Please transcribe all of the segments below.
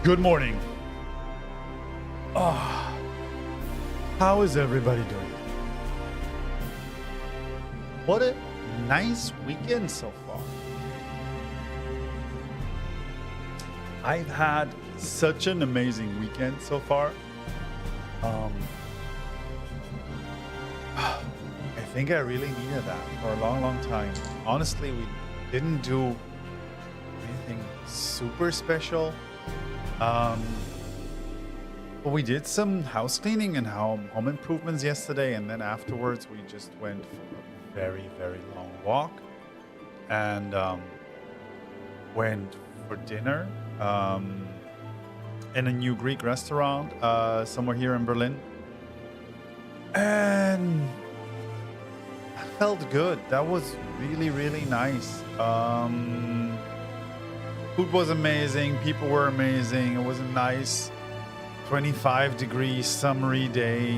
Good morning. Oh, how is everybody doing? What a nice weekend so far. I've had such an amazing weekend so far. I think I really needed that for a long time. Honestly, we didn't do anything super special. But we did some house cleaning and home improvements yesterday, and then afterwards we just went for a very long walk and went for dinner in a new Greek restaurant somewhere here in Berlin, and that felt good. That was really nice. Food was amazing, people were amazing. It was a nice 25-degree summery day.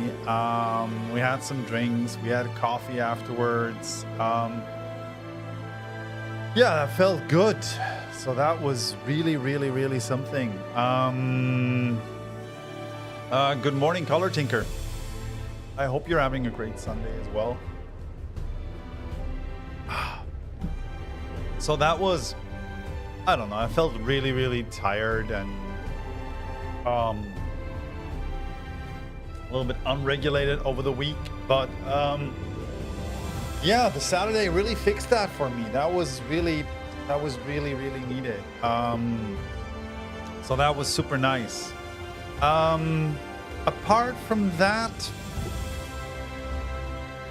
We had some drinks, we had coffee afterwards. Yeah, that felt good. So that was really something. Good morning, Color Tinker. I hope you're having a great Sunday as well. So that was, I don't know, I felt really tired and a little bit unregulated over the week, but yeah, the Saturday really fixed that for me. That was really needed. So that was super nice. Apart from that,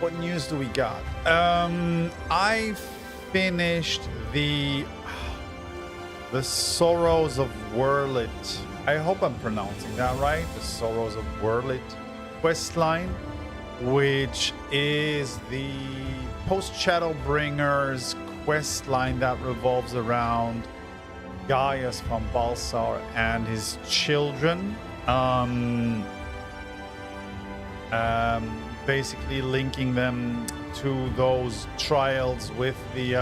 what news do we got? I finished the Sorrows of Wurlit. I hope I'm pronouncing that right. The Sorrows of Wurlit questline, which is the Post-Shadowbringers questline that revolves around Gaius von Balsar and his children. Basically linking them to those trials with the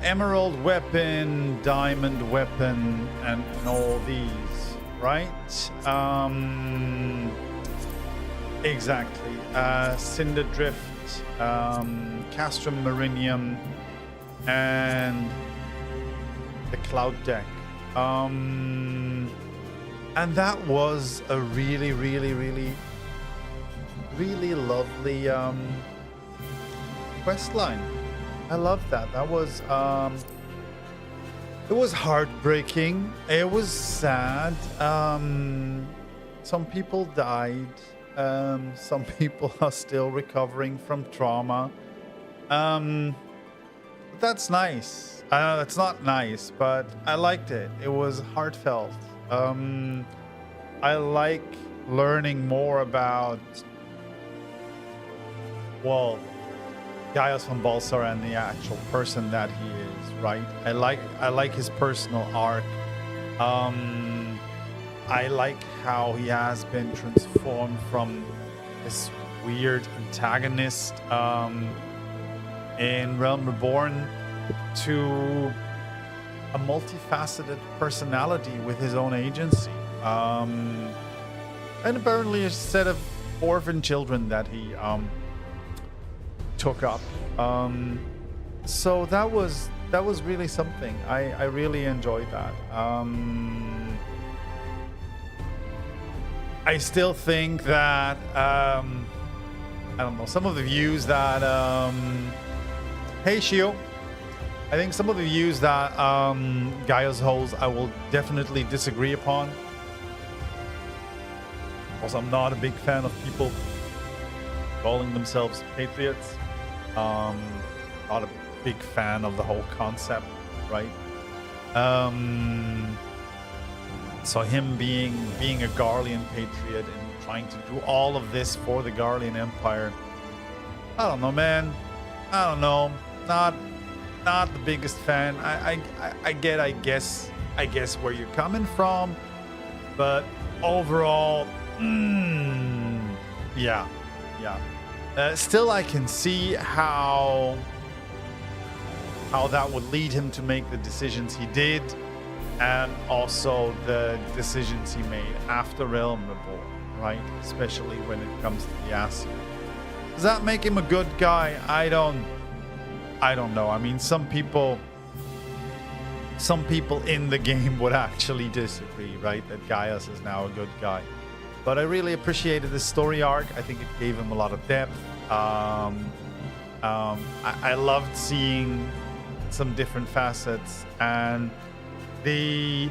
emerald weapon, diamond weapon, and all these, right? Exactly. Cinder Drift, Castrum Marinium, and the Cloud Deck. And that was a really lovely quest line. I love that. That was it was heartbreaking. It was sad. Some people died. Some people are still recovering from trauma. That's nice. It's not nice, but I liked it. It was heartfelt. I like learning more about, well, Gaius von Balsar and the actual person that he is, right? I like his personal arc. I like how he has been transformed from this weird antagonist in Realm Reborn to a multifaceted personality with his own agency. And apparently a set of orphan children that he took up. So that was really something. I really enjoyed that. I still think that I don't know, some of the views that hey Shio, I think some of the views that Gaius holds I will definitely disagree upon. Also, I'm not a big fan of people calling themselves patriots. Not a big fan of the whole concept, right? So him being a Garlean patriot and trying to do all of this for the Garlean Empire, I don't know, man. I don't know. Not the biggest fan. I guess where you're coming from, but overall, yeah. Still, I can see how that would lead him to make the decisions he did. and also the decisions he made after Realm Reborn, right? Especially when it comes to the Asir. Does that make him a good guy? I don't know. I mean, some people in the game would actually disagree, right? That Gaius is now a good guy. But I really appreciated the story arc. I think it gave him a lot of depth. I loved seeing some different facets, and the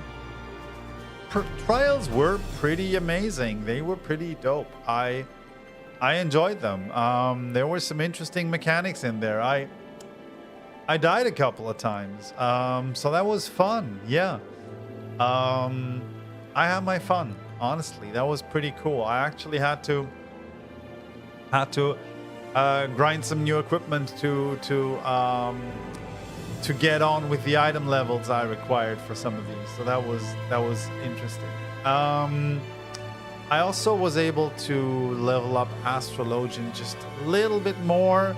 trials were pretty amazing. They were pretty dope. I enjoyed them. There were some interesting mechanics in there. I died a couple of times, so that was fun. Yeah, I had my fun. Honestly, that was pretty cool. I actually had to grind some new equipment to get on with the item levels I required for some of these. So that was interesting. I also was able to level up Astrologian just a little bit more.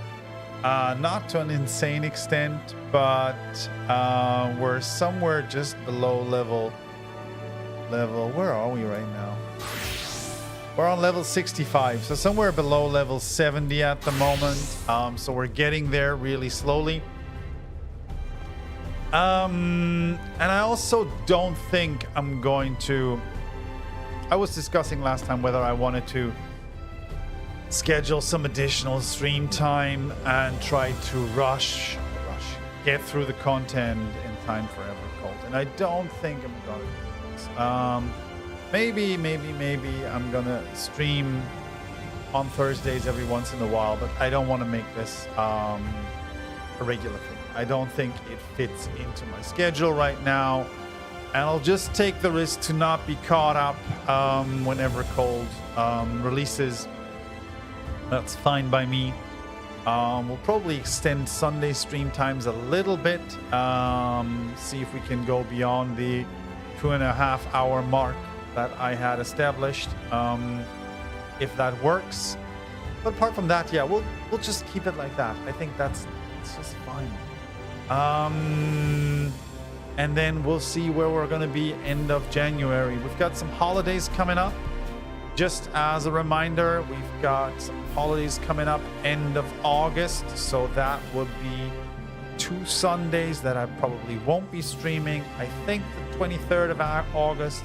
Not to an insane extent, but we're somewhere just below level. Where are we right now? We're on level 65, so somewhere below level 70 at the moment. So we're getting there really slowly. And I also don't think I'm going to... I was discussing last time whether I wanted to schedule some additional stream time and try to get through the content in time for Evercold. And I don't think I'm going to do this. Maybe I'm going to stream on Thursdays every once in a while, but I don't want to make this a regular thing. I don't think it fits into my schedule right now. And I'll just take the risk to not be caught up when Evercold releases. That's fine by me. We'll probably extend Sunday stream times a little bit. See if we can go beyond the 2.5-hour mark that I had established. If that works. But apart from that, yeah, we'll just keep it like that. I think it's just fine. And then we'll see where we're going to be end of January. We've got some holidays coming up. Just as a reminder, we've got some holidays coming up end of August. So that would be 2 Sundays that I probably won't be streaming. I think the 23rd of August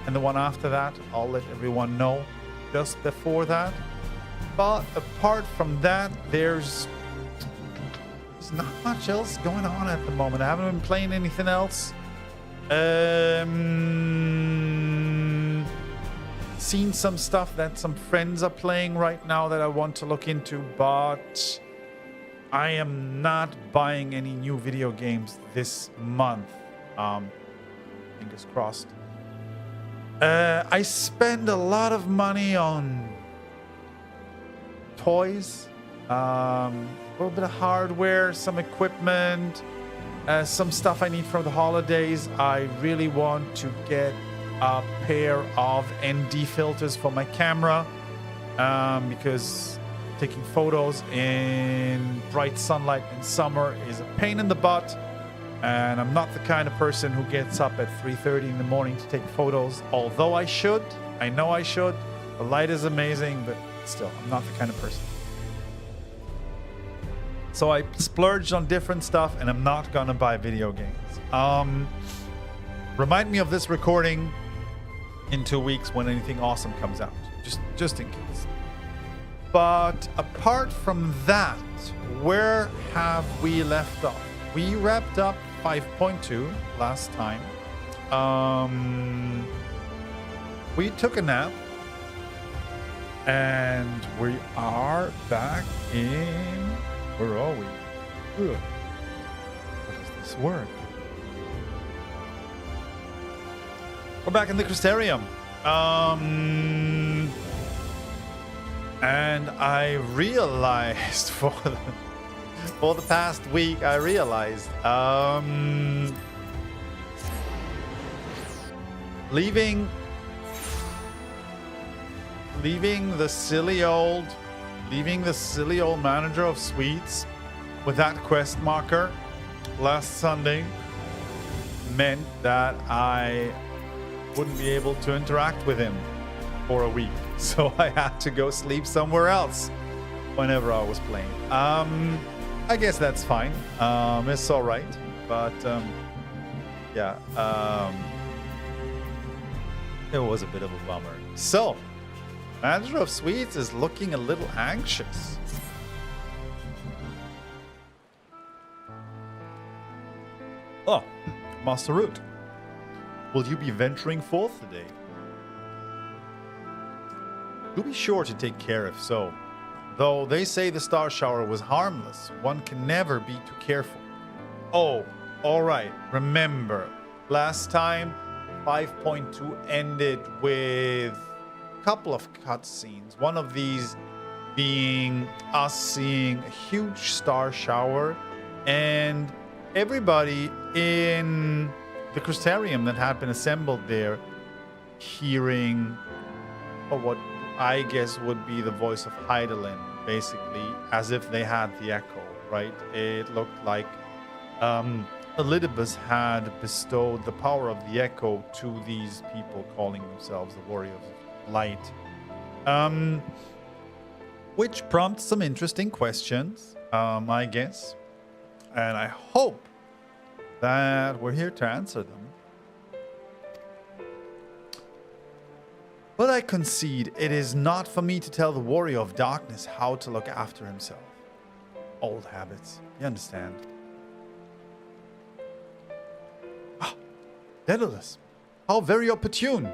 and the one after that. I'll let everyone know just before that. But apart from that, there's not much else going on at the moment. I haven't been playing anything else. Seen some stuff that some friends are playing right now that I want to look into, but I am not buying any new video games this month. Fingers crossed. I spend a lot of money on toys, a little bit of hardware, some equipment, some stuff I need for the holidays. I really want to get a pair of ND filters for my camera, because taking photos in bright sunlight in summer is a pain in the butt, and I'm not the kind of person who gets up at 3:30 in the morning to take photos, although I should. I know I should. The light is amazing, but still, I'm not the kind of person. So I splurged on different stuff, and I'm not gonna buy video games. Remind me of this recording in 2 weeks when anything awesome comes out, just in case. But apart from that, where have we left off? We wrapped up 5.2 last time. We took a nap, and we are back in... Where are we? Ugh. What does this word? We're back in the Crystarium. And I realized for the past week, I realized leaving the silly old manager of sweets with that quest marker last Sunday meant that I wouldn't be able to interact with him for a week. So I had to go sleep somewhere else whenever I was playing. I guess that's fine. It's all right. But yeah, it was a bit of a bummer. So, Manager of Sweets is looking a little anxious. Oh, Master Root, will you be venturing forth today? Do be sure to take care if so. Though they say the star shower was harmless, one can never be too careful. Oh, alright. Remember, last time 5.2 ended with a couple of cutscenes. One of these being us seeing a huge star shower and everybody in the Crystarium that had been assembled there hearing what I guess would be the voice of Hydaelyn, basically, as if they had the echo, right? It looked like Elidibus had bestowed the power of the echo to these people calling themselves the Warriors of Light. Which prompts some interesting questions, I guess. And I hope that we're here to answer them. But I concede it is not for me to tell the Warrior of Darkness how to look after himself. Old habits, you understand. Ah, Daedalus, how very opportune.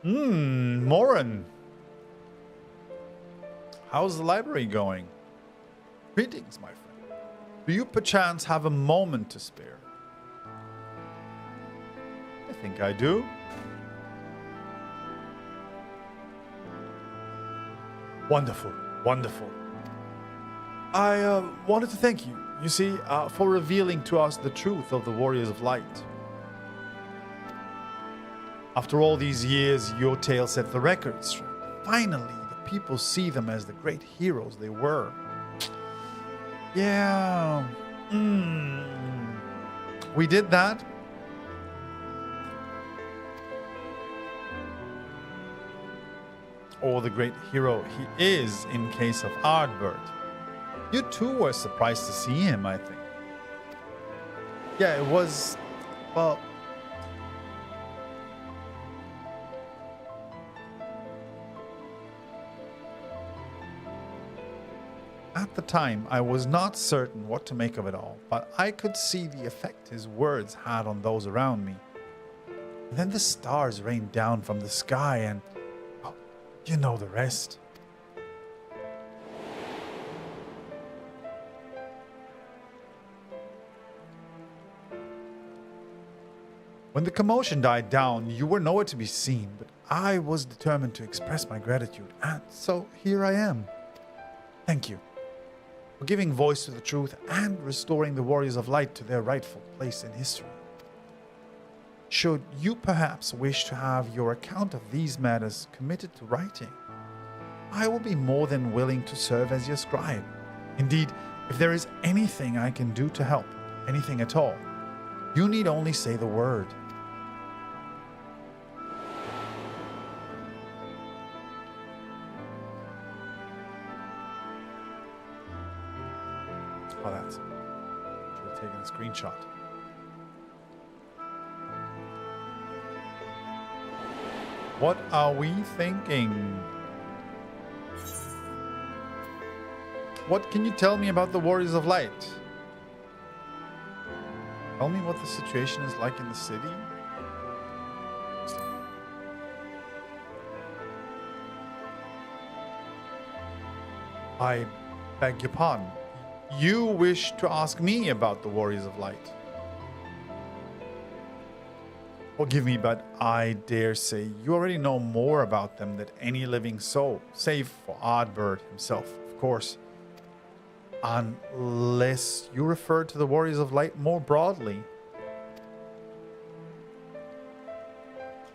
Morin. How's the library going? Greetings, my friend. Do you perchance have a moment to spare? I think I do. Wonderful, wonderful. I wanted to thank you, you see, for revealing to us the truth of the Warriors of Light. After all these years, your tale set the record straight. Finally, the people see them as the great heroes they were. Yeah. We did that. Or the great hero he is in case of Ardbert. You too were surprised to see him, I think. Yeah, it was, well, at the time, I was not certain what to make of it all, but I could see the effect his words had on those around me. And then the stars rained down from the sky and, well, you know the rest. When the commotion died down, you were nowhere to be seen, but I was determined to express my gratitude, and so here I am. Thank you for giving voice to the truth and restoring the Warriors of Light to their rightful place in history. Should you perhaps wish to have your account of these matters committed to writing, I will be more than willing to serve as your scribe. Indeed, if there is anything I can do to help, anything at all, you need only say the word. Oh, that's it. Should have taken a screenshot. What are we thinking? What can you tell me about the Warriors of Light? Tell me what the situation is like in the city. I beg your pardon. You wish to ask me about the Warriors of Light. Forgive me, but I dare say you already know more about them than any living soul, save for Ardbert himself, of course. Unless you refer to the Warriors of Light more broadly.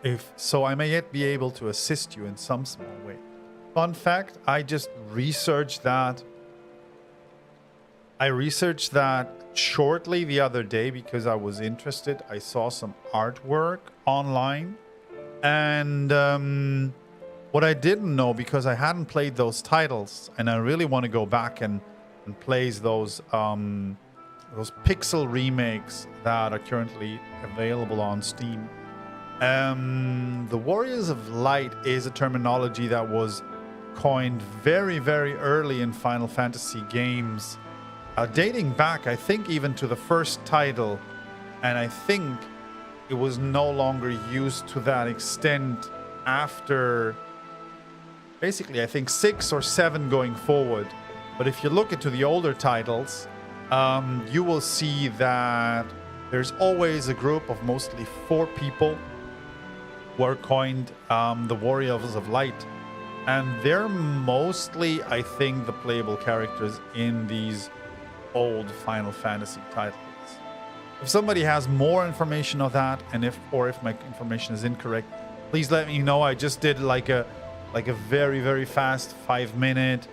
If so, I may yet be able to assist you in some small way. Fun fact, I just researched that I researched that shortly the other day because I was interested. I saw some artwork online. And what I didn't know, because I hadn't played those titles, and I really want to go back and play those pixel remakes that are currently available on Steam. The Warriors of Light is a terminology that was coined very, very early in Final Fantasy games, dating back, I think, even to the first title, and I think it was no longer used to that extent after, basically, I think 6 or 7 going forward. But if you look into the older titles, you will see that there's always a group of mostly 4 people who are coined the Warriors of Light. And they're mostly, I think, the playable characters in these old Final Fantasy titles. If somebody has more information on that, and if my information is incorrect, please let me know. I just did like a very, very fast 5-minute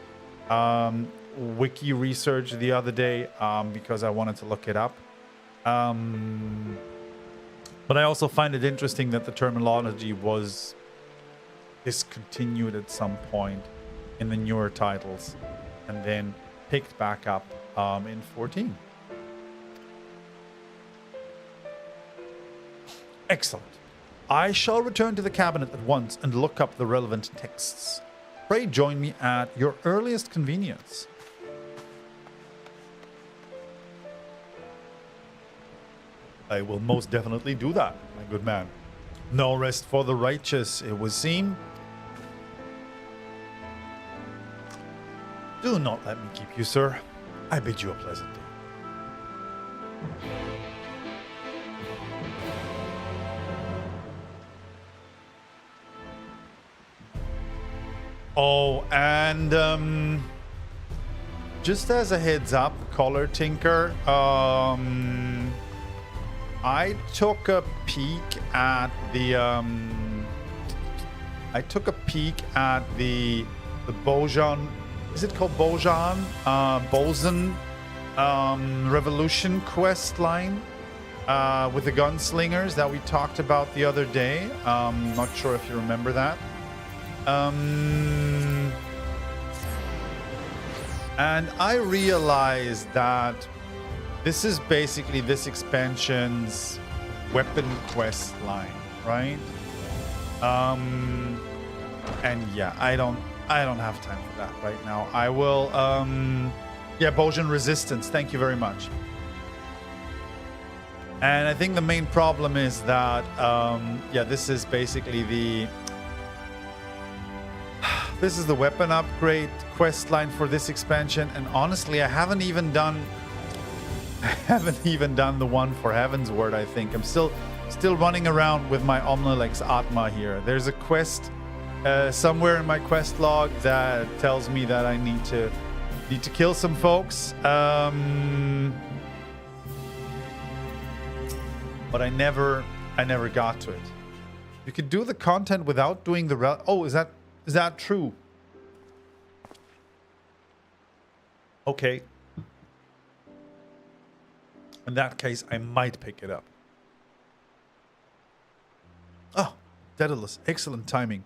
wiki research the other day because I wanted to look it up. But I also find it interesting that the terminology was discontinued at some point in the newer titles and then picked back up in 14. Excellent. I shall return to the cabinet at once and look up the relevant texts. Pray join me at your earliest convenience. I will most definitely do that, my good man. No rest for the righteous, it would seem. Do not let me keep you, sir. I bid you a pleasant day. Oh, and just as a heads up, Color Tinker, I took a peek at the Bojan. Is it called Bojan? Bosun Revolution quest line with the gunslingers that we talked about the other day. Not sure if you remember that. And I realized that this is basically this expansion's weapon quest line, right? And yeah, I don't have time for that right now. I will yeah, Bojan Resistance, thank you very much. And I think the main problem is that yeah, this is basically the weapon upgrade quest line for this expansion, and honestly I haven't even done the one for Heaven's Word. I think I'm still running around with my Omnilex Atma here. There's a quest somewhere in my quest log that tells me that I need to kill some folks, but I never got to it. You could do the content without doing the oh, is that true? Okay. In that case, I might pick it up. Oh, Daedalus, excellent timing.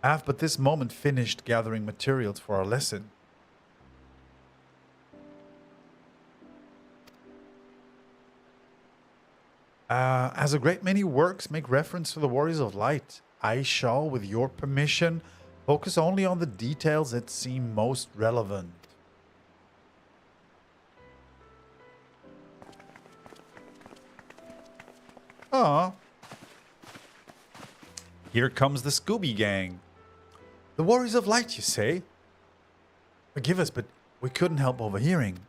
I have but this moment finished gathering materials for our lesson. As a great many works make reference to the Warriors of Light, I shall, with your permission, focus only on the details that seem most relevant. Ah, here comes the Scooby Gang. The Warriors of Light, you say? Forgive us, but we couldn't help overhearing.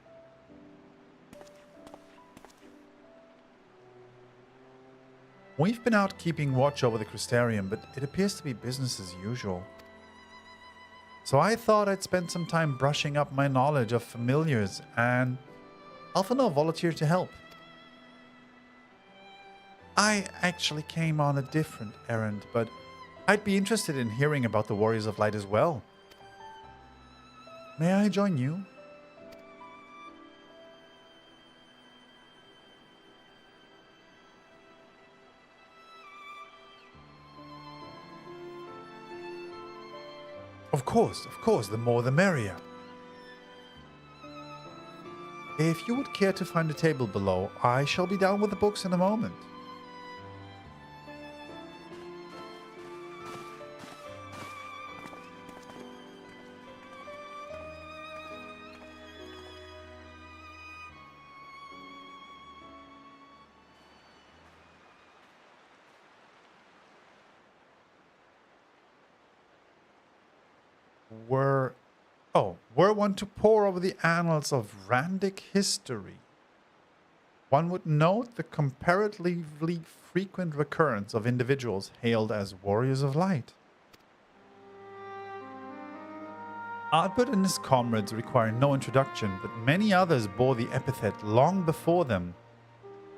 We've been out keeping watch over the Crystarium, but it appears to be business as usual. So I thought I'd spend some time brushing up my knowledge of familiars, and Alphinaud volunteered to help. I actually came on a different errand, but I'd be interested in hearing about the Warriors of Light as well. May I join you? course, the more the merrier. If you would care to find a table below, I shall be down with the books in a moment. Were one to pore over the annals of Randic history, one would note the comparatively frequent recurrence of individuals hailed as warriors of light. Ardbert and his comrades require no introduction, but many others bore the epithet long before them.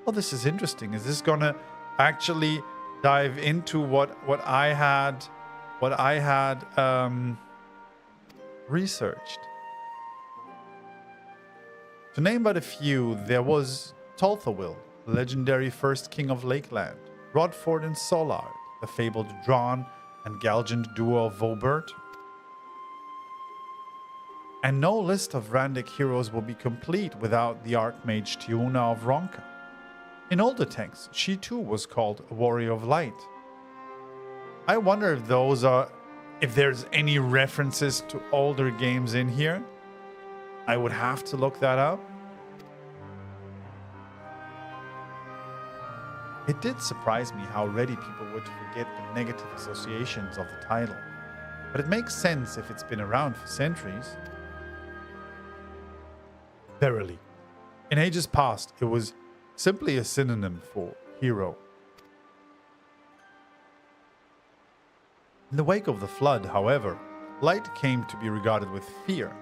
Well, this is interesting. Is this gonna actually dive into what I had researched? To name but a few, there was Tolthawil, the legendary first king of Lakeland, Rodford and Solard, the fabled Drawn and Galgant duo of Vobert. And no list of Randic heroes will be complete without the Archmage Tiuna of Ronka. In older texts, she too was called a warrior of light. I wonder if there's any references to older games in here. I would have to look that up. It did surprise me how ready people were to forget the negative associations of the title. But it makes sense if it's been around for centuries. Verily, in ages past, it was simply a synonym for hero. In the wake of the flood, however, light came to be regarded with fear.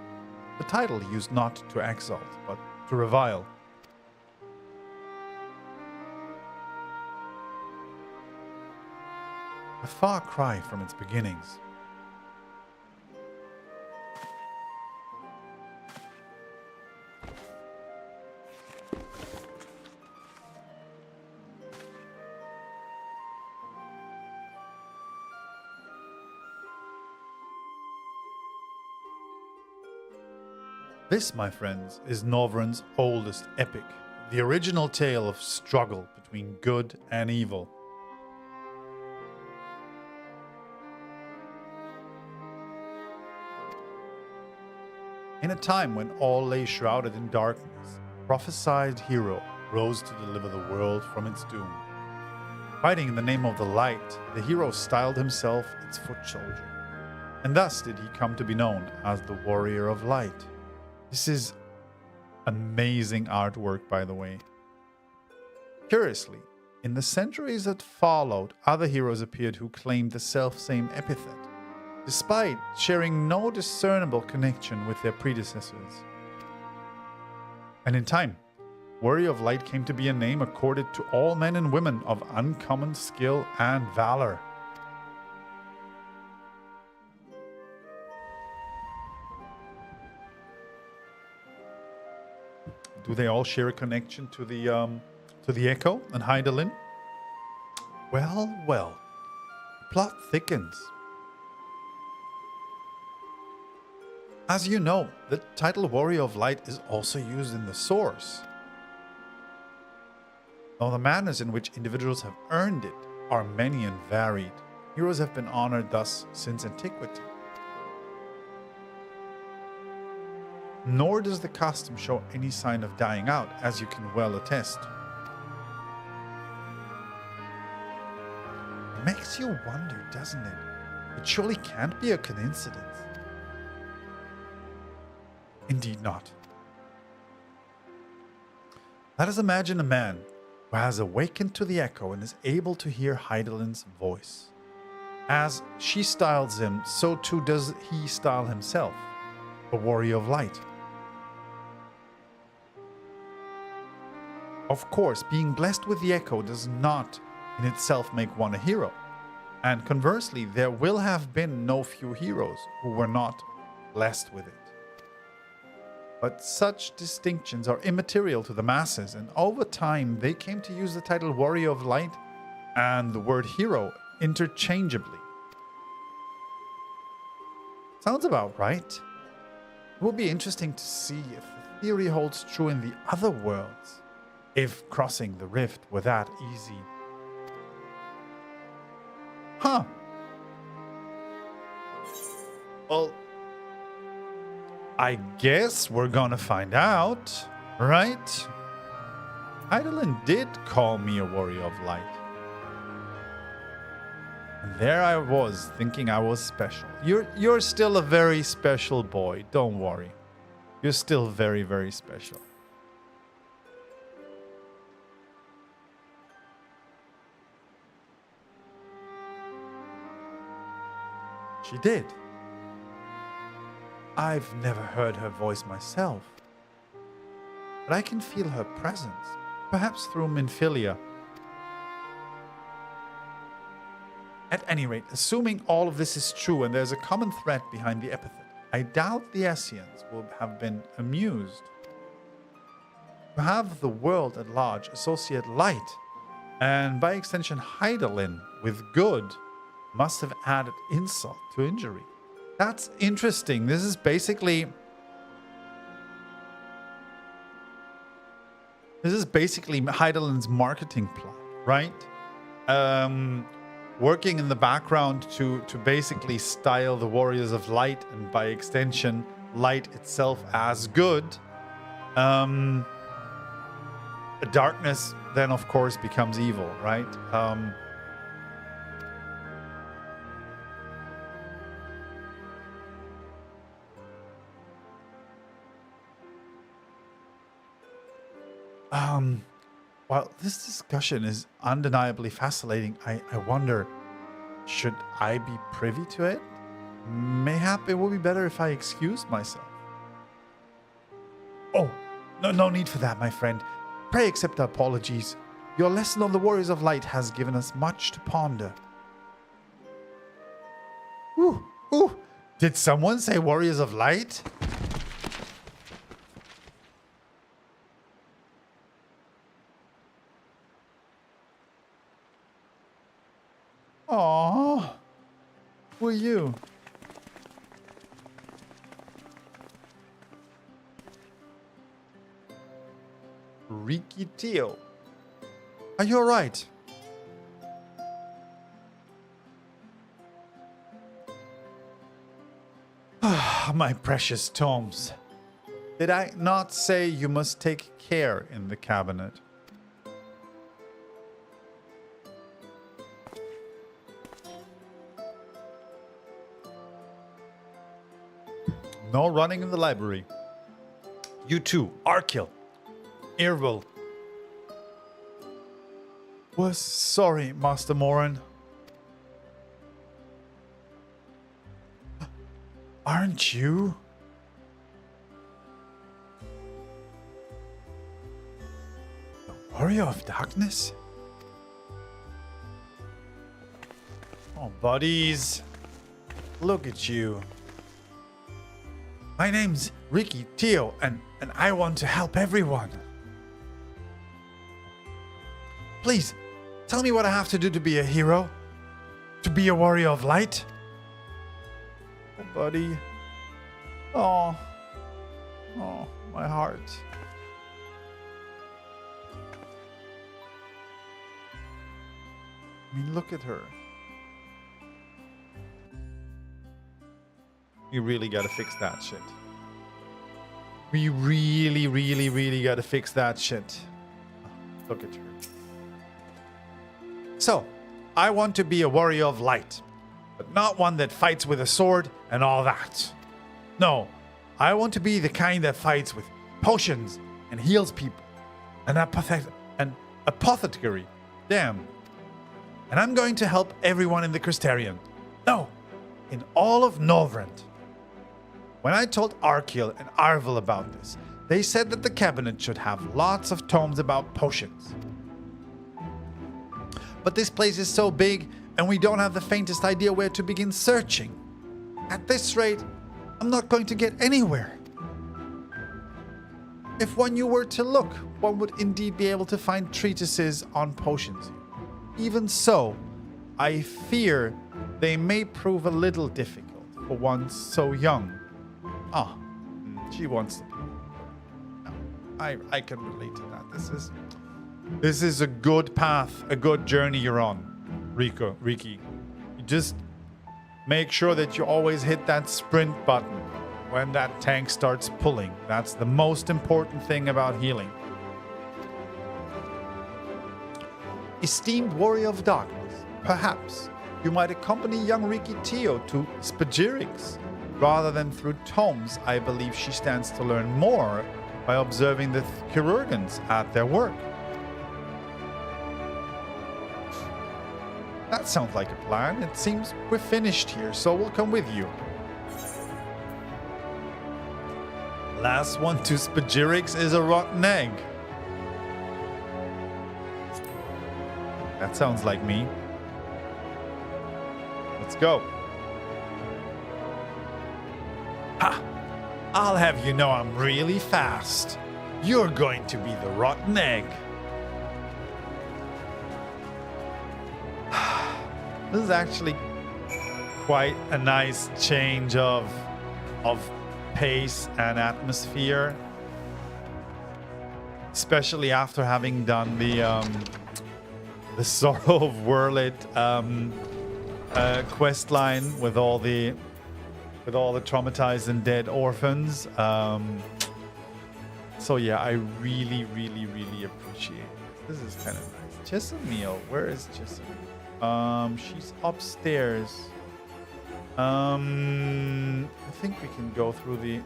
The title used not to exalt, but to revile. A far cry from its beginnings. This, my friends, is Norvryn's oldest epic, the original tale of struggle between good and evil. In a time when all lay shrouded in darkness, a prophesied hero rose to deliver the world from its doom. Fighting in the name of the light, the hero styled himself its foot soldier, and thus did he come to be known as the Warrior of Light. This is amazing artwork, by the way. Curiously, in the centuries that followed, other heroes appeared who claimed the self-same epithet, despite sharing no discernible connection with their predecessors. And in time, Warrior of Light came to be a name accorded to all men and women of uncommon skill and valor. Do they all share a connection to the Echo and Hydaelyn? Well, well. The plot thickens. As you know, the title Warrior of Light is also used in the source. Though the manners in which individuals have earned it are many and varied, heroes have been honored thus since antiquity. Nor does the custom show any sign of dying out, as you can well attest. It makes you wonder, doesn't it? It surely can't be a coincidence. Indeed not. Let us imagine a man who has awakened to the Echo and is able to hear Hydaelyn's voice. As she styles him, so too does he style himself, a warrior of light. Of course, being blessed with the Echo does not in itself make one a hero. And conversely, there will have been no few heroes who were not blessed with it. But such distinctions are immaterial to the masses, and over time they came to use the title Warrior of Light and the word hero interchangeably. Sounds about right. It will be interesting to see if the theory holds true in the other worlds. If crossing the rift were that easy. Huh. Well, I guess we're gonna find out, right? Eidolon did call me a warrior of light. And there I was, thinking I was special. You're still a very special boy, don't worry. You're still very, very special. She did. I've never heard her voice myself, but I can feel her presence, perhaps through Minfilia. At any rate, assuming all of this is true and there's a common thread behind the epithet, I doubt the Esseans will have been amused. To have the world at large associate light, and by extension Eidolon, with good, must have added insult to injury. That's interesting. This is basically Eidolon's marketing plot, right? Working in the background to basically style the Warriors of Light, and by extension, light itself as good. Darkness then, of course, becomes evil, right? While this discussion is undeniably fascinating, I wonder, should I be privy to it? Mayhap it would be better if I excused myself. Oh, no need for that, my friend. Pray accept our apologies. Your lesson on the Warriors of Light has given us much to ponder. Ooh. Did someone say Warriors of Light? Aww. Who are you? Riki Teo. Are you alright? My precious tomes. Did I not say you must take care in the cabinet? No running in the library. You too, Arkil. Irwil. Was sorry, Master Morin. Aren't you? The Warrior of Darkness? Oh, buddies. Look at you. My name's Riki Teo, and I want to help everyone. Please, tell me what I have to do to be a hero? To be a warrior of light? Oh, buddy. Oh, my heart. I mean, look at her. We really gotta fix that shit. We really gotta fix that shit. Look at her. So, I want to be a warrior of light, but not one that fights with a sword and all that. No, I want to be the kind that fights with potions and heals people. An apothecary. Damn. And I'm going to help everyone in the Crystarian. No, in all of Norvrent. When I told Arkil and Arvel about this, they said that the cabinet should have lots of tomes about potions. But this place is so big, and we don't have the faintest idea where to begin searching. At this rate, I'm not going to get anywhere. If one you were to look, one would indeed be able to find treatises on potions. Even so, I fear they may prove a little difficult. for one so young. Ah, she wants to be. No, I can relate to that. This is a good path, a good journey you're on, Riki. You just make sure that you always hit that sprint button when that tank starts pulling. That's the most important thing about healing. Esteemed warrior of darkness, perhaps you might accompany young Riki Teo to Spagirix. Rather than through tomes, I believe she stands to learn more by observing the chirurgeons at their work. That sounds like a plan. It seems we're finished here, so we'll come with you. Last one to Spagirix is a rotten egg. That sounds like me. Let's go. Ha! I'll have you know I'm really fast. You're going to be the rotten egg. This is actually quite a nice change of pace and atmosphere, especially after having done the Sorrow of Wurlit quest line with all the traumatized and dead orphans. So yeah, I really appreciate it. This is kind of nice. Jessamine, where is Jessamine? She's upstairs. I think we can go through the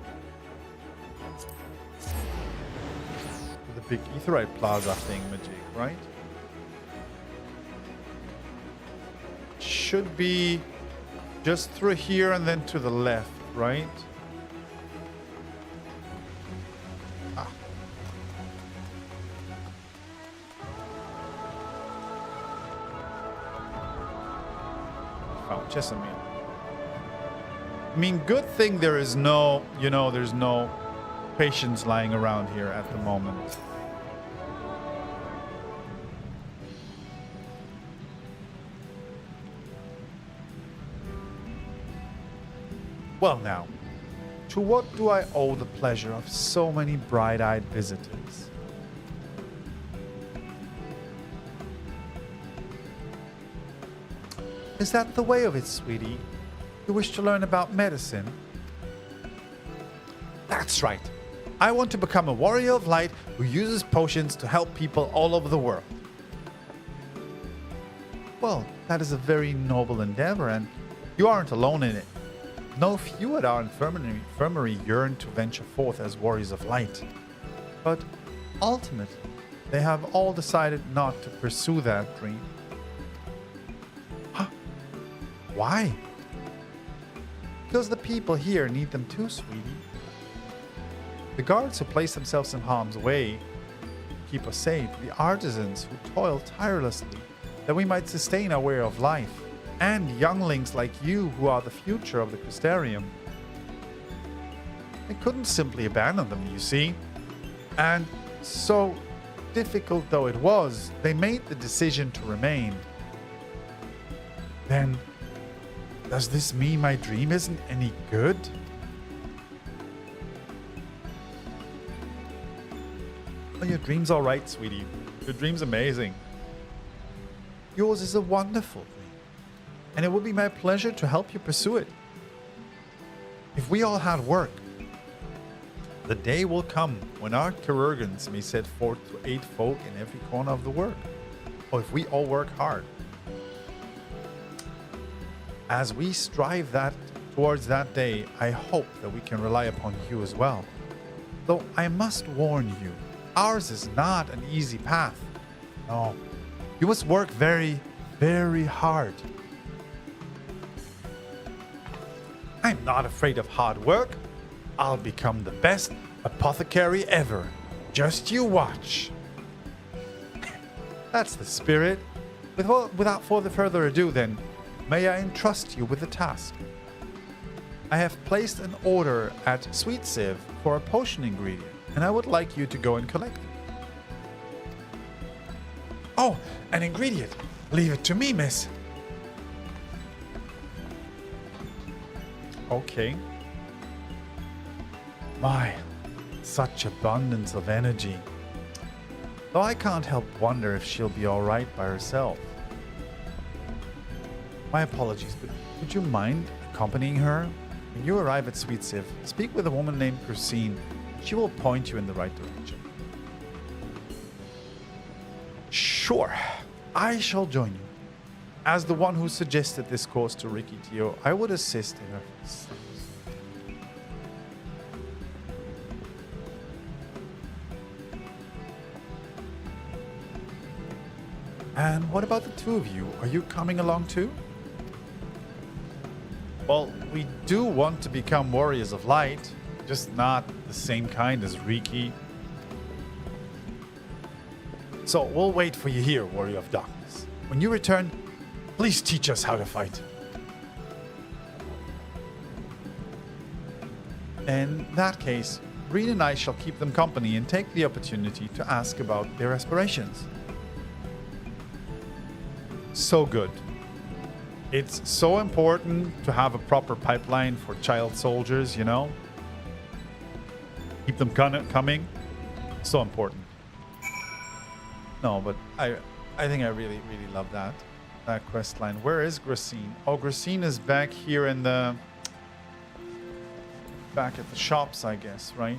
big Aetheryte Plaza thing, magic, right? Should be just through here and then to the left, right? Ah. Found Jessamine. I mean, good thing there is no, there's no patients lying around here at the moment. Well now, to what do I owe the pleasure of so many bright-eyed visitors? Is that the way of it, sweetie? You wish to learn about medicine? That's right. I want to become a warrior of light who uses potions to help people all over the world. Well, that is a very noble endeavor, and you aren't alone in it. No few at our infirmary yearn to venture forth as warriors of light. But ultimately, they have all decided not to pursue that dream. Huh? Why? Because the people here need them too, sweetie. The guards who place themselves in harm's way to keep us safe, the artisans who toil tirelessly that we might sustain our way of life, and younglings like you who are the future of the Crystarium. They couldn't simply abandon them, you see. And so difficult though it was, they made the decision to remain. Then, does this mean my dream isn't any good? Oh, your dream's all right, sweetie. Your dream's amazing. Yours is a wonderful dream, and it would be my pleasure to help you pursue it. If we all had work, the day will come when our chirurgeons may set forth to aid folk in every corner of the world, or if we all work hard. As we strive towards that day, I hope that we can rely upon you as well. Though I must warn you, ours is not an easy path. No, you must work very, very hard. I'm not afraid of hard work. I'll become the best apothecary ever. Just you watch. That's the spirit. Without further ado then, may I entrust you with a task. I have placed an order at ffxiv for a potion ingredient, and I would like you to go and collect it. Oh, an ingredient. Leave it to me, miss. Okay. My, such abundance of energy. Though I can't help wonder if she'll be all right by herself. My apologies, but would you mind accompanying her? When you arrive at FInalFantasyXIV, speak with a woman named Christine. She will point you in the right direction. Sure, I shall join you. As the one who suggested this course to Ricky Tio, I would assist in her steps. And what about the two of you? Are you coming along too? Well, we do want to become warriors of light, just not the same kind as Riki. So we'll wait for you here, warrior of darkness. When you return, please teach us how to fight. In that case, Reen and I shall keep them company and take the opportunity to ask about their aspirations. So good. It's so important to have a proper pipeline for child soldiers, you know? Keep them coming. So important. No, but I think I really love that quest line. Where is Gracine? Oh, Gracine is back here in the... back at the shops, I guess, right?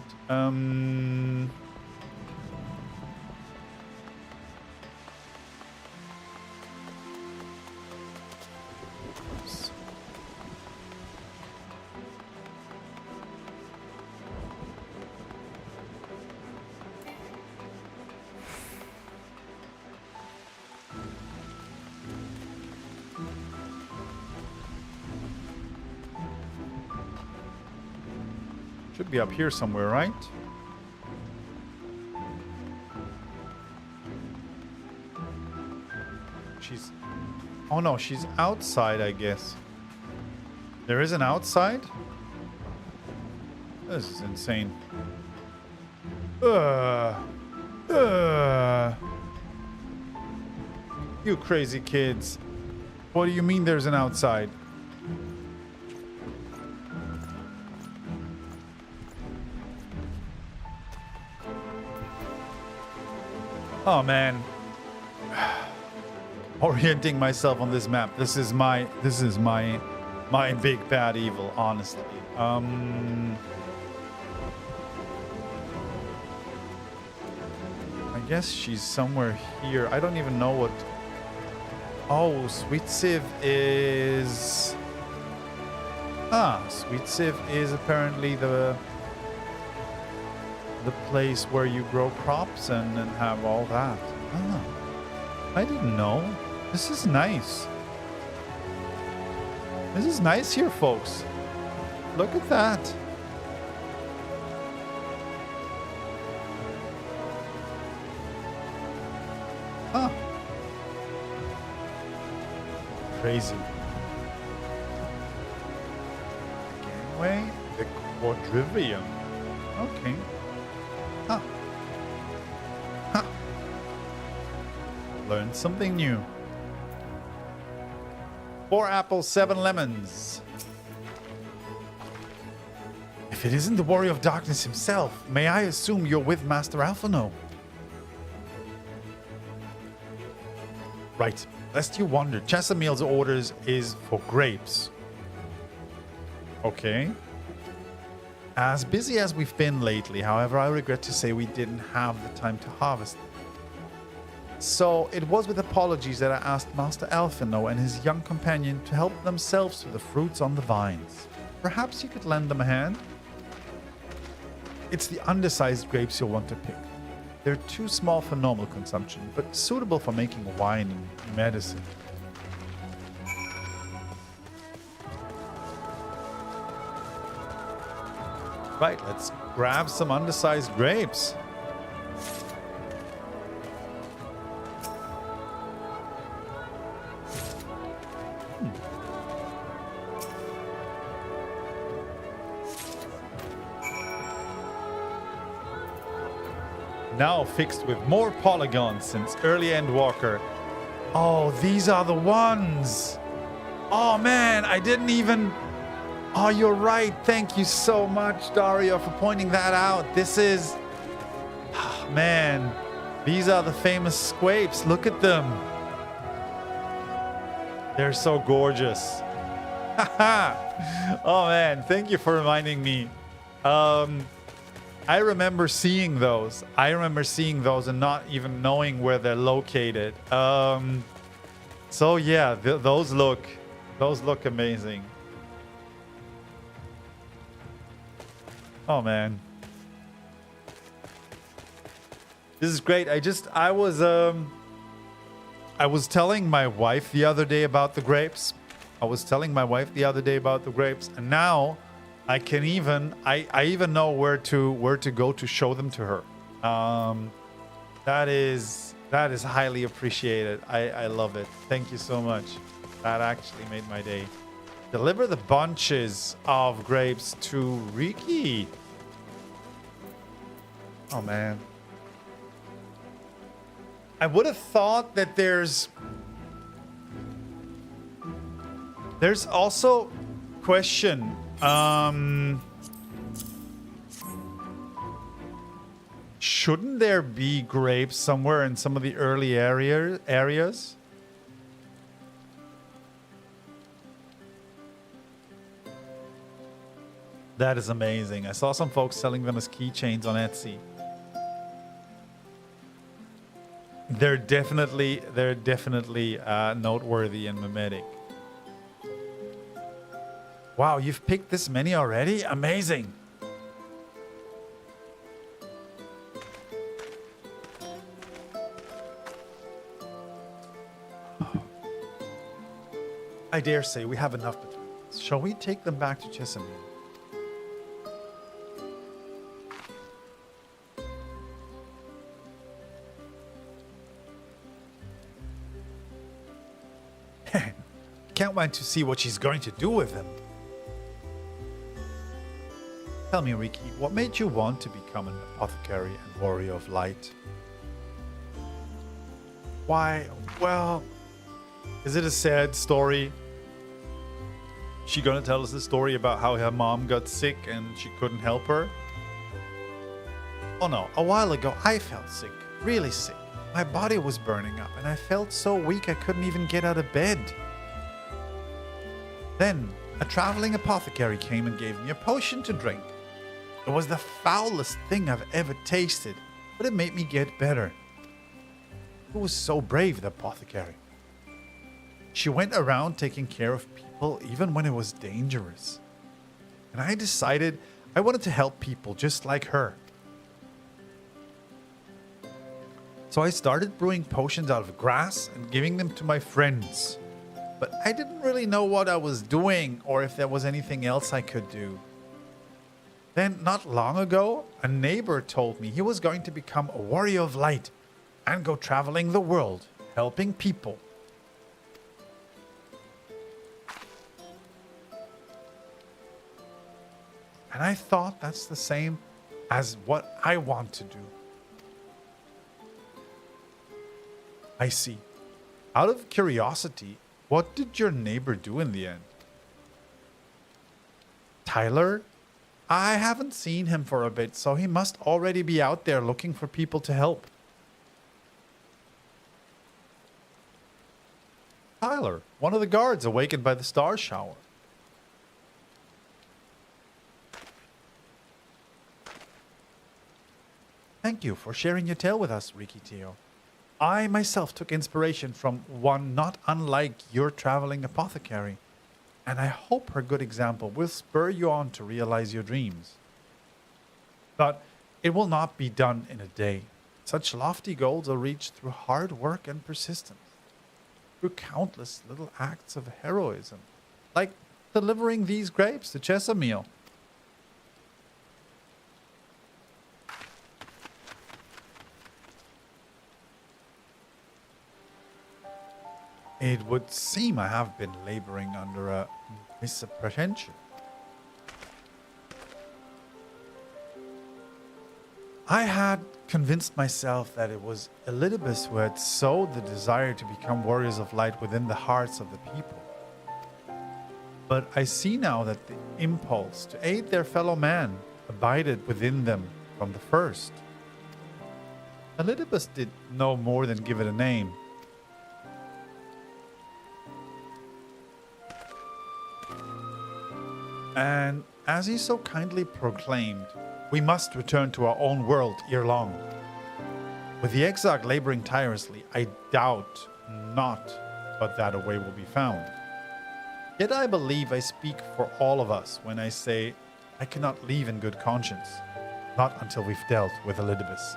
Should be up here somewhere, right? She's... oh no, she's outside, I guess. There is an outside? This is insane. You crazy kids. What do you mean there's an outside? Oh man. Orienting myself on this map. This is my big bad evil, honestly. I guess she's somewhere here. I don't even know what... oh, FInalFantasyXIV is... ah, FInalFantasyXIV is apparently the place where you grow crops and have all that. Ah, I didn't know. This is nice. This is nice here, folks. Look at that. Huh. Crazy. Gangway, the Quadrivium. Okay. Huh. Huh. Learned something new. 4 apples, 7 lemons. If it isn't the Warrior of Darkness himself, may I assume you're with Master Alphino? Right. Lest you wonder, Chesameel's orders is for grapes. Okay. As busy as we've been lately, however, I regret to say we didn't have the time to harvest them. So it was with apologies that I asked Master Alphino and his young companion to help themselves to the fruits on the vines. Perhaps you could lend them a hand? It's the undersized grapes you'll want to pick. They're too small for normal consumption, but suitable for making wine and medicine. Right, let's grab some undersized grapes. Now fixed with more polygons since early Endwalker. Oh, these are the ones. Oh man, I didn't even... Oh, you're right. Thank you so much, Dario, for pointing that out. This is... Oh, man, these are the famous squapes. Look at them. They're so gorgeous. Oh, man, thank you for reminding me. I remember seeing those. And not even knowing where they're located. So, yeah, those look amazing. Oh man, this is great. I was telling my wife the other day about the grapes. And now I can even I even know where to go to show them to her. That is highly appreciated. I love it. Thank you so much. That actually made my day. Deliver the bunches of grapes to Riki. Oh, man. I would have thought that there's also question. Shouldn't there be grapes somewhere in some of the early areas? That is amazing. I saw some folks selling them as keychains on Etsy. They're definitely noteworthy and mimetic. Wow, you've picked this many already? Amazing. I dare say we have enough between us. Shall we take them back to Chesamine? Can't wait to see what she's going to do with them. Tell me, Riki, what made you want to become an apothecary and warrior of light? Why, well, is it a sad story? She gonna tell us the story about how her mom got sick and she couldn't help her? Oh no, a while ago I felt sick, really sick. My body was burning up and I felt so weak I couldn't even get out of bed. Then, a traveling apothecary came and gave me a potion to drink. It was the foulest thing I've ever tasted, but it made me get better. Who was so brave, the apothecary? She went around taking care of people even when it was dangerous. And I decided I wanted to help people just like her. So I started brewing potions out of grass and giving them to my friends. But I didn't really know what I was doing or if there was anything else I could do. Then, not long ago, a neighbor told me he was going to become a warrior of light and go traveling the world, helping people. And I thought that's the same as what I want to do. I see. Out of curiosity, what did your neighbor do in the end? Tyler? I haven't seen him for a bit, so he must already be out there looking for people to help. Tyler, one of the guards awakened by the star shower. Thank you for sharing your tale with us, Riki Teo. I myself took inspiration from one not unlike your traveling apothecary, and I hope her good example will spur you on to realize your dreams. But it will not be done in a day. Such lofty goals are reached through hard work and persistence, through countless little acts of heroism, like delivering these grapes to Chesamil. It would seem I have been laboring under a misapprehension. I had convinced myself that it was Elidibus who had sowed the desire to become warriors of light within the hearts of the people. But I see now that the impulse to aid their fellow man abided within them from the first. Elidibus did no more than give it a name. And as he so kindly proclaimed, we must return to our own world ere long. With the exarch laboring tirelessly, I doubt not but that a way will be found. Yet I believe I speak for all of us when I say I cannot leave in good conscience, not until we've dealt with Elidibus.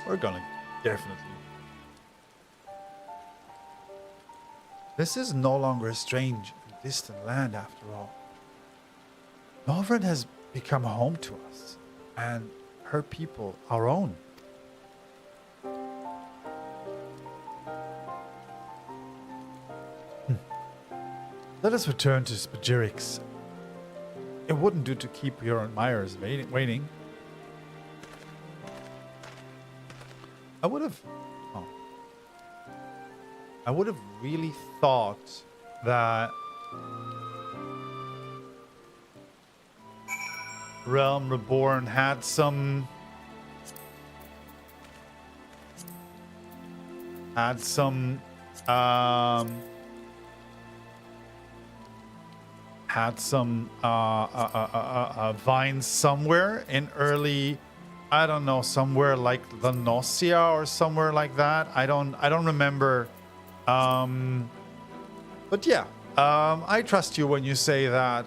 We're gonna definitely. This is no longer a strange and distant land after all. Norvrend has become home to us, and her people our own. Let us return to Spagirix. It wouldn't do to keep your admirers waiting. I would have really thought that Realm Reborn had some vines somewhere in early, I don't know, somewhere like the Nocia or somewhere like that. I don't remember. But yeah, I trust you when you say that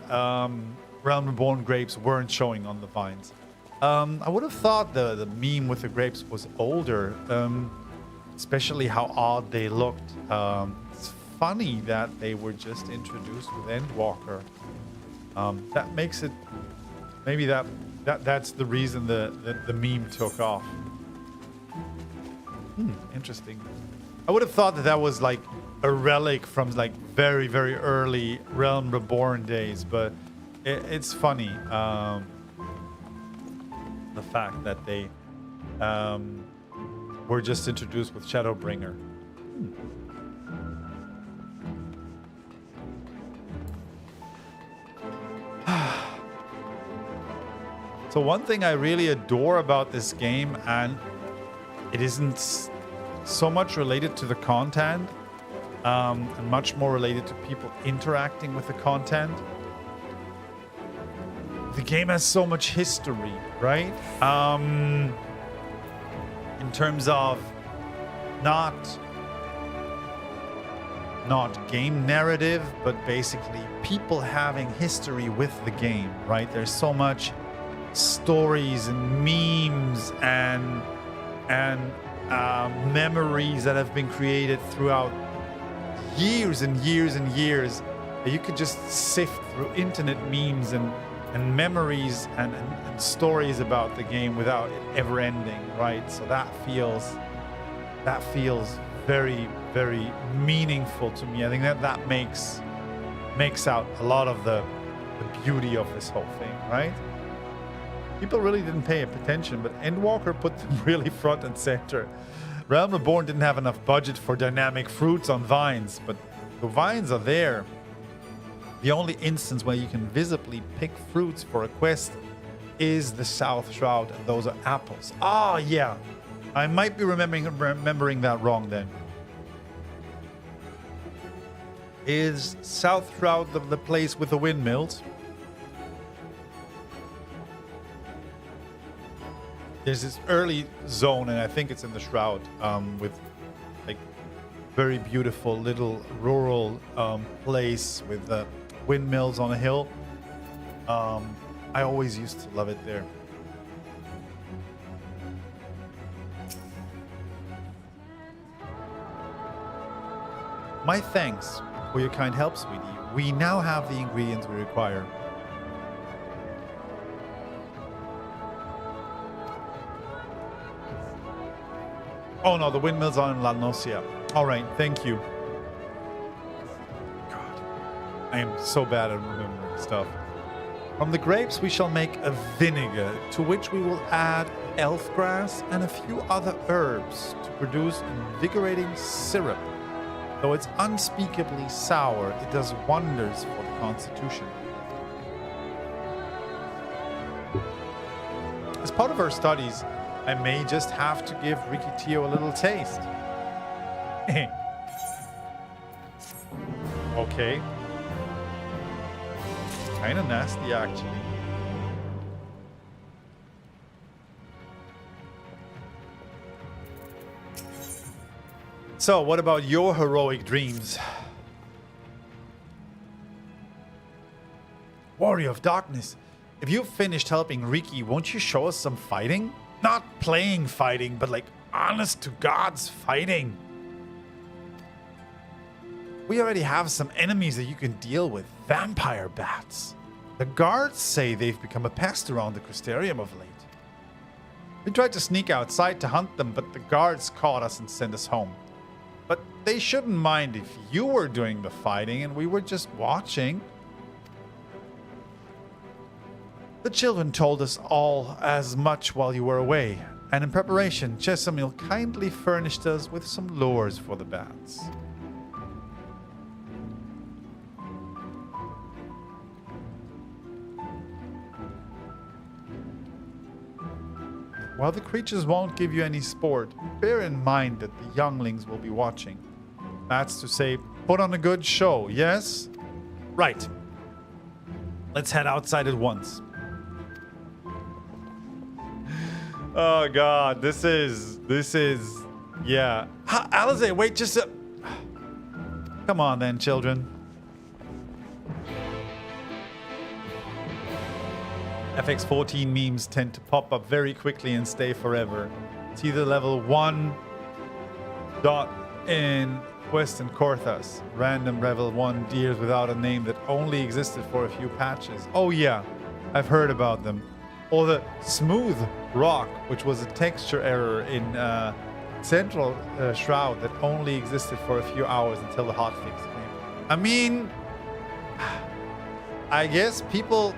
Realm Reborn grapes weren't showing on the vines. I would have thought the meme with the grapes was older, especially how odd they looked. It's funny that they were just introduced with Endwalker. That makes it, maybe that's the reason the meme took off. Interesting. I would have thought that was like a relic from like very, very early Realm Reborn days, but it's funny, the fact that they were just introduced with Shadowbringer. So one thing I really adore about this game, and it isn't so much related to the content, and much more related to people interacting with the content. The game has so much history, right? In terms of not game narrative, but basically people having history with the game, right? There's so much stories and memes and memories that have been created throughout years and years and years. You could just sift through internet memes and memories and stories about the game without it ever ending, right? So that feels very, very meaningful to me. I think that makes out a lot of the beauty of this whole thing, right? People really didn't pay attention, but Endwalker put them really front and center. Realm Reborn didn't have enough budget for dynamic fruits on vines, but the vines are there. The only instance where you can visibly pick fruits for a quest is the South Shroud, and those are apples. Ah, yeah. I might be remembering that wrong then. Is South Shroud the place with the windmills? There's this early zone, and I think it's in the Shroud, with like very beautiful little rural place with windmills on a hill. I always used to love it there. My thanks for your kind help, sweetie. We now have the ingredients we require. Oh no, the windmills are in La Nocia. All right, thank you. God, I am so bad at remembering stuff. From the grapes, we shall make a vinegar, to which we will add elf grass and a few other herbs to produce invigorating syrup. Though it's unspeakably sour, it does wonders for the constitution. As part of our studies, I may just have to give Rikitio a little taste. Okay. Kind of nasty, actually. So, what about your heroic dreams? Warrior of Darkness, if you've finished helping Riki, won't you show us some fighting? Not playing fighting, but like honest to God's fighting. We already have some enemies that you can deal with. Vampire bats. The guards say they've become a pest around the Crystarium of late. We tried to sneak outside to hunt them, but the guards caught us and sent us home. But they shouldn't mind if you were doing the fighting and we were just watching. The children told us all as much while you were away, and in preparation, Chesamil kindly furnished us with some lures for the bats. While the creatures won't give you any sport, bear in mind that the younglings will be watching. That's to say, put on a good show, yes? Right. Let's head outside at once. Oh God, this is, yeah. Alize, wait just a... Come on then, children. FX14 memes tend to pop up very quickly and stay forever. It's either level 1 dot in Western Korthas. Random level 1 deers without a name that only existed for a few patches. Oh yeah, I've heard about them. Or the smooth rock, which was a texture error in Central Shroud that only existed for a few hours until the hotfix came. I mean, I guess people...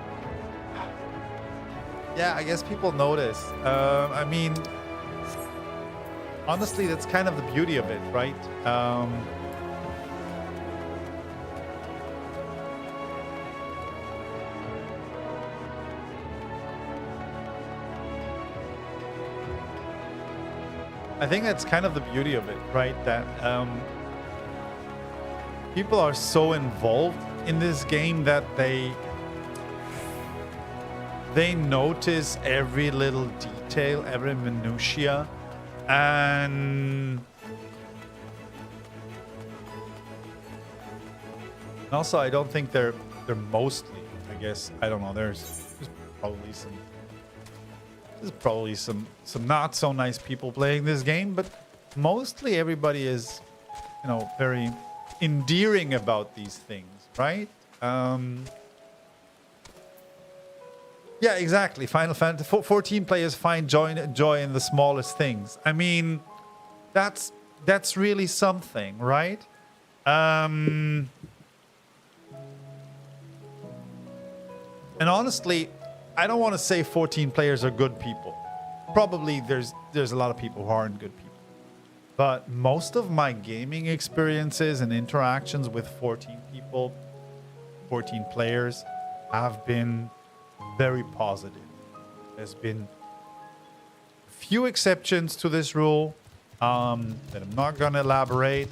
Yeah, I guess people notice. I mean, honestly, that's kind of the beauty of it, right? I think that's kind of the beauty of it, right? That people are so involved in this game that they notice every little detail, every minutia, and also I don't think they're mostly, I guess, I don't know, there's probably some not so nice people playing this game, but mostly everybody is, you know, very endearing about these things, right? Yeah, exactly. Final Fantasy 14 players find joy in the smallest things. I mean, that's really something, right? And honestly, I don't want to say 14 players are good people. Probably there's a lot of people who aren't good people. But most of my gaming experiences and interactions with 14 people, 14 players, have been very positive. There's been a few exceptions to this rule that I'm not going to elaborate,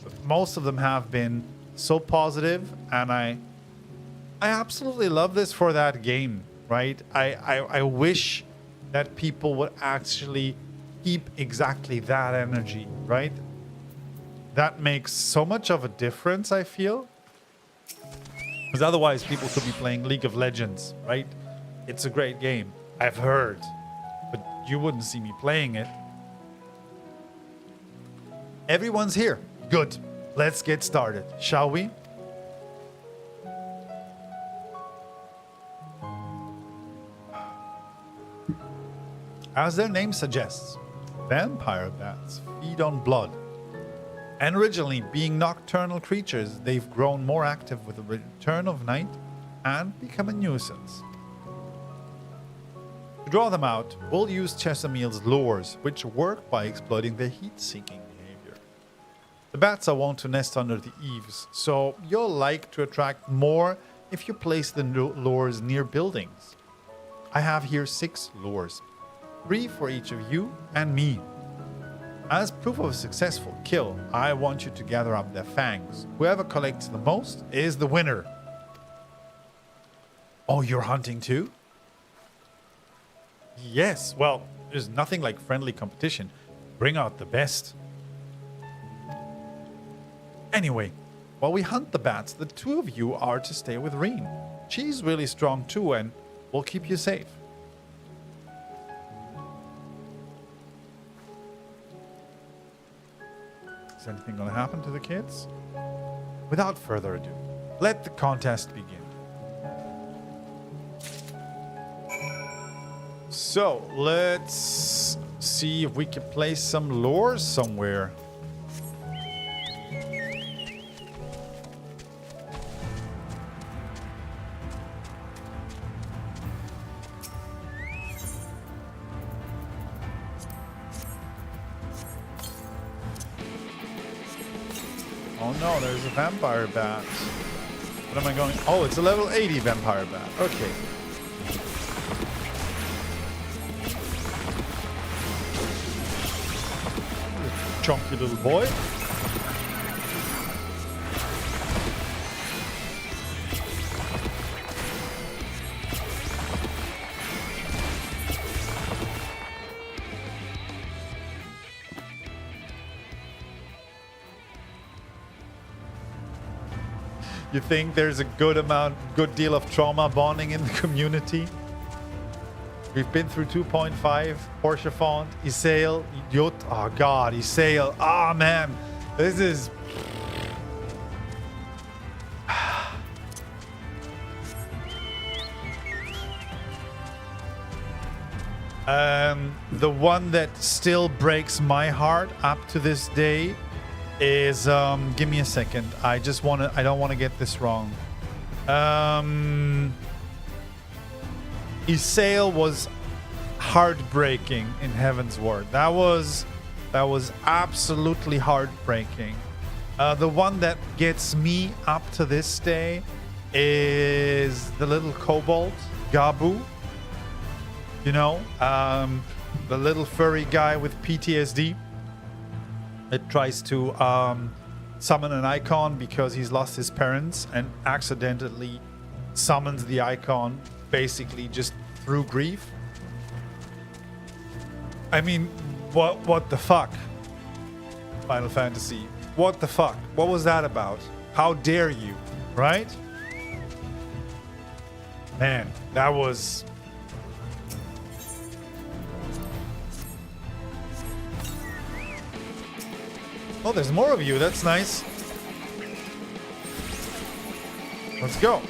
but most of them have been so positive, and I absolutely love this for that game, right? I wish that people would actually keep exactly that energy, right? That makes so much of a difference, I feel. Because otherwise people could be playing League of Legends, right? It's a great game, I've heard, but you wouldn't see me playing it. Everyone's here. Good. Let's get started, shall we? As their name suggests, vampire bats feed on blood. And originally being nocturnal creatures, they've grown more active with the return of night and become a nuisance. To draw them out, we'll use Chesamil's lures, which work by exploiting their heat-seeking behavior. The bats are wont to nest under the eaves, so you'll like to attract more if you place the lures near buildings. I have here 6 lures, 3 for each of you and me. As proof of a successful kill, I want you to gather up their fangs. Whoever collects the most is the winner. Oh, you're hunting too? Yes, well, there's nothing like friendly competition. Bring out the best. Anyway, while we hunt the bats, the 2 of you are to stay with Reen. She's really strong too and will keep you safe. Is anything going to happen to the kids? Without further ado, let the contest begin. So, let's see if we can place some lures somewhere. Oh no, there's a vampire bat. What am I going? Oh, it's a level 80 vampire bat. Okay. Chunky little boy. You think there's a good deal of trauma bonding in the community? We've been through 2.5, Porsche Font, Isael, Idiot. Oh god, Isael. Ah, man. This is... the one that still breaks my heart up to this day is... give me a second. I don't want to get this wrong. Isael was heartbreaking in Heaven's Word. That was absolutely heartbreaking. The one that gets me up to this day is the little kobold, Gabu. You know, the little furry guy with PTSD. It tries to summon an icon because he's lost his parents and accidentally summons the icon basically just through grief. I mean, what the fuck? Final Fantasy. What the fuck? What was that about? How dare you? Right? Man, that was... Oh, there's more of you. That's nice. Let's go.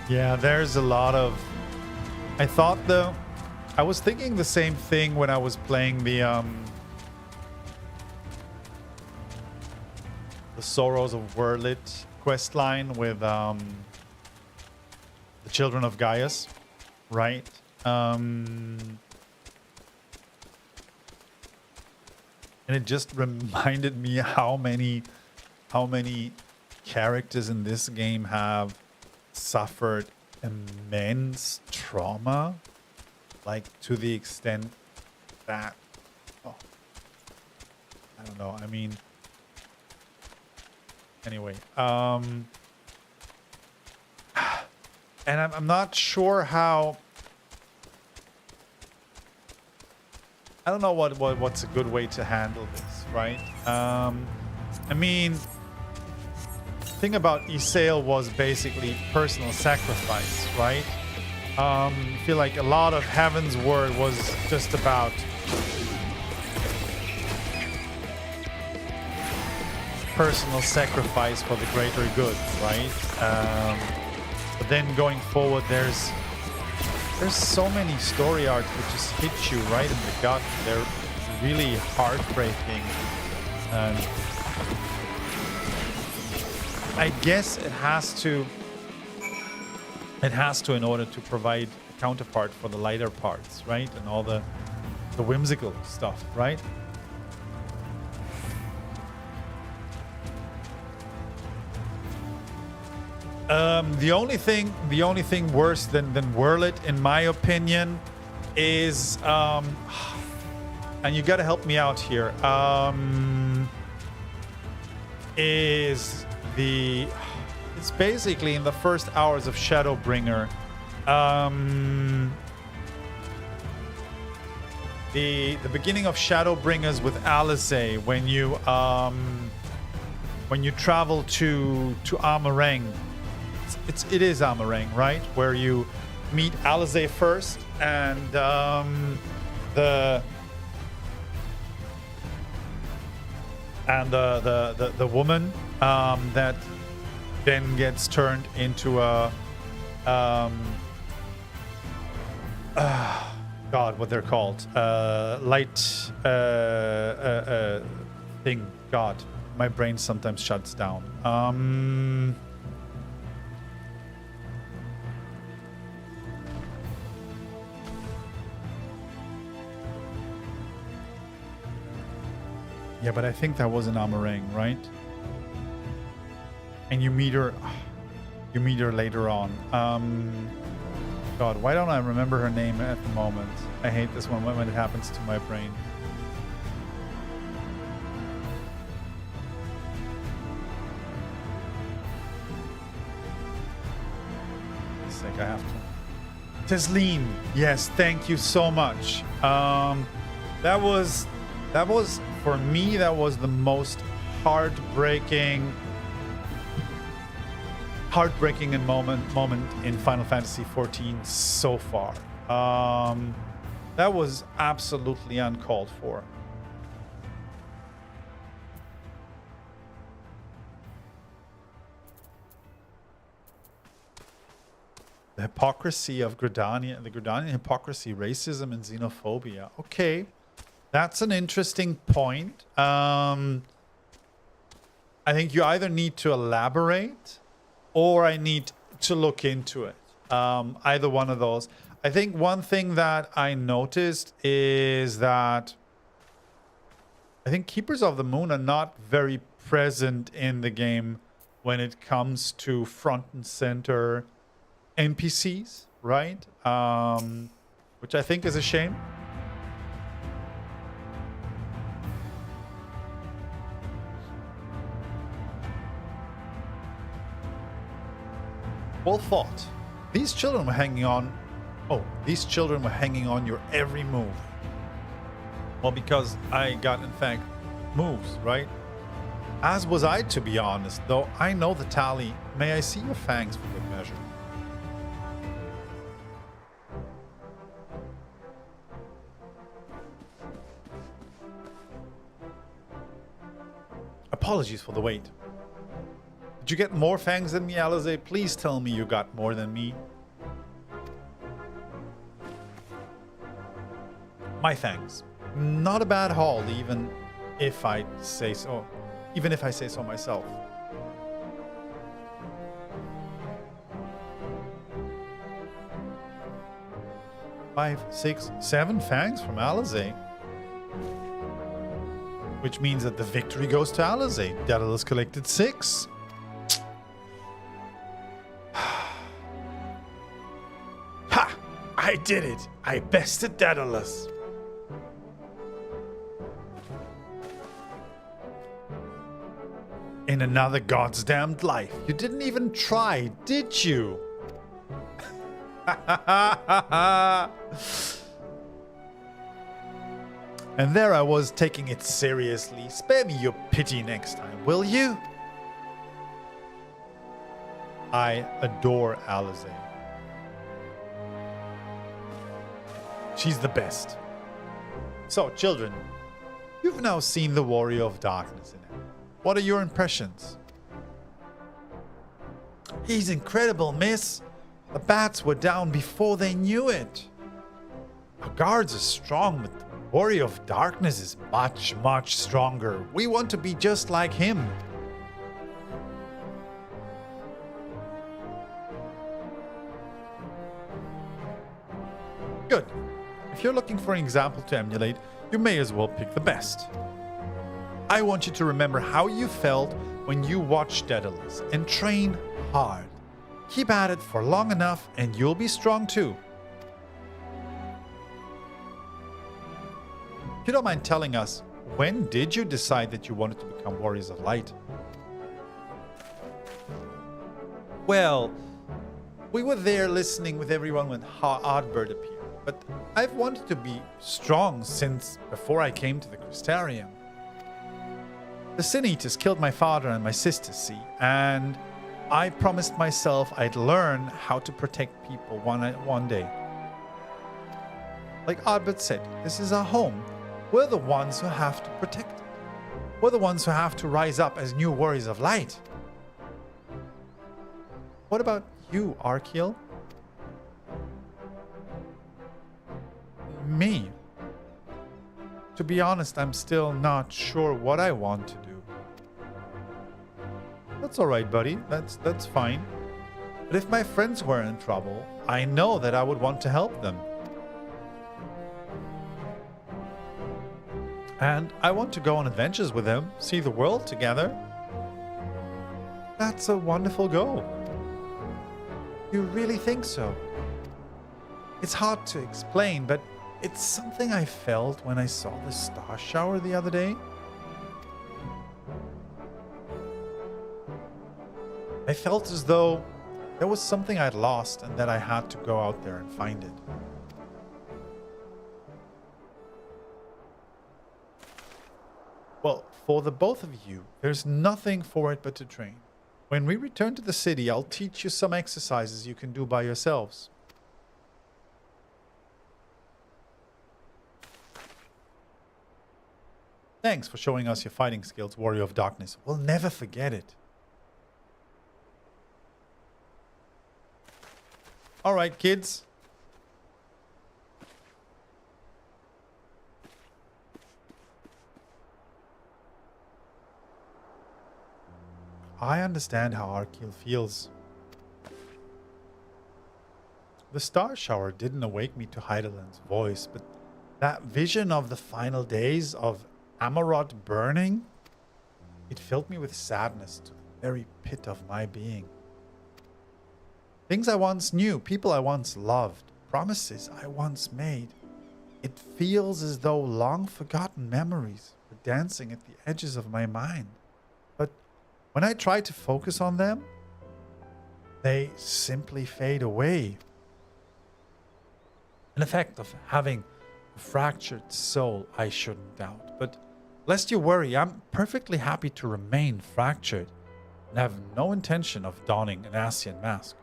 Yeah, there's a lot of... I was thinking the same thing when I was playing the Sorrows of Wyrlit questline with the Children of Gaius, right? And it just reminded me how many characters in this game have suffered immense trauma, like to the extent that, oh, I don't know. I mean, anyway, and I'm not sure how. I don't know what's a good way to handle this, right? I mean, the thing about Isail was basically personal sacrifice, right? I feel like a lot of Heaven's Word was just about personal sacrifice for the greater good, right? But then going forward, there's so many story arcs that just hit you right in the gut. They're really heartbreaking, and I guess it has to in order to provide a counterpart for the lighter parts, right? And all the whimsical stuff, right? The only thing worse than Whirlit, in my opinion, is and you got to help me out here. It's basically in the first hours of Shadowbringer. The beginning of Shadowbringers with Alizé, when you travel to Amareng. It is Amareng, right? Where you meet Alizé first, and the woman that then gets turned into a God, what they're called, light thing. God, my brain sometimes shuts down. Yeah, but I think that was in Amareng, right? And you meet her later on. God, why don't I remember her name at the moment? I hate this one when it happens to my brain. It's like I have to. Tesleen, yes, thank you so much. That was for me. That was the most heartbreaking moment in Final Fantasy XIV so far. That was absolutely uncalled for. The hypocrisy of Gridania, the Gridanian hypocrisy, racism, and xenophobia. Okay, that's an interesting point. I think you either need to elaborate or I need to look into it. Either one of those. I think one thing that I noticed is that I think Keepers of the Moon are not very present in the game when it comes to front and center NPCs, right? Which I think is a shame. Well fought. These children were hanging on. Oh, these children were hanging on your every move. Well, because I got, in fact, moves, right? As was I, to be honest, though I know the tally. May I see your fangs for good measure? Apologies for the wait. Did you get more fangs than me, Alizé? Please tell me you got more than me. My fangs. Not a bad haul, even if I say so. Even if I say so myself. Five, 6, 7 fangs from Alizé. Which means that the victory goes to Alizé. Daedalus collected 6. Ha! I did it! I bested Daedalus. In another God's damned life. You didn't even try, did you? And there I was taking it seriously. Spare me your pity next time, will you? I adore Alize. She's the best. So, children, you've now seen the Warrior of Darkness in it. What are your impressions? He's incredible, miss. The bats were down before they knew it. Our guards are strong, but the Warrior of Darkness is much, much stronger. We want to be just like him. Good. If you're looking for an example to emulate, you may as well pick the best. I want you to remember how you felt when you watched Daedalus and train hard. Keep at it for long enough and you'll be strong too. If you don't mind telling us, when did you decide that you wanted to become Warriors of Light? Well, we were there listening with everyone when Ardbert appeared, but I've wanted to be strong since before I came to the Crystarium. The Sin Eaters killed my father and my sister, see, and I promised myself I'd learn how to protect people one day. Like Ardbert said, this is our home. We're the ones who have to protect it. We're the ones who have to rise up as new Warriors of Light. What about you, Arkiel? Me? To be honest, I'm still not sure what I want to do. That's alright, buddy. That's fine. But if my friends were in trouble, I know that I would want to help them. And I want to go on adventures with them, see the world together. That's a wonderful goal. You really think so? It's hard to explain, but it's something I felt when I saw the star shower the other day. I felt as though there was something I'd lost and that I had to go out there and find it. Well, for the both of you, there's nothing for it but to train. When we return to the city, I'll teach you some exercises you can do by yourselves. Thanks for showing us your fighting skills, Warrior of Darkness. We'll never forget it. All right, kids. I understand how Arkiel feels. The star shower didn't awake me to Heideland's voice, but that vision of the final days of Amarot burning, it filled me with sadness to the very pit of my being. Things I once knew, people I once loved, promises I once made. It feels as though long forgotten memories were dancing at the edges of my mind. But when I try to focus on them, they simply fade away. An effect of having a fractured soul, I shouldn't doubt. But lest you worry, I'm perfectly happy to remain fractured and have no intention of donning an Ascian mask.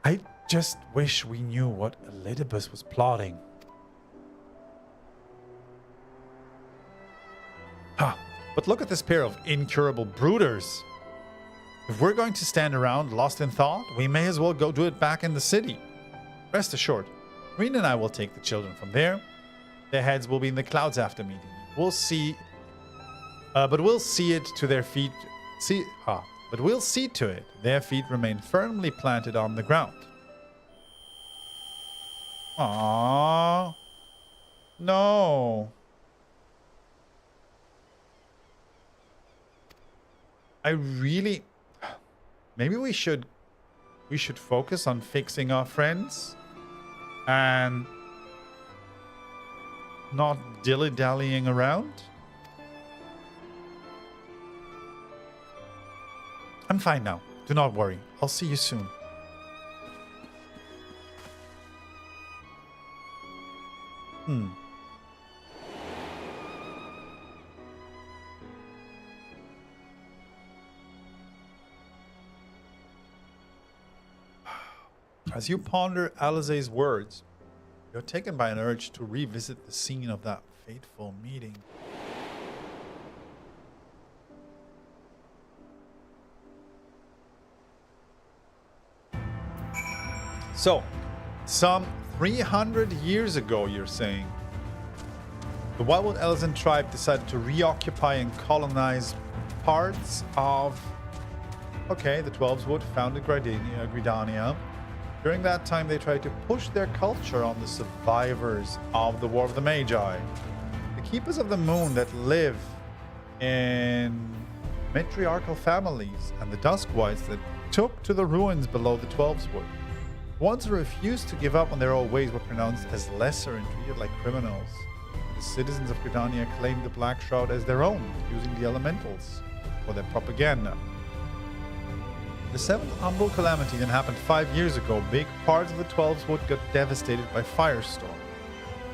I just wish we knew what Elidibus was plotting. But look at this pair of incurable brooders. If we're going to stand around lost in thought, we may as well go do it back in the city. Rest assured, Reen and I will take the children from there. Their heads will be in the clouds after meeting. We'll see, but we'll see it to their feet. But we'll see to it their feet remain firmly planted on the ground. Aww. No. Maybe we should focus on fixing our friends and not dilly-dallying around. I'm fine now. Do not worry. I'll see you soon. As you ponder Alizé's words, you're taken by an urge to revisit the scene of that fateful meeting. So, some 300 years ago, you're saying, the Wildwood Elezen tribe decided to reoccupy and colonize parts of, okay, the Twelveswood, founded Gridania. During that time, they tried to push their culture on the survivors of the War of the Magi, the keepers of the moon that live in matriarchal families, and the Duskwights that took to the ruins below the Twelveswood. The ones who refused to give up on their old ways were pronounced as lesser and treated like criminals. The citizens of Gridania claimed the Black Shroud as their own, using the elementals for their propaganda. The seventh Umbral Calamity then happened 5 years ago. Big parts of the Twelveswood got devastated by firestorm,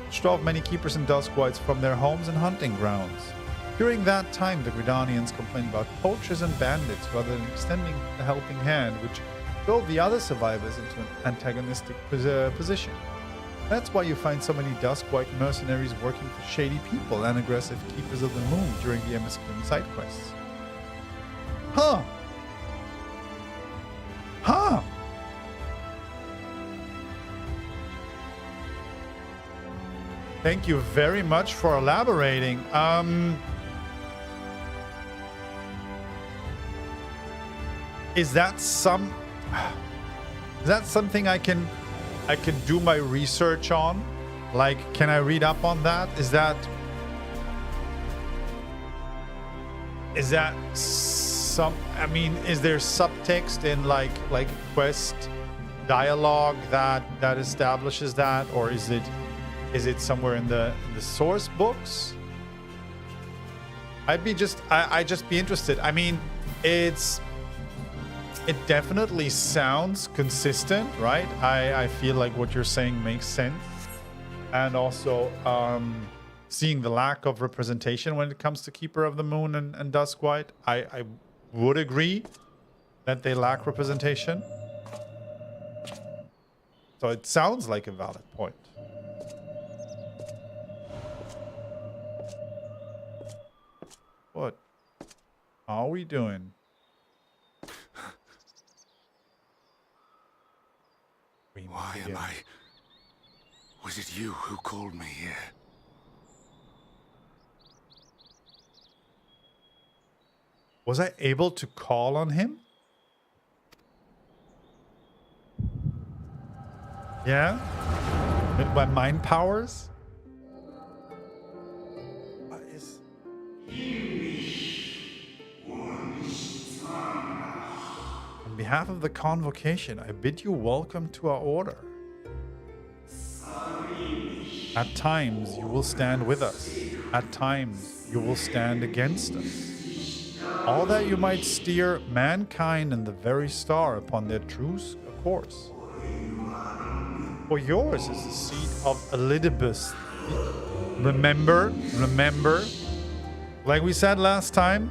which drove many keepers and Duskwights from their homes and hunting grounds. During that time, the Gridanians complained about poachers and bandits rather than extending a helping hand, which drove the other survivors into an antagonistic position. That's why you find so many Duskwight mercenaries working for shady people and aggressive keepers of the moon during the MSQ side quests. Huh. Huh. Thank you very much for elaborating. Is that something I can do my research on? Like, can I read up on that? Is that some, I mean, is there subtext in like quest dialogue that establishes that, or is it somewhere in the source books? I'd just be interested. I mean, it definitely sounds consistent, right? I feel like what you're saying makes sense. And also seeing the lack of representation when it comes to Keeper of the Moon and Duskwight, I would agree that they lack representation. So it sounds like a valid point. What are we doing? Why am I... Was it you who called me here? Was I able to call on him? Yeah? With my mind powers? What is... On behalf of the convocation, I bid you welcome to our order. At times, you will stand with us. At times, you will stand against us. All that you might steer mankind and the very star upon their true course. For yours is the seat of Elidibus. Remember, like we said last time,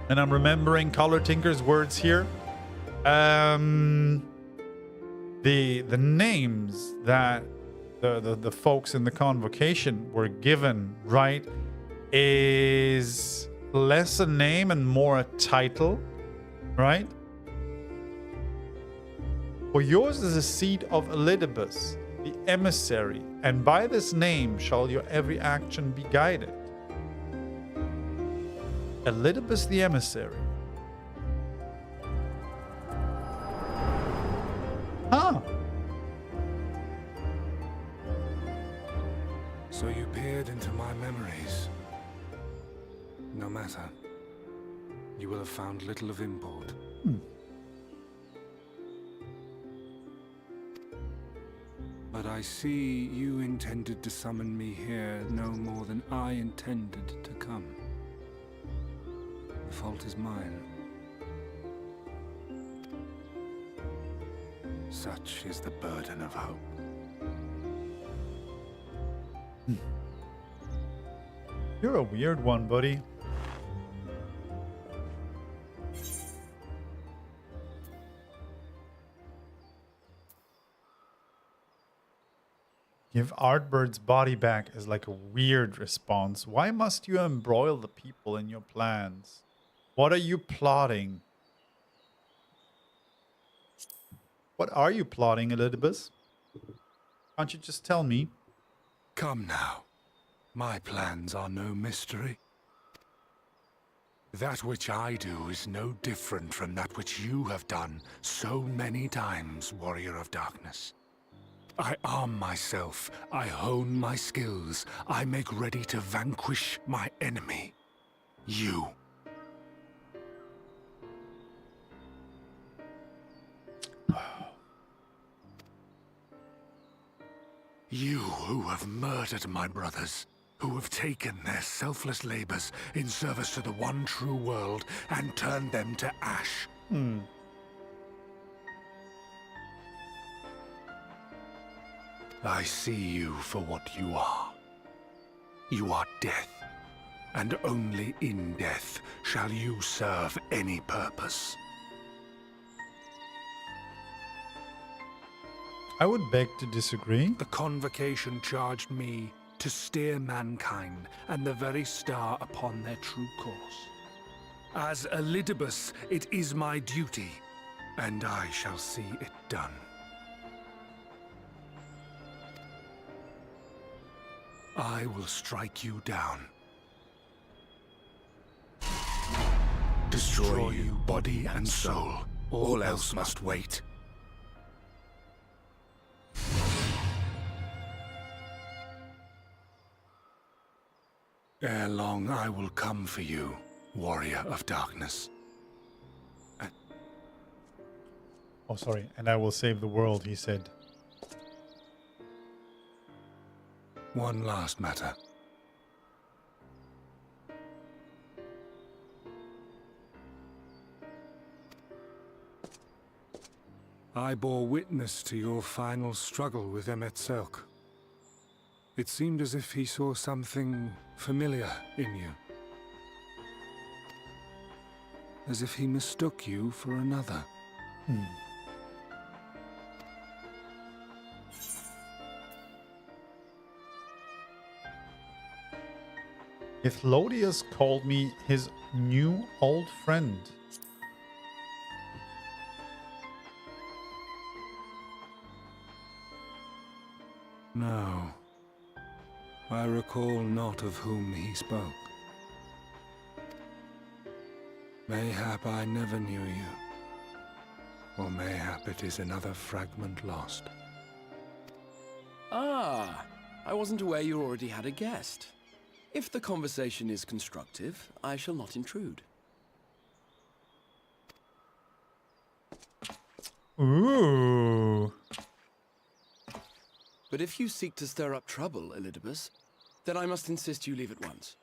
and I'm remembering Color Tinker's words here. The names that the folks in the convocation were given, right, is less a name and more a title, right? For yours is the seat of Elidibus, the emissary, and by this name shall your every action be guided. Elidibus the emissary. Huh. So you peered into my memories. No matter. You will have found little of import. But I see you intended to summon me here no more than I intended to come. The fault is mine. Such is the burden of hope. You're a weird one, buddy. Give Ardbert's body back is like a weird response. Why must you embroil the people in your plans? What are you plotting? What are you plotting, Elidibus? Can't you just tell me? Come now. My plans are no mystery. That which I do is no different from that which you have done so many times, Warrior of Darkness. I arm myself, I hone my skills, I make ready to vanquish my enemy. You. You who have murdered my brothers, who have taken their selfless labors in service to the one true world and turned them to ash. I see you for what you are. You are death, and only in death shall you serve any purpose. I would beg to disagree. The Convocation charged me to steer mankind and the very star upon their true course. As Elidibus, it is my duty, and I shall see it done. I will strike you down. Destroy you body and soul. All else must wait. Ere long I will come for you, Warrior of Darkness. Oh, sorry. And I will save the world, he said. One last matter. I bore witness to your final struggle with Emetzelk. It seemed as if he saw something familiar in you. As if he mistook you for another. Ithlodius called me his new old friend. No. I recall not of whom he spoke. Mayhap I never knew you. Or mayhap it is another fragment lost. Ah, I wasn't aware you already had a guest. If the conversation is constructive, I shall not intrude. Ooh. But if you seek to stir up trouble, Elidibus, then I must insist you leave at once.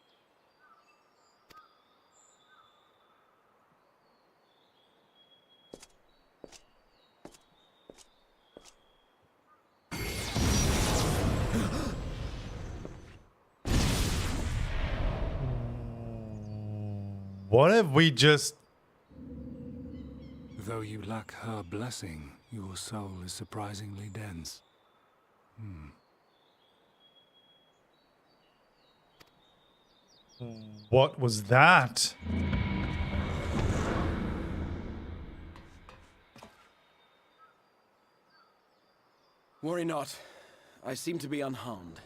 What if we just... Though you lack her blessing, your soul is surprisingly dense. What was that? Worry not. I seem to be unharmed.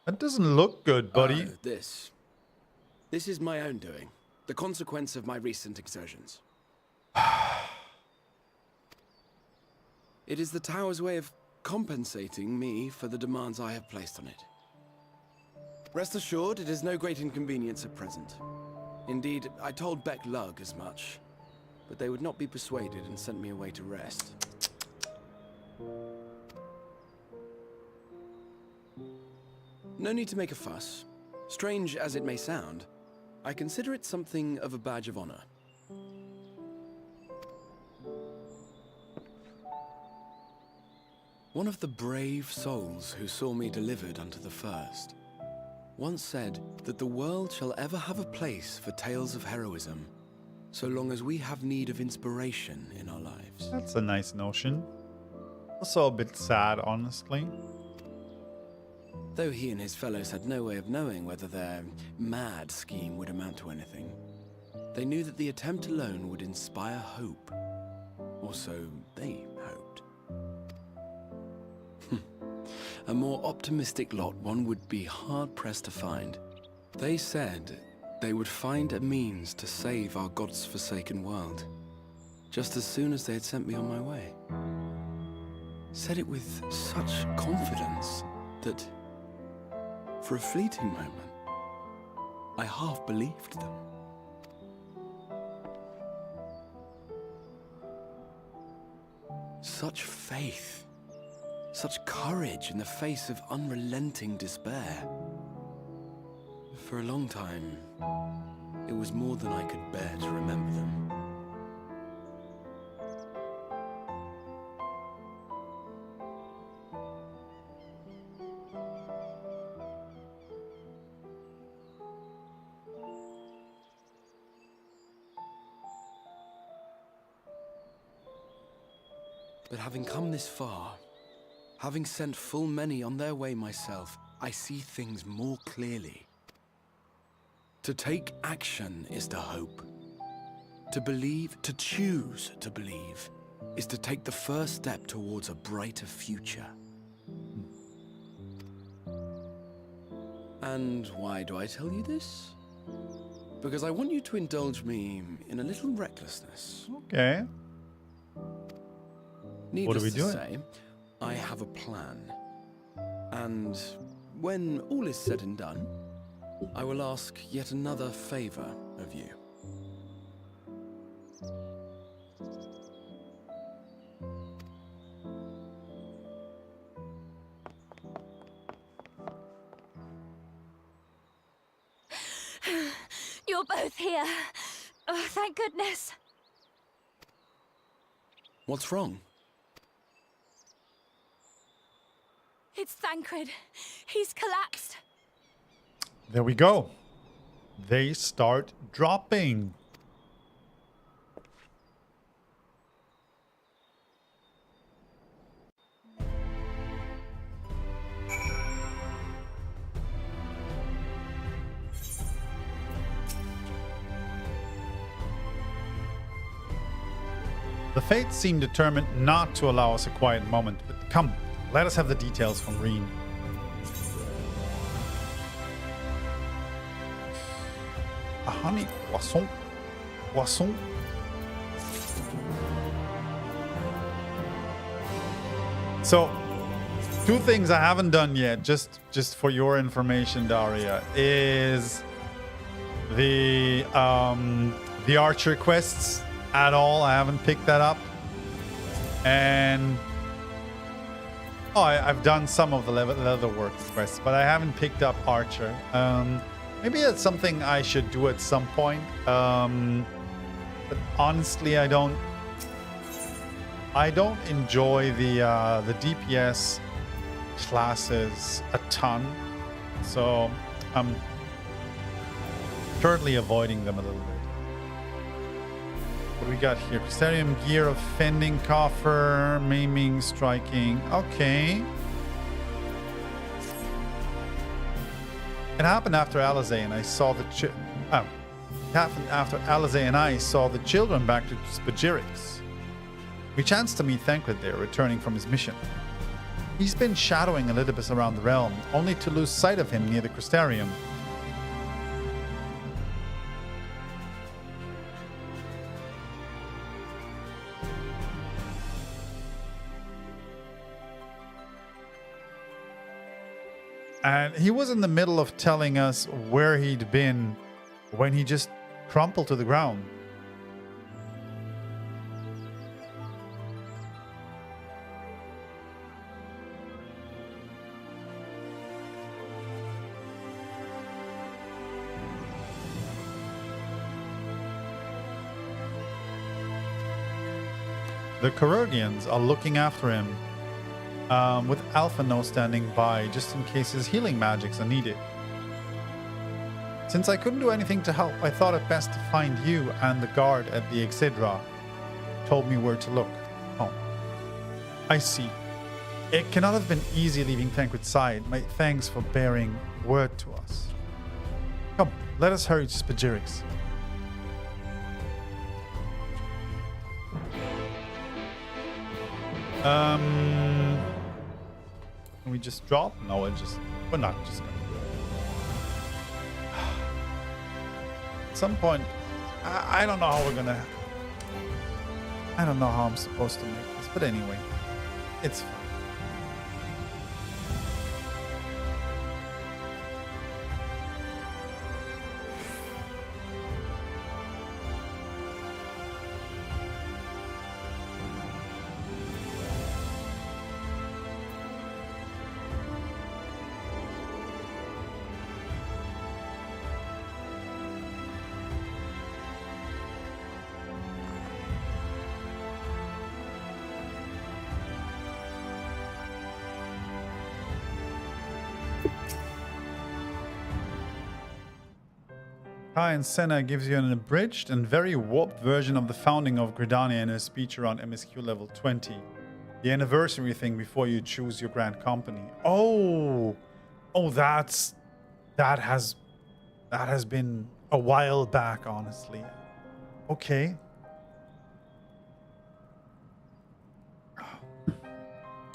That doesn't look good, buddy. This is my own doing. The consequence of my recent exertions. It is the tower's way of compensating me for the demands I have placed on it. Rest assured, it is no great inconvenience at present. Indeed, I told Beck Lug as much, but they would not be persuaded and sent me away to rest. No need to make a fuss. Strange as it may sound, I consider it something of a badge of honor. One of the brave souls who saw me delivered unto the first once said that the world shall ever have a place for tales of heroism so long as we have need of inspiration in our lives. That's a nice notion. Also a bit sad, honestly. Though he and his fellows had no way of knowing whether their mad scheme would amount to anything, they knew that the attempt alone would inspire hope. Or so they hoped. A more optimistic lot one would be hard-pressed to find. They said they would find a means to save our God's forsaken world, just as soon as they had sent me on my way. Said it with such confidence that, for a fleeting moment, I half believed them. Such faith, such courage in the face of unrelenting despair. For a long time, it was more than I could bear to remember them. But having come this far, having sent full many on their way myself, I see things more clearly. To take action is to hope. To believe, to choose to believe, is to take the first step towards a brighter future. And why do I tell you this? Because I want you to indulge me in a little recklessness. Okay. Needless What are we doing? to say, I have a plan. And when all is said and done, I will ask yet another favor of you. You're both here. Oh, thank goodness. What's wrong? It's Thancred. He's collapsed. There we go. They start dropping. The fates seem determined not to allow us a quiet moment, but come, let us have the details from Reen. A honey poisson. Poisson. So, two things I haven't done yet, just for your information, Daria, is the archer quests at all. I haven't picked that up. And I've done some of the leatherwork quests, but I haven't picked up archer. Maybe that's something I should do at some point. But honestly, I don't enjoy the DPS classes a ton, so I'm currently avoiding them a little bit. What do we got here? Crystarium gear of fending, coffer, maiming, striking. Okay. It happened after Alizé and I saw the it happened after Alizé and I saw the children back to Spagirix. We chanced to meet Thancred there, returning from his mission. He's been shadowing Elidibus around the realm, only to lose sight of him near the Crystarium. And he was in the middle of telling us where he'd been when he just crumpled to the ground. The Chirurgians are looking after him. With Alphino standing by just in case his healing magics are needed. Since I couldn't do anything to help, I thought it best to find you and the guard at the Exidra. Told me where to look. Oh, I see. It cannot have been easy leaving Tancred's side. My thanks for bearing word to us. Come, let us hurry to Spagirix. Can we just drop? No, we're not just gonna do it. At some point, I don't know how we're gonna. I don't know how I'm supposed to make this, but anyway, it's fine. Kai and Senna gives you an abridged and very warped version of the founding of Gridania in a speech around MSQ level 20. The anniversary thing before you choose your grand company. Oh, that has been a while back, honestly. Okay.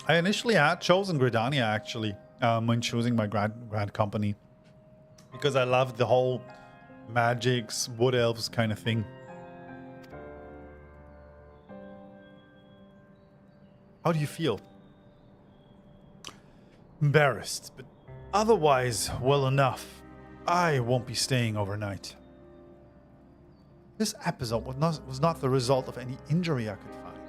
I initially had chosen Gridania actually when choosing my grand company because I loved the whole magics, wood elves kind of thing. How do you feel? Embarrassed, but otherwise well enough. I won't be staying overnight. This episode was not the result of any injury I could find.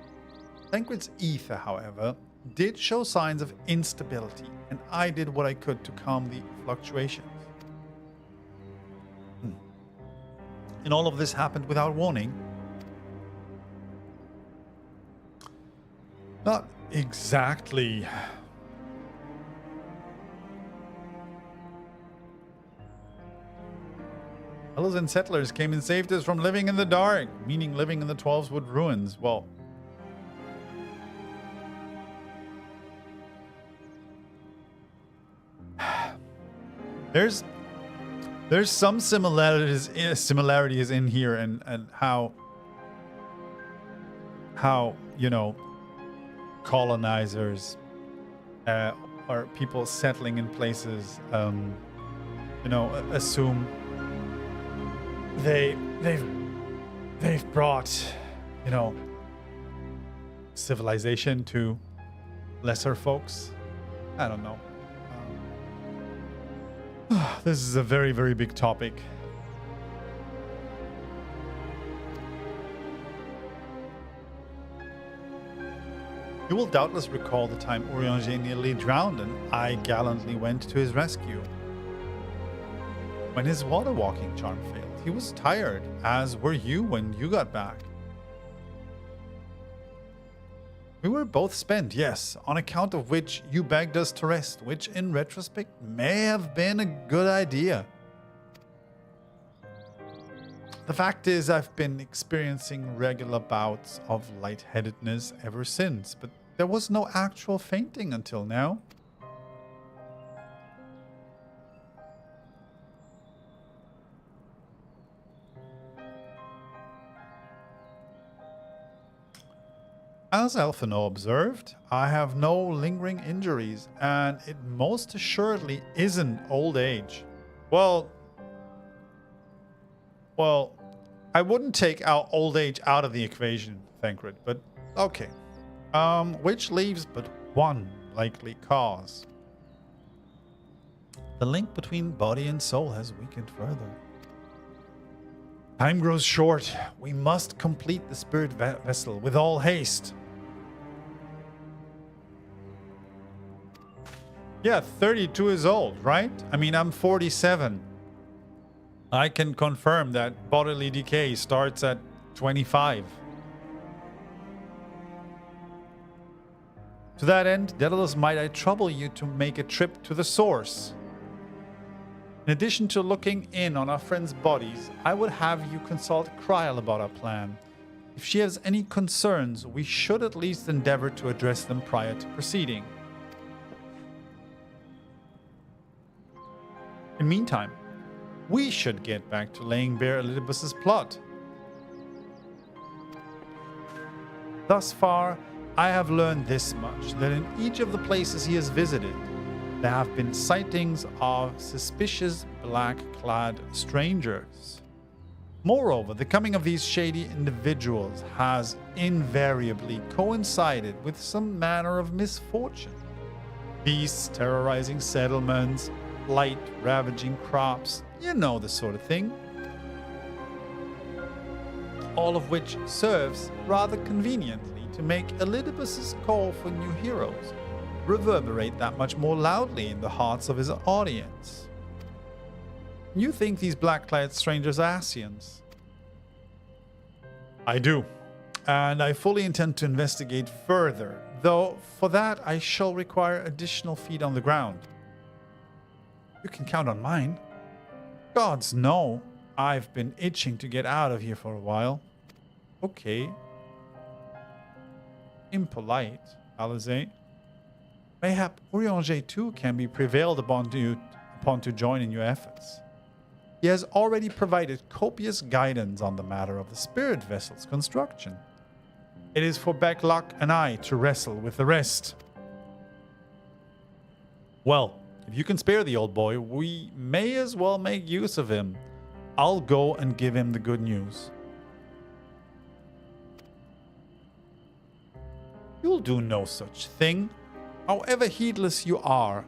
Tancred's ether, however, did show signs of instability, and I did what I could to calm the fluctuations. And all of this happened without warning? Not exactly. Fellows and settlers came and saved us from living in the dark, meaning living in the 12wood ruins. Well, there's some similarities in here and how you know, colonizers or people settling in places you know, assume they've brought, you know, civilization to lesser folks. I don't know. This is a very, very big topic. You will doubtless recall the time Urianger nearly drowned and I gallantly went to his rescue. When his water walking charm failed, he was tired, as were you when you got back. We were both spent, yes, on account of which you begged us to rest, which in retrospect may have been a good idea. The fact is, I've been experiencing regular bouts of lightheadedness ever since, but there was no actual fainting until now. As Elfino observed, I have no lingering injuries, and it most assuredly isn't old age. Well, I wouldn't take out old age out of the equation, Tancred, but okay. Which leaves but one likely cause. The link between body and soul has weakened further. Time grows short. We must complete the spirit vessel with all haste. Yeah, 32 is old, right? I mean, I'm 47. I can confirm that bodily decay starts at 25. To that end, Daedalus, might I trouble you to make a trip to the source? In addition to looking in on our friends' bodies, I would have you consult Kryl about our plan. If she has any concerns, we should at least endeavor to address them prior to proceeding. In the meantime, we should get back to laying bare Elidibus's plot. Thus far, I have learned this much, that in each of the places he has visited, there have been sightings of suspicious black-clad strangers. Moreover, the coming of these shady individuals has invariably coincided with some manner of misfortune. Beasts terrorizing settlements, blight ravaging crops, you know the sort of thing. All of which serves rather conveniently to make Elidibus's call for new heroes reverberate that much more loudly in the hearts of his audience. You think these black-clad strangers are Ascians? I do, and I fully intend to investigate further, though for that I shall require additional feet on the ground. You can count on mine. Gods know, I've been itching to get out of here for a while. Okay. Impolite, Alizé. Mayhap Urianger too can be prevailed upon to join in your efforts. He has already provided copious guidance on the matter of the spirit vessel's construction. It is for Beckluck and I to wrestle with the rest. Well, if you can spare the old boy, we may as well make use of him. I'll go and give him the good news. You'll do no such thing. However heedless you are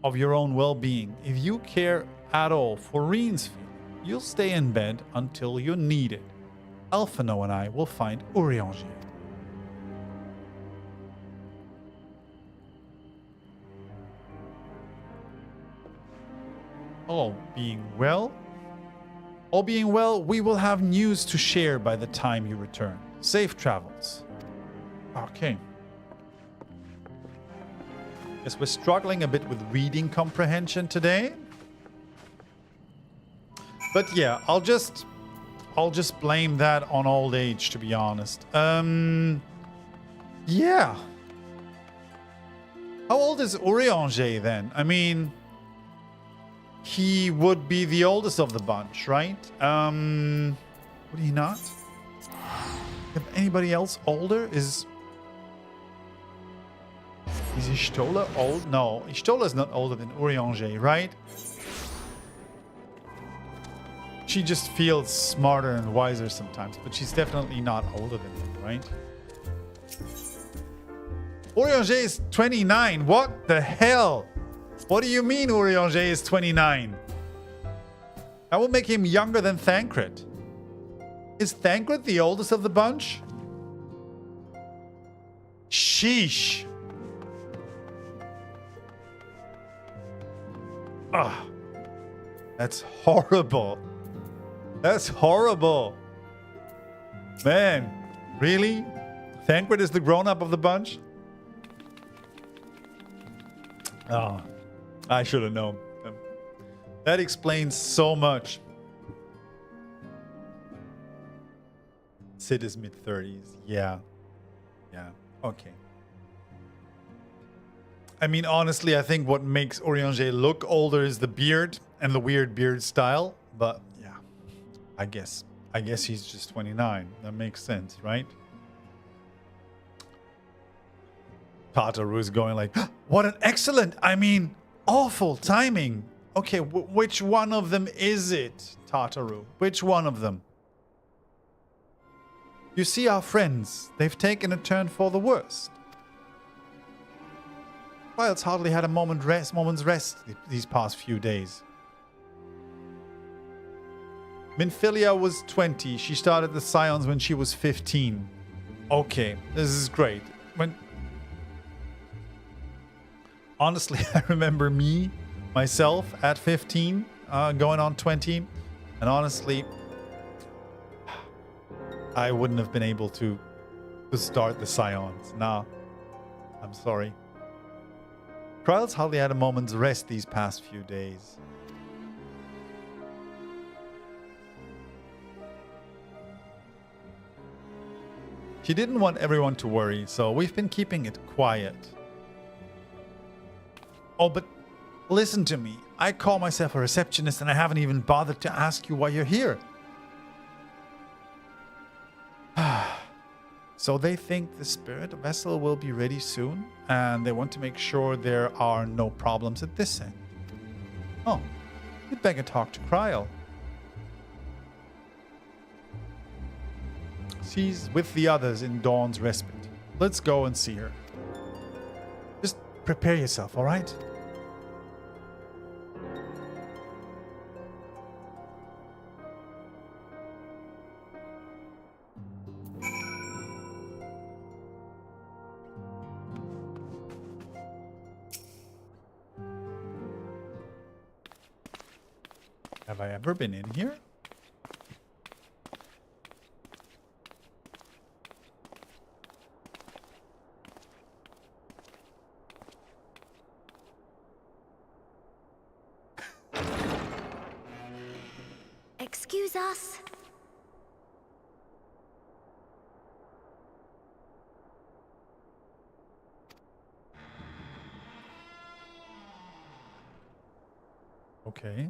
of your own well-being, if you care at all for Reen's feeling, you'll stay in bed until you're needed. Alphino and I will find Urianger. All being well, we will have news to share by the time you return. Safe travels. Okay. Guess we're struggling a bit with reading comprehension today. But yeah, I'll just blame that on old age, to be honest. Yeah. How old is Urianger then? I mean, he would be the oldest of the bunch, right? Would he not? If anybody else older is Y'shtola old? No, Y'shtola is not older than Urianger, right? She just feels smarter and wiser sometimes, but she's definitely not older than him, right? Urianger is 29. What the hell? What do you mean Urianger is 29? That will make him younger than Thancred. Is Thancred the oldest of the bunch? Sheesh. Ah, that's horrible. That's horrible. Man, really? Thancred is the grown-up of the bunch? Oh, I should have known. That explains so much. Sid is mid-30s. Yeah. Yeah. Okay. I mean, honestly, I think what makes Urianger look older is the beard and the weird beard style. But yeah, I guess he's just 29. That makes sense, right? Tataru is going like, what an excellent, I mean, awful timing. Okay, which one of them is it, Tataru? Which one of them? You see our friends. They've taken a turn for the worst. Wild's hardly had a moment's rest these past few days. Minfilia was 20. She started the Scions when she was 15. Okay, this is great. Honestly, I remember myself at 15, going on 20. And honestly, I wouldn't have been able to start the Scions. Nah, I'm sorry. Kryl's hardly had a moment's rest these past few days. She didn't want everyone to worry, so we've been keeping it quiet. Oh, but listen to me. I call myself a receptionist and I haven't even bothered to ask you why you're here. So they think the spirit vessel will be ready soon, and they want to make sure there are no problems at this end. Oh, you'd better talk to Kryl. She's with the others in Dawn's Respite. Let's go and see her. Just prepare yourself, all right? Have I ever been in here? Excuse us. Okay.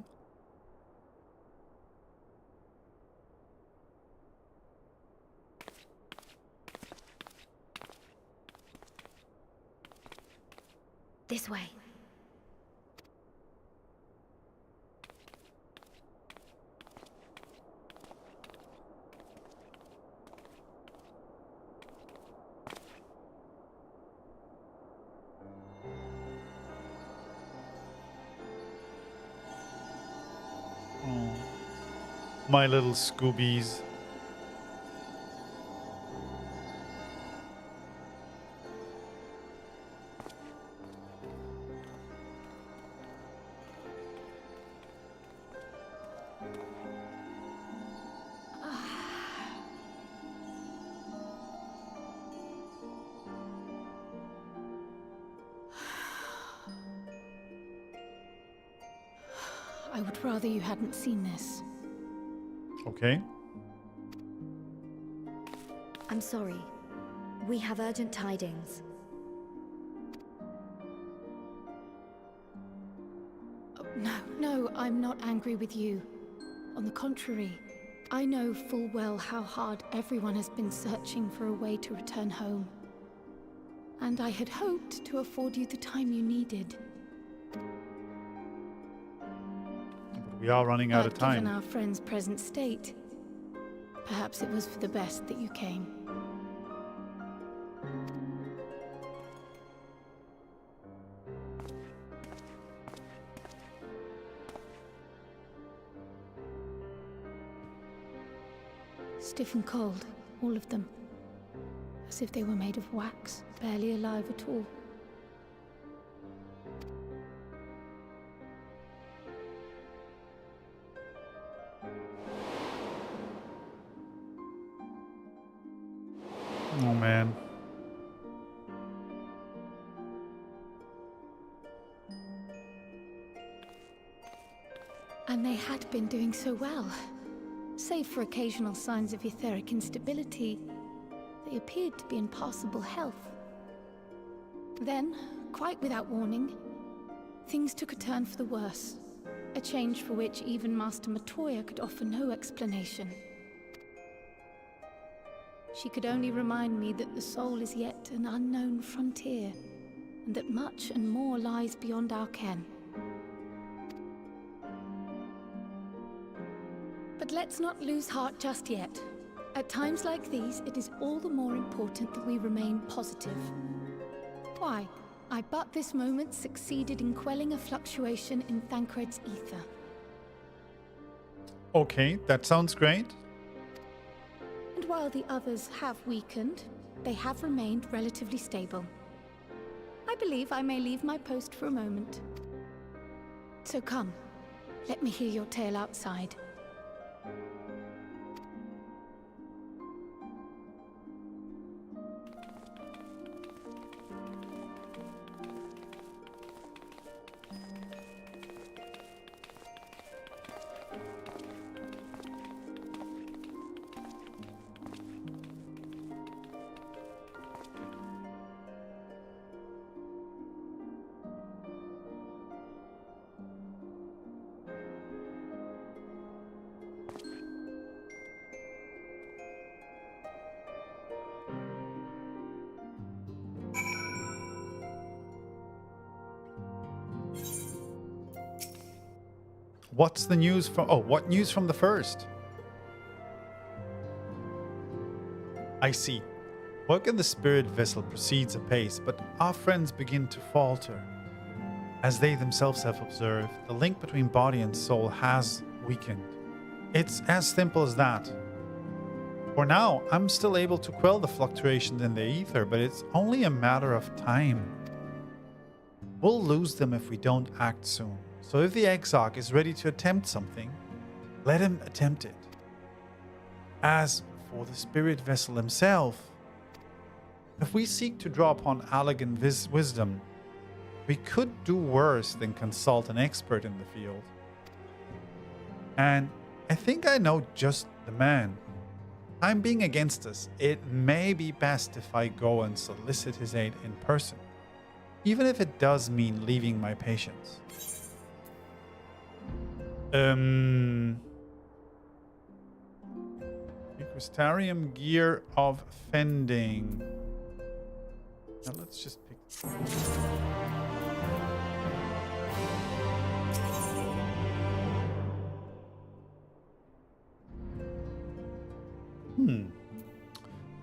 This way. Oh, my little Scoobies. I would rather you hadn't seen this. Okay. I'm sorry. We have urgent tidings. Oh, no, I'm not angry with you. On the contrary, I know full well how hard everyone has been searching for a way to return home. And I had hoped to afford you the time you needed. We are running out of But time. given our friend's present state, perhaps it was for the best that you came. Stiff and cold, all of them. As if they were made of wax, barely alive at all. Oh man. And they had been doing so well. Save for occasional signs of etheric instability, they appeared to be in passable health. Then, quite without warning, things took a turn for the worse. A change for which even Master Matoya could offer no explanation. She could only remind me that the soul is yet an unknown frontier, and that much and more lies beyond our ken. But let's not lose heart just yet. At times like these, it is all the more important that we remain positive. Why? I but this moment succeeded in quelling a fluctuation in Thancred's ether. Okay, that sounds great. And while the others have weakened, they have remained relatively stable. I believe I may leave my post for a moment. So come, let me hear your tale outside. What's the news from... Oh, what news from the first? I see. Work in the spirit vessel proceeds apace, but our friends begin to falter. As they themselves have observed, the link between body and soul has weakened. It's as simple as that. For now, I'm still able to quell the fluctuations in the ether, but it's only a matter of time. We'll lose them if we don't act soon. So if the Exarch is ready to attempt something, let him attempt it. As for the spirit vessel himself, if we seek to draw upon elegant wisdom, we could do worse than consult an expert in the field. And I think I know just the man. Time being against us, it may be best if I go and solicit his aid in person, even if it does mean leaving my patients. Crystarium gear of fending. Now let's just pick.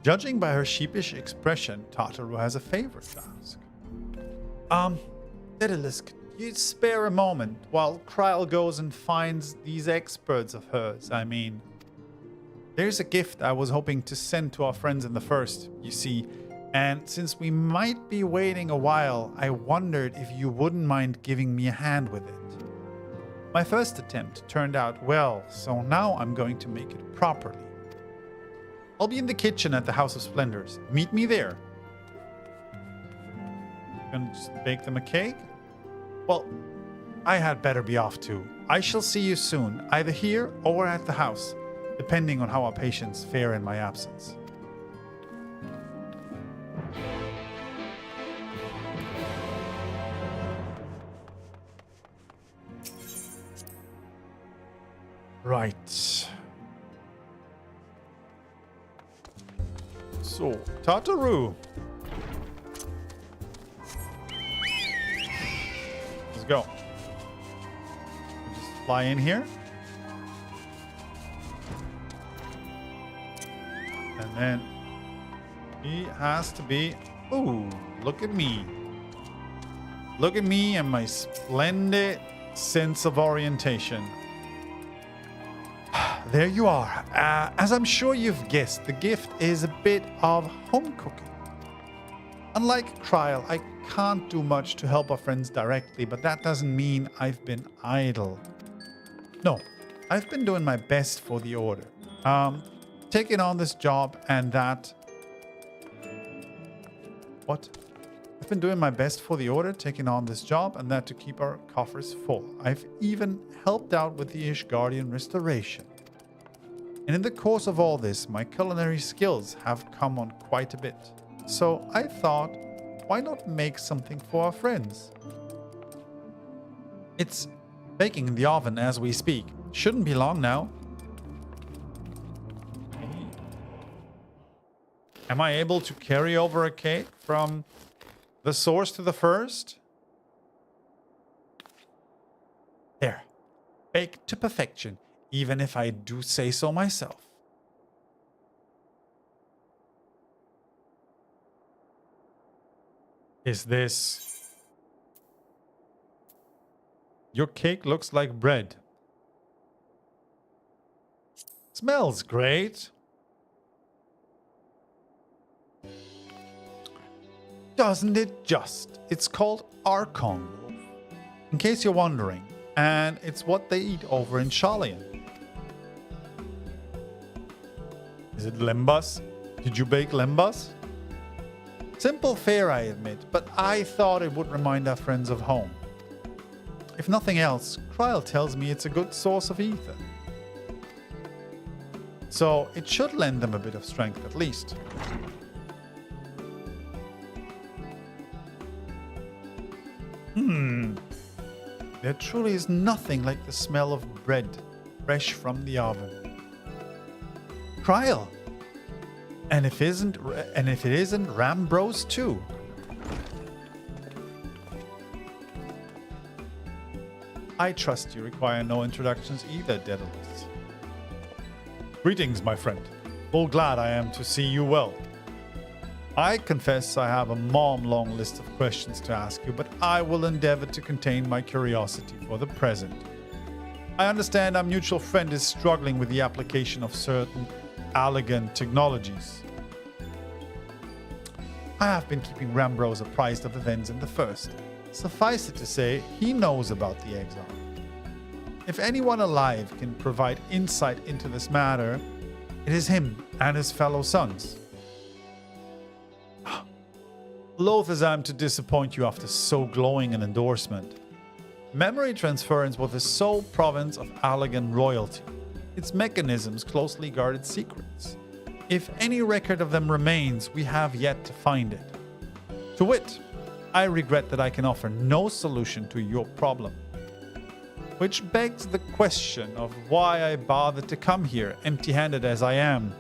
Judging by her sheepish expression, Tataru has a favor to ask. Daedalus, could you spare a moment while Kryl goes and finds these experts of hers? I mean, there's a gift I was hoping to send to our friends in the first, you see, and since we might be waiting a while, I wondered if you wouldn't mind giving me a hand with it. My first attempt turned out well, so now I'm going to make it properly. I'll be in the kitchen at the House of Splendors. Meet me there. Gonna just bake them a cake? Well, I had better be off too. I shall see you soon, either here or at the house, depending on how our patients fare in my absence. Right. So, Tataru. Let's go. Just fly in here. And then he has to be... Ooh, look at me. Look at me and my splendid sense of orientation. There you are. As I'm sure you've guessed, the gift is a bit of home cooking. Unlike Kryl, I can't do much to help our friends directly, but that doesn't mean I've been idle. No, I've been doing my best for the Order. Taking on this job and that... What? I've been doing my best for the Order, taking on this job and that to keep our coffers full. I've even helped out with the Ishgardian restoration. And in the course of all this, my culinary skills have come on quite a bit. So I thought, why not make something for our friends? It's baking in the oven as we speak. Shouldn't be long now. Am I able to carry over a cake from the source to the first? There. Baked to perfection. Even if I do say so myself. Is this... Your cake looks like bread. Smells great. Doesn't it just? It's called Archon loaf. In case you're wondering. And it's what they eat over in Shalien. Is it lembas? Did you bake lembas? Simple fare, I admit, but I thought it would remind our friends of home. If nothing else, Kryl tells me it's a good source of ether. So it should lend them a bit of strength at least. There truly is nothing like the smell of bread fresh from the oven. Kryl! And if it isn't Rambros too. I trust you require no introductions either, Daedalus. Greetings, my friend. Full glad I am to see you well. I confess I have a long list of questions to ask you, but I will endeavor to contain my curiosity for the present. I understand our mutual friend is struggling with the application of certain elegant technologies. I have been keeping Rambrose apprised of events in the First. Suffice it to say, he knows about the exile. If anyone alive can provide insight into this matter, it is him and his fellow sons. Loath as I am to disappoint you after so glowing an endorsement, memory transference was the sole province of Allegan royalty, its mechanisms closely guarded secrets. If any record of them remains, we have yet to find it. To wit, I regret that I can offer no solution to your problem. Which begs the question of why I bothered to come here, empty-handed as I am.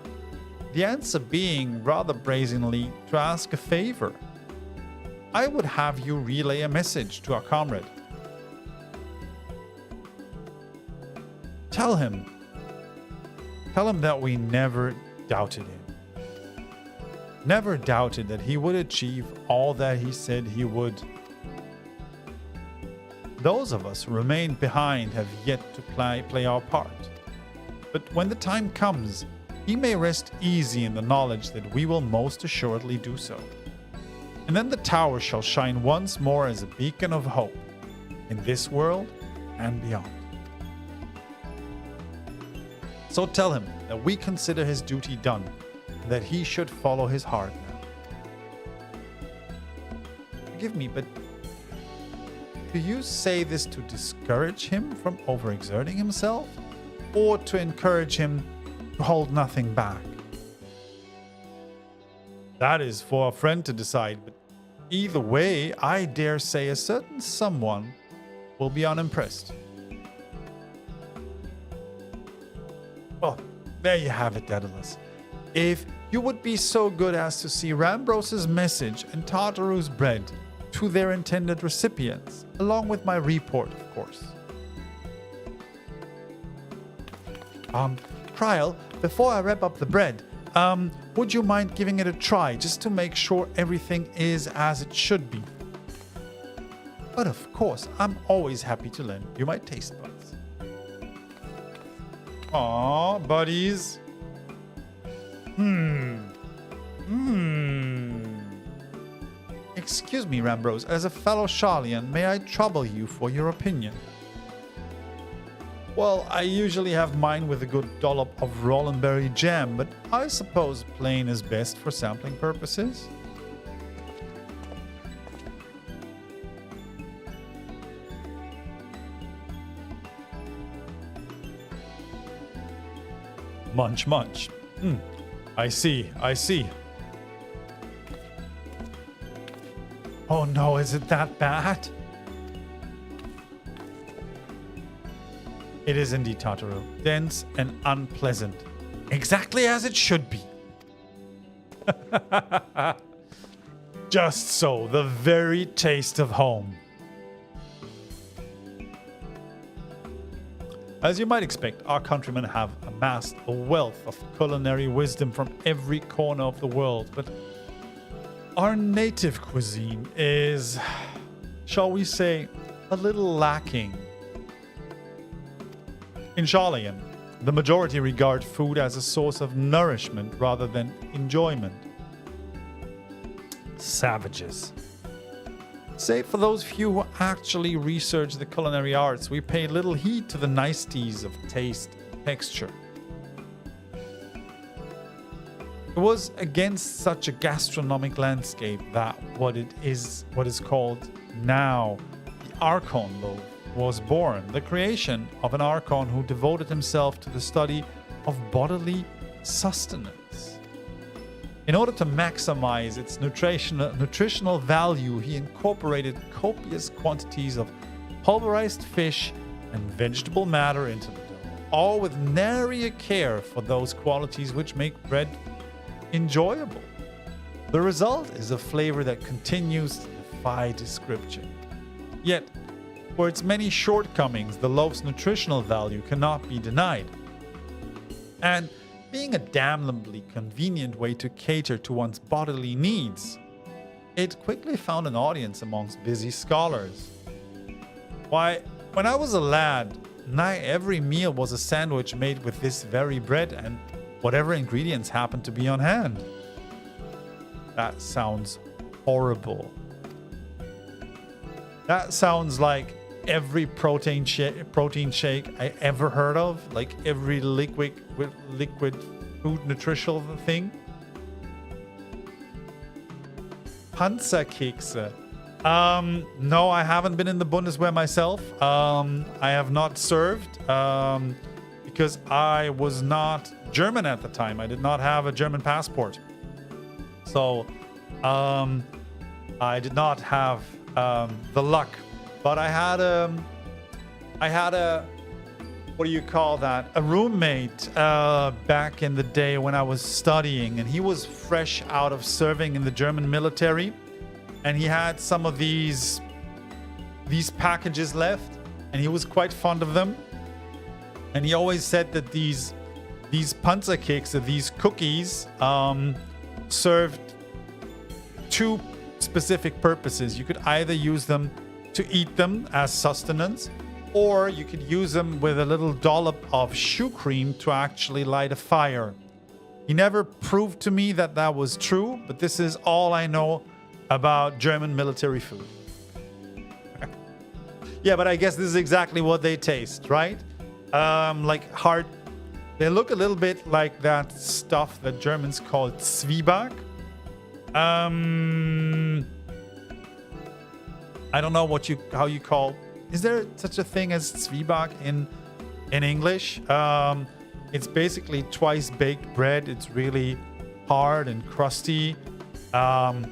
The answer being, rather brazenly, to ask a favor. I would have you relay a message to our comrade. Tell him that we never doubted him. Never doubted that he would achieve all that he said he would. Those of us who remained behind have yet to play our part. But when the time comes, he may rest easy in the knowledge that we will most assuredly do so. And then the tower shall shine once more as a beacon of hope, in this world and beyond. So tell him that we consider his duty done, and that he should follow his heart now. Forgive me, but do you say this to discourage him from overexerting himself, or to encourage him to hold nothing back? That is for a friend to decide, but either way, I dare say a certain someone will be unimpressed. Well, there you have it, Daedalus. If you would be so good as to see Rambrose's message and Tartaru's bread to their intended recipients, along with my report, of course. Kryl, before I wrap up the bread, would you mind giving it a try, just to make sure everything is as it should be? But of course, I'm always happy to lend you my taste buds. Aw, buddies. Excuse me, Rambrose, as a fellow Sharlayan, may I trouble you for your opinion? Well, I usually have mine with a good dollop of Rollenberry jam, but I suppose plain is best for sampling purposes. Munch, munch. I see. Oh no, is it that bad? It is indeed, Tartaru. Dense and unpleasant. Exactly as it should be. Just so, the very taste of home. As you might expect, our countrymen have amassed a wealth of culinary wisdom from every corner of the world, but our native cuisine is, shall we say, a little lacking. In Sharlayan, the majority regard food as a source of nourishment rather than enjoyment. Savages. Save for those few who actually research the culinary arts, we pay little heed to the niceties of taste and texture. It was against such a gastronomic landscape that what is called now the Archon loaf was born, the creation of an Archon who devoted himself to the study of bodily sustenance. In order to maximize its nutritional value, he incorporated copious quantities of pulverized fish and vegetable matter into the dough, all with nary a care for those qualities which make bread enjoyable. The result is a flavor that continues to defy description. Yet, For its many shortcomings, the loaf's nutritional value cannot be denied. And being a damnably convenient way to cater to one's bodily needs, it quickly found an audience amongst busy scholars. Why, when I was a lad, nigh every meal was a sandwich made with this very bread and whatever ingredients happened to be on hand. That sounds horrible. That sounds like every protein shake I ever heard of, like every liquid food nutritional thing. Panzerkekse. No, I haven't been in the Bundeswehr myself. I have not served because I was not German at the time. I did not have a German passport. So I did not have the luck. But I had a what do you call that? A roommate back in the day when I was studying, and he was fresh out of serving in the German military, and he had some of these packages left, and he was quite fond of them. And he always said that these Panzerkekse, these cookies, served two specific purposes. You could either use them to eat them as sustenance, or you could use them with a little dollop of shoe cream to actually light a fire. He never proved to me that that was true, but this is all I know about German military food. Yeah, but I guess this is exactly what they taste, right? Like hard. They look a little bit like that stuff that Germans call Zwieback. I don't know how you call. Is there such a thing as Zwieback in English? It's basically twice baked bread. It's really hard and crusty, and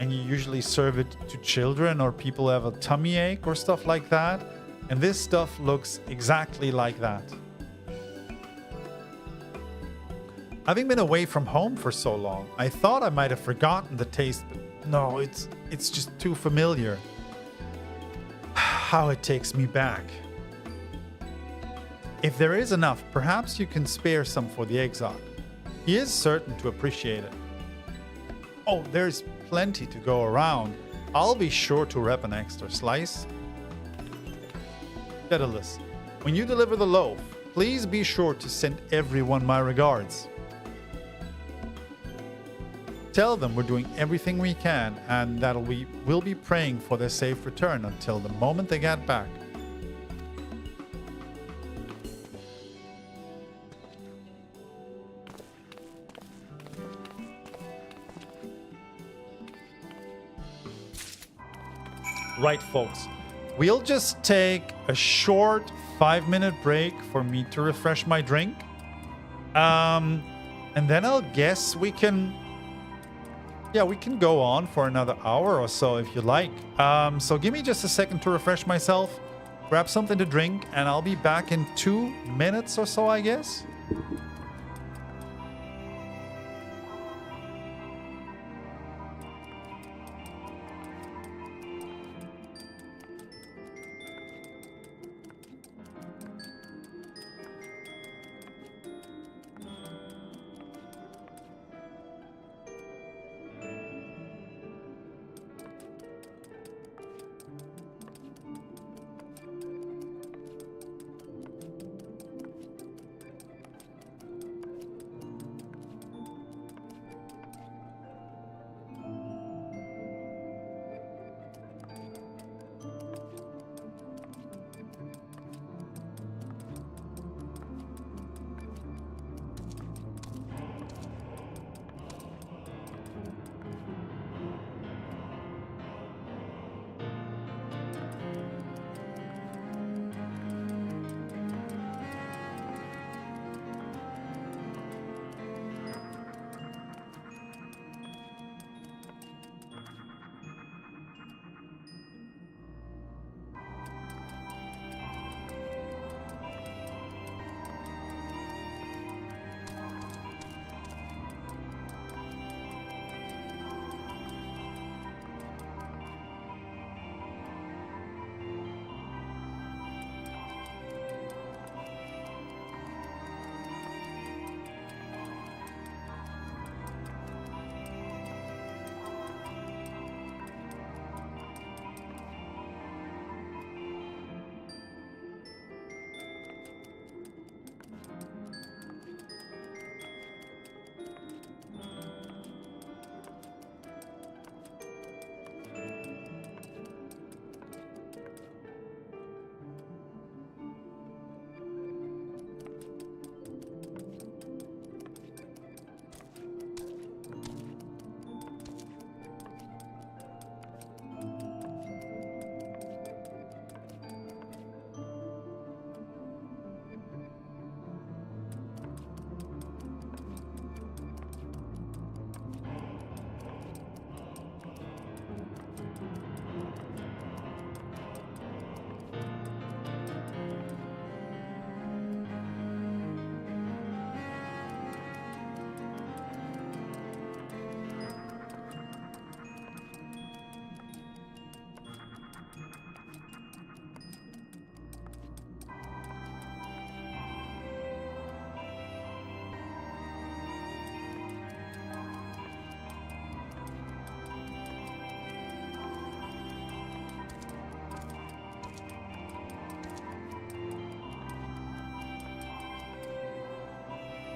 you usually serve it to children or people who have a tummy ache or stuff like that. And this stuff looks exactly like that. Having been away from home for so long, I thought I might have forgotten the taste, but no, it's just too familiar. How it takes me back. If there is enough, perhaps you can spare some for the exarch. He is certain to appreciate it. Oh, there's plenty to go around. I'll be sure to wrap an extra slice. Daedalus, when you deliver the loaf, please be sure to send everyone my regards. Tell them we're doing everything we can and that we'll be praying for their safe return until the moment they get back. Right, folks. We'll just take a short 5-minute break for me to refresh my drink. And then I'll guess we can go on for another hour or so if you like. So give me just a second to refresh myself, grab something to drink, and I'll be back in 2 minutes or so, I guess.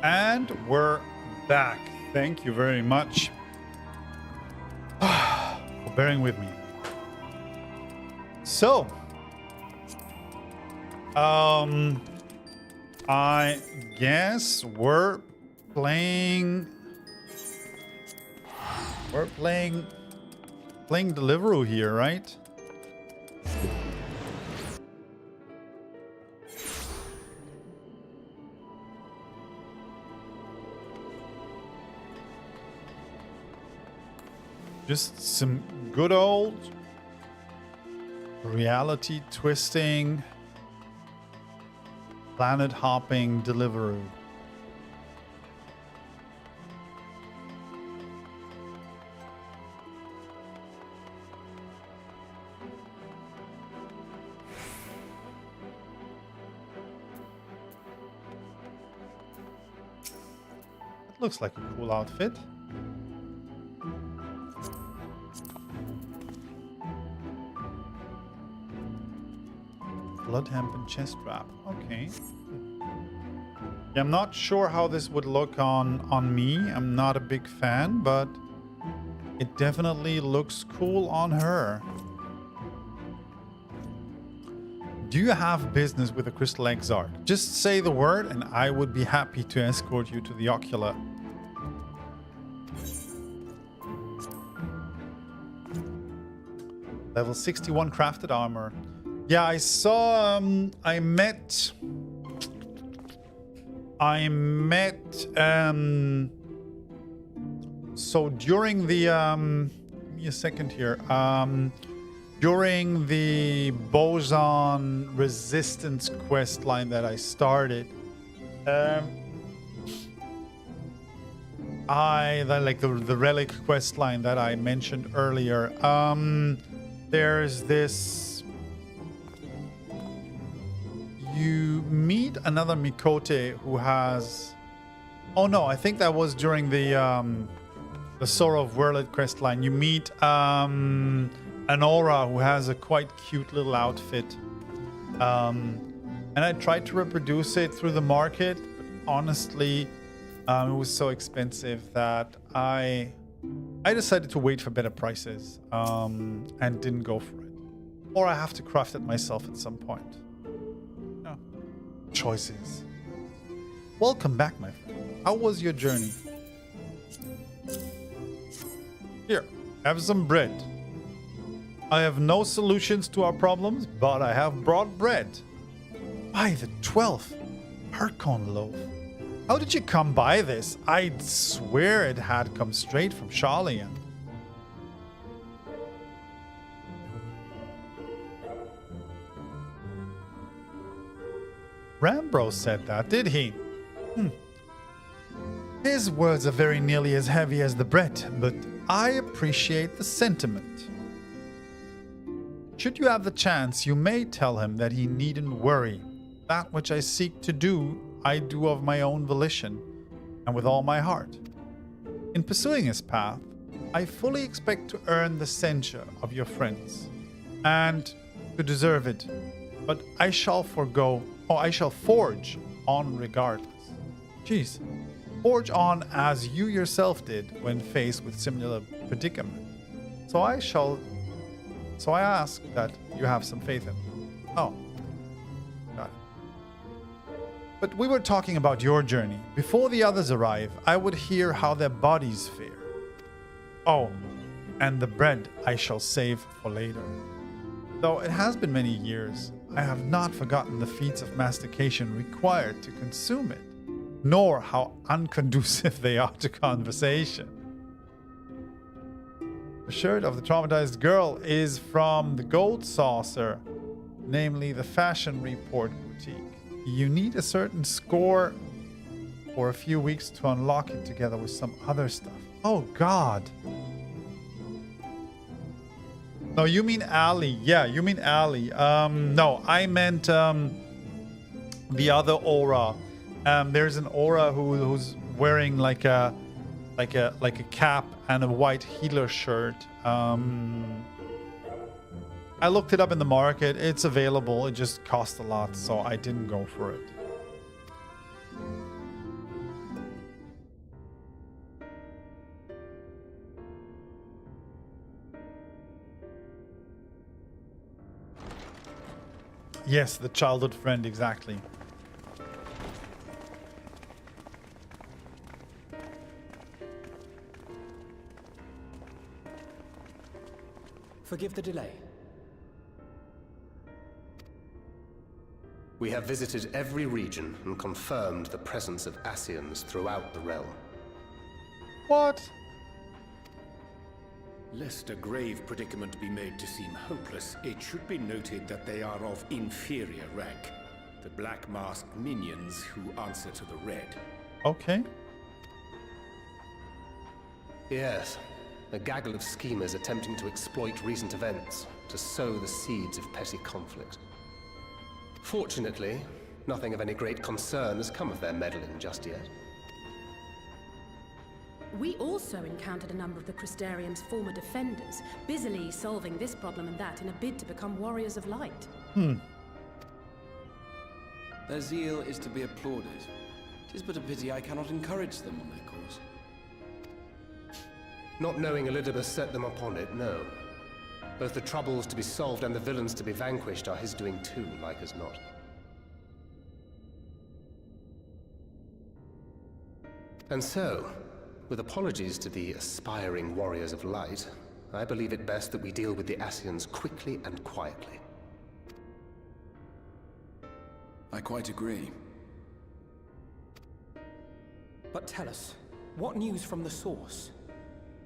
And we're back. Thank you very much for bearing with me. So, I guess we're playing Deliveroo here, right? Just some good old reality twisting, planet hopping Deliveroo. It looks like a cool outfit. Blood hemp and chest wrap. Okay. Yeah, I'm not sure how this would look on me. I'm not a big fan, but it definitely looks cool on her. Do you have business with a Crystal Exarch? Just say the word and I would be happy to escort you to the Ocular. Level 61 crafted armor. Yeah, I saw, I met, so during the, give me a second here, during the Boson Resistance quest line that I started, the Relic quest line that I mentioned earlier, there's this, you meet another Mikote who has... Oh no, I think that was during the Sorrow of Werlet quest line. You meet an Aura who has a quite cute little outfit. And I tried to reproduce it through the market, but honestly, it was so expensive that I decided to wait for better prices and didn't go for it. Or I have to craft it myself at some point. Choices. Welcome back, my friend. How was your journey? Here, have some bread. I have no solutions to our problems, but I have brought bread. By the 12th Harkon loaf. How did you come by this? I'd swear it had come straight from Charlian. Rambro said that, did he? His words are very nearly as heavy as the bread, but I appreciate the sentiment. Should you have the chance, you may tell him that he needn't worry. That which I seek to do, I do of my own volition, and with all my heart. In pursuing his path, I fully expect to earn the censure of your friends, and to deserve it, but I shall forge on regardless. Jeez. Forge on as you yourself did when faced with similar predicament. So I ask that you have some faith in me. Oh. Got it. But we were talking about your journey. Before the others arrive, I would hear how their bodies fare. Oh, and the bread I shall save for later. Though it has been many years, I have not forgotten the feats of mastication required to consume it, nor how unconducive they are to conversation. The shirt of the traumatized girl is from the Gold Saucer, namely the Fashion Report boutique. You need a certain score for a few weeks to unlock it together with some other stuff. Oh God. No, you mean Ali. Yeah, you mean Ali. No, I meant the other aura. There's an aura who's wearing like a cap and a white healer shirt. I looked it up in the market. It's available. It just cost a lot, so I didn't go for it. Yes, the childhood friend, exactly. Forgive the delay. We have visited every region and confirmed the presence of Ascians throughout the realm. What? Lest a grave predicament be made to seem hopeless, it should be noted that they are of inferior rank. The black masked minions who answer to the red. Okay. Yes, a gaggle of schemers attempting to exploit recent events to sow the seeds of petty conflict. Fortunately, nothing of any great concern has come of their meddling just yet. We also encountered a number of the Crystarium's former defenders, busily solving this problem and that in a bid to become warriors of light. Their zeal is to be applauded. 'Tis but a pity I cannot encourage them on their cause. Not knowing Elidibus set them upon it, no. Both the troubles to be solved and the villains to be vanquished are his doing too, like as not. And so, with apologies to the aspiring warriors of light, I believe it best that we deal with the Ascians quickly and quietly. I quite agree. But tell us, what news from the source?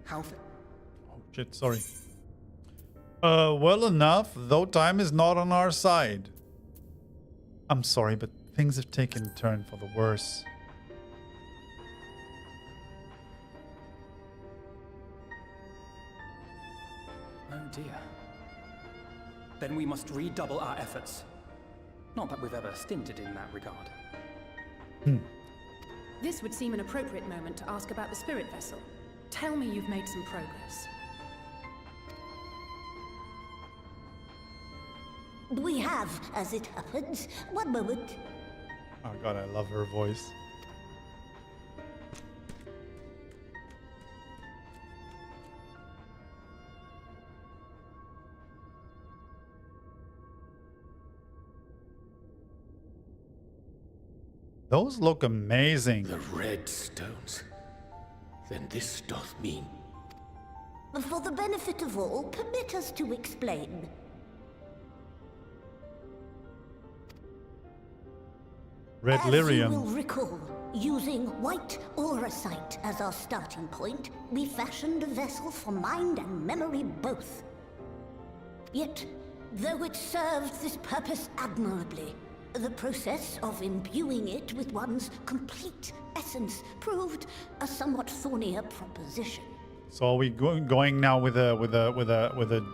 How Oh shit, sorry. Well enough, though time is not on our side. I'm sorry, but things have taken a turn for the worse. Oh dear. Then we must redouble our efforts. Not that we've ever stinted in that regard. This would seem an appropriate moment to ask about the spirit vessel. Tell me you've made some progress. We have, as it happens. One moment. Oh god, I love her voice. Those look amazing. The red stones. Then this doth mean... For the benefit of all, permit us to explain. Red As you lyrium. will recall, using white auracite as our starting point, we fashioned a vessel for mind and memory both. Yet, though it served this purpose admirably, the process of imbuing it with one's complete essence proved a somewhat thornier proposition. So are we going now with a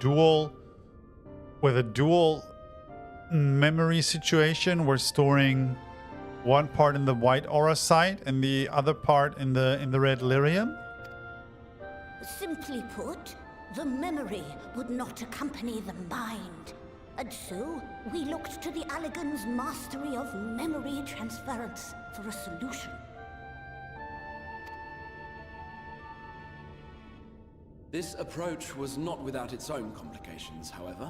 dual memory situation? We're storing one part in the white auracite and the other part in the red lyrium? Simply put, the memory would not accompany the mind. And so, we looked to the Allegan's mastery of memory transference for a solution. This approach was not without its own complications, however,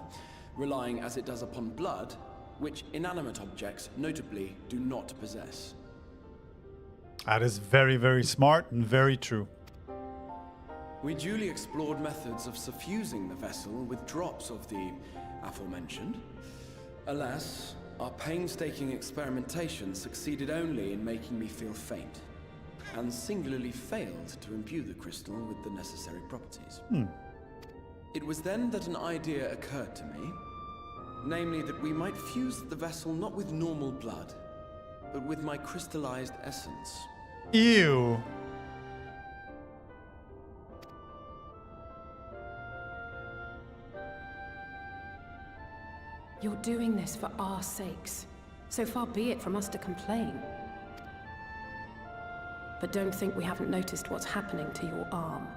relying as it does upon blood, which inanimate objects, notably, do not possess. That is very, very smart and very true. We duly explored methods of suffusing the vessel with drops of the aforementioned. Alas, our painstaking experimentation succeeded only in making me feel faint, and singularly failed to imbue the crystal with the necessary properties. It was then that an idea occurred to me, namely that we might fuse the vessel not with normal blood, but with my crystallized essence. Ew. You're doing this for our sakes. So far be it from us to complain. But don't think we haven't noticed what's happening to your arm.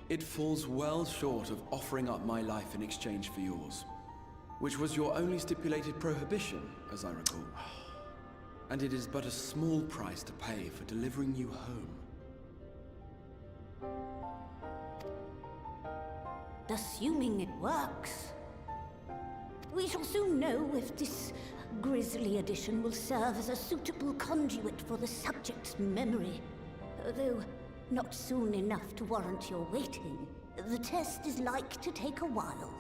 It falls well short of offering up my life in exchange for yours, which was your only stipulated prohibition, as I recall. And it is but a small price to pay for delivering you home. assuming it works. We shall soon know if this grisly addition will serve as a suitable conduit for the subject's memory. Although not soon enough to warrant your waiting. The test is like to take a while.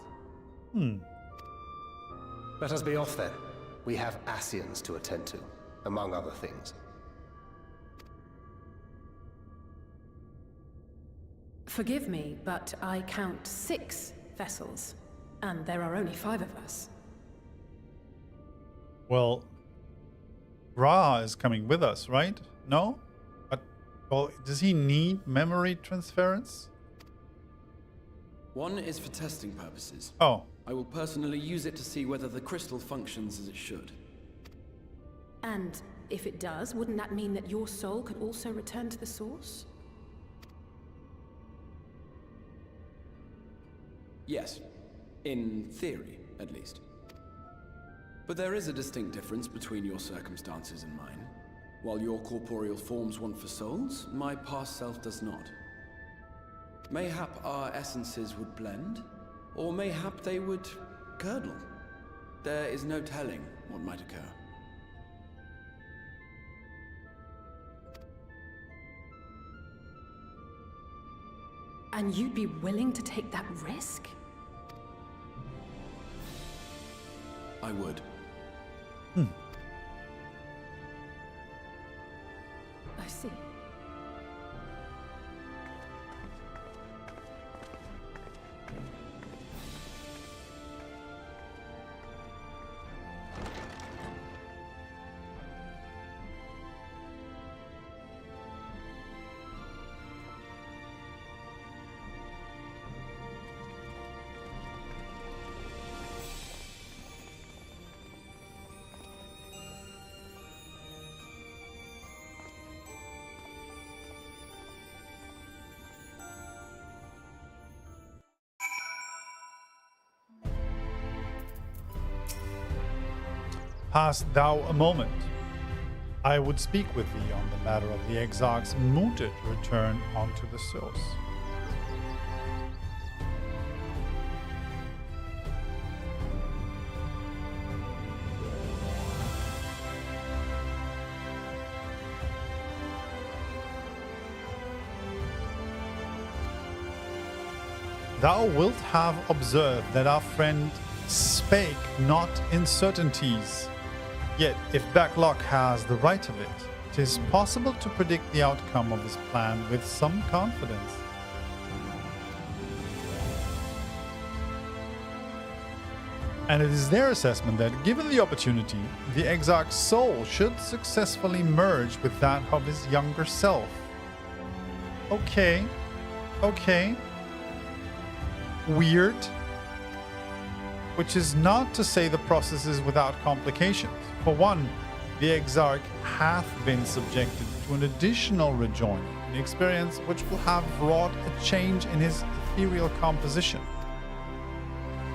Let us be off then. We have Ascians to attend to, among other things. Forgive me, but I count 6 vessels, and there are only 5 of us. Well, Ra is coming with us, right? No? But, well, does he need memory transference? One is for testing purposes. Oh. I will personally use it to see whether the crystal functions as it should. And if it does, wouldn't that mean that your soul could also return to the source? Yes. In theory, at least. But there is a distinct difference between your circumstances and mine. While your corporeal forms want for souls, my past self does not. Mayhap our essences would blend, or mayhap they would curdle. There is no telling what might occur. And you'd be willing to take that risk? I would. I see. Hast thou a moment? I would speak with thee on the matter of the Exarch's mooted return onto the source. Thou wilt have observed that our friend spake not in certainties. Yet, if Backlog has the right of it, 'tis possible to predict the outcome of his plan with some confidence. And it is their assessment that, given the opportunity, the Exarch's soul should successfully merge with that of his younger self. Okay. Weird. Which is not to say the process is without complications. For one, the Exarch hath been subjected to an additional rejoinder, an experience which will have wrought a change in his ethereal composition.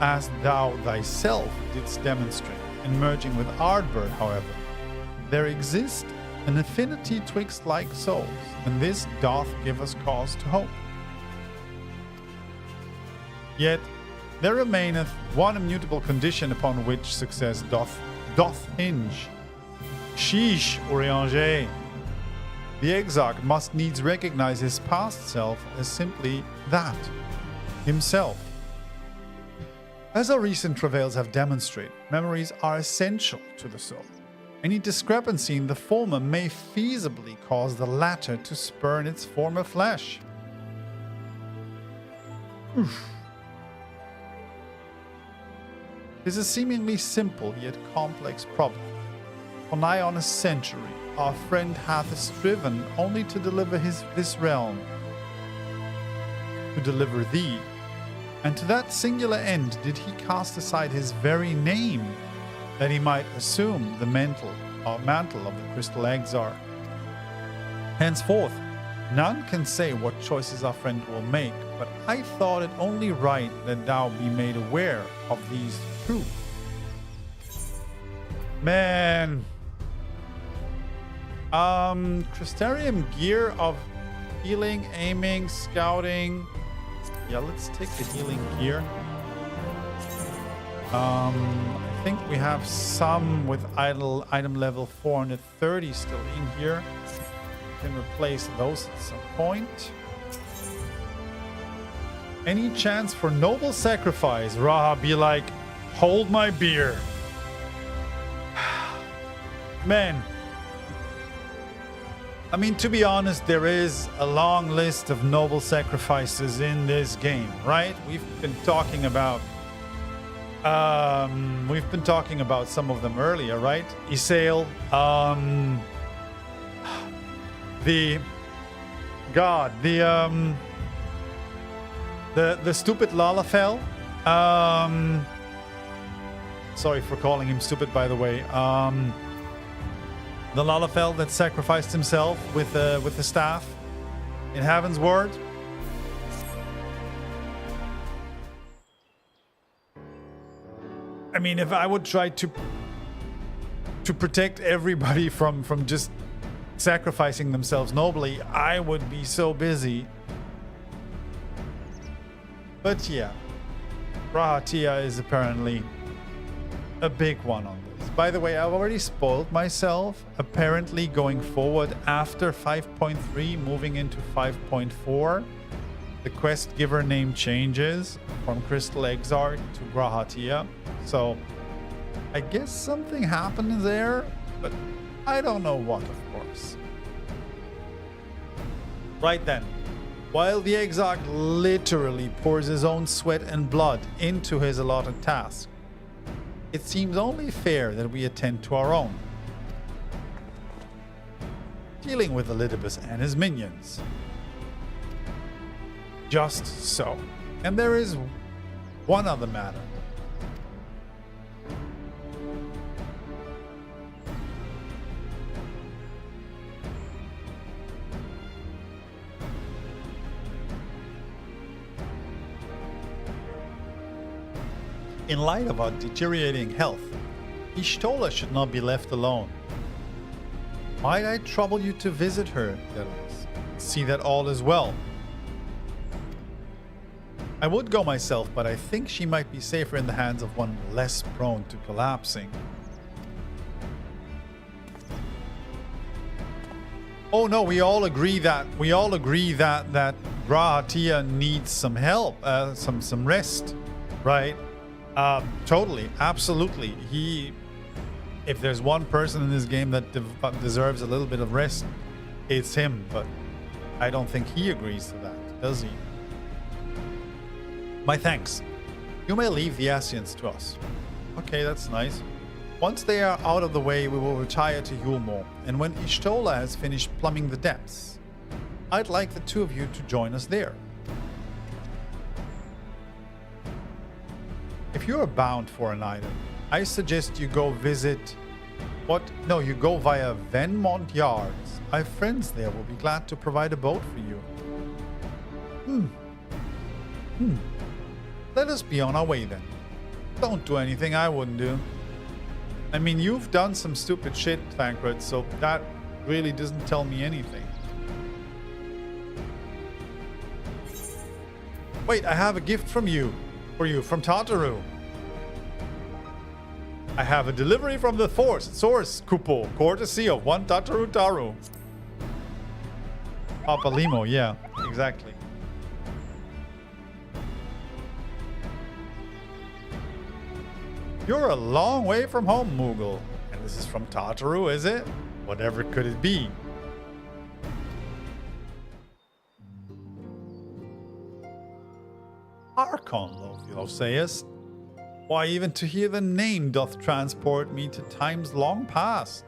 As thou thyself didst demonstrate in merging with Ardbert, however, there exists an affinity twixt like souls, and this doth give us cause to hope. Yet there remaineth one immutable condition upon which success doth hinge. Sheesh, Urianger. The Exarch must needs recognize his past self as simply that, himself. As our recent travails have demonstrated, memories are essential to the soul. Any discrepancy in the former may feasibly cause the latter to spurn its former flesh. It is a seemingly simple yet complex problem. For nigh on a century, our friend hath striven only to deliver this realm, to deliver thee, and to that singular end did he cast aside his very name, that he might assume the mantle of the Crystal Exarch. Henceforth, none can say what choices our friend will make, but I thought it only right that thou be made aware of these truths. Man. Crystarium gear of healing, aiming, scouting. Yeah, let's take the healing here. I think we have some with item level 430 still in here. We can replace those at some point. Any chance for noble sacrifice? Raha be like, hold my beer. Man. I mean, to be honest, there is a long list of noble sacrifices in this game, right? We've been talking about some of them earlier, right? Isael, the stupid Lalafell. Sorry for calling him stupid, by the way. The Lalafell that sacrificed himself with the staff in Heaven's Word. I mean, if I would try to protect everybody from just sacrificing themselves nobly, I would be so busy. But yeah, Rahatia is apparently a big one on this. By the way, I've already spoiled myself. Apparently going forward after 5.3, moving into 5.4, the quest giver name changes from Crystal Exarch to Rahatia. So I guess something happened there, but I don't know what, of course. Right then, while the Exarch literally pours his own sweat and blood into his allotted task, it seems only fair that we attend to our own. Dealing with Elidibus and his minions. Just so. And there is one other matter. In light of our deteriorating health, Y'shtola should not be left alone. Might I trouble you to visit her, Elidibus? See that all is well. I would go myself, but I think she might be safer in the hands of one less prone to collapsing. Oh no, we all agree that Rahatia needs some help, some rest, right? Totally, absolutely. If there's one person in this game that deserves a little bit of rest, it's him. But I don't think he agrees to that, does he? My thanks. You may leave the Ascians to us. Okay, that's nice. Once they are out of the way, we will retire to Yulmore. And when Y'shtola has finished plumbing the depths, I'd like the two of you to join us there. If you are bound for an item, I suggest you go visit... you go via Venmont Yards. I have friends there will be glad to provide a boat for you. Let us be on our way then. Don't do anything I wouldn't do. I mean, you've done some stupid shit, Thancred, so that really doesn't tell me anything. Wait, I have a gift from you. For you, from Tataru. I have a delivery from the source, Kupo, courtesy of one Tataru Taru. Papa Limo, yeah, exactly. You're a long way from home, Moogle. And this is from Tataru, is it? Whatever could it be? Archon, thou sayest? Why, even to hear the name doth transport me to times long past.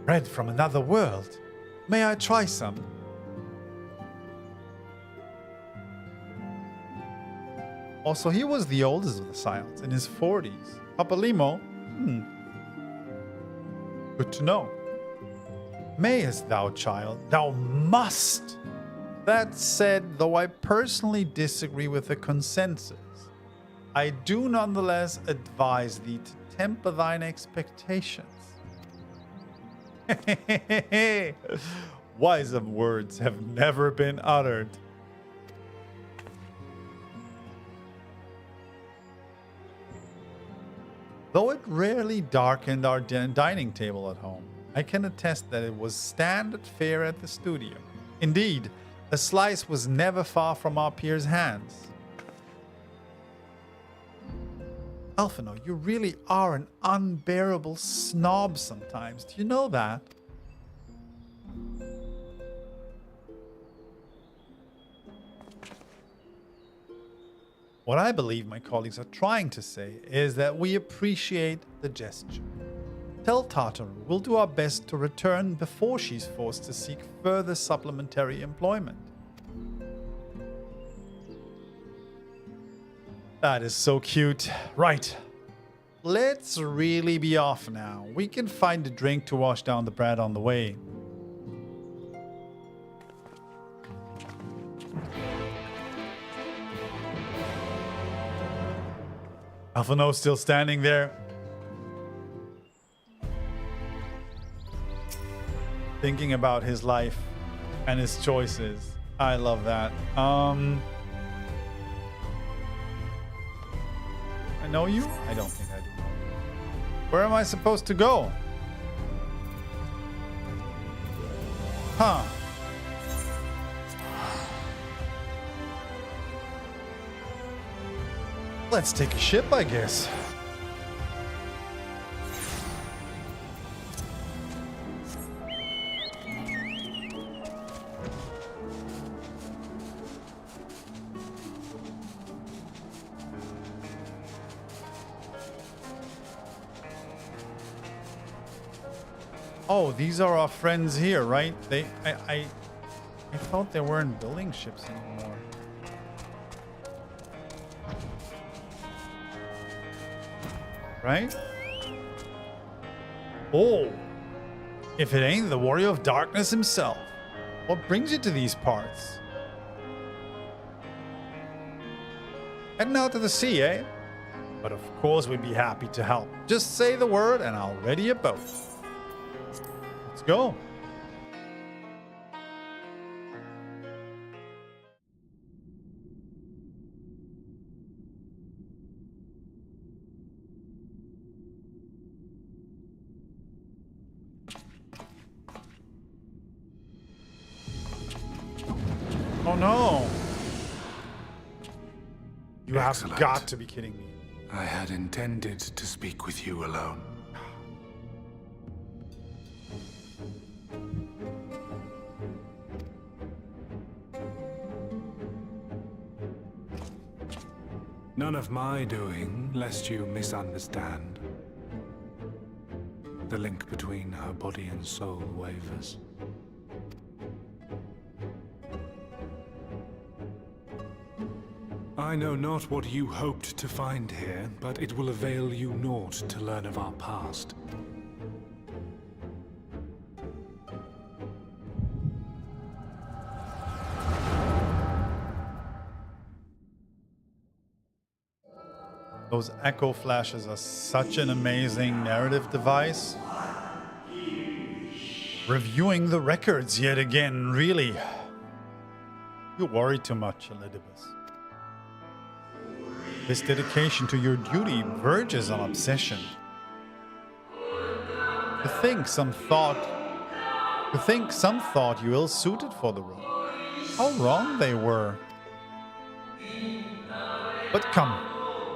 Bread from another world. May I try some? Also, he was the oldest of the Scions, in his 40s. Papa Limo? Good to know. Mayest thou, child? Thou must! That said, though I personally disagree with the consensus, I do nonetheless advise thee to temper thine expectations. Wiser words have never been uttered. Though it rarely darkened our dining table at home, I can attest that it was standard fare at the studio. Indeed, a slice was never far from our peers' hands. Alphino, you really are an unbearable snob sometimes. Do you know that? What I believe my colleagues are trying to say is that we appreciate the gesture. Tell Tataru we'll do our best to return before she's forced to seek further supplementary employment. That is so cute. Right. Let's really be off now. We can find a drink to wash down the bread on the way. Alphino still standing there. Thinking about his life and his choices. I love that. I know you? I don't think I do. Where am I supposed to go? Huh. Let's take a ship, I guess. Oh, these are our friends here, right? I thought they weren't building ships anymore. Right? Oh, if it ain't the Warrior of Darkness himself, what brings you to these parts? Heading out to the sea, eh? But of course we'd be happy to help. Just say the word and I'll ready a boat. Let's go. Oh no! You Excellent. have got to be kidding me. I had intended to speak with you alone. None of my doing, lest you misunderstand. The link between her body and soul wavers. I know not what you hoped to find here, but it will avail you naught to learn of our past. Those echo flashes are such an amazing narrative device. Reviewing the records yet again, really. You worry too much, Elidibus. This dedication to your duty verges on obsession. To think some thought you ill-suited for the role. How wrong they were. But come,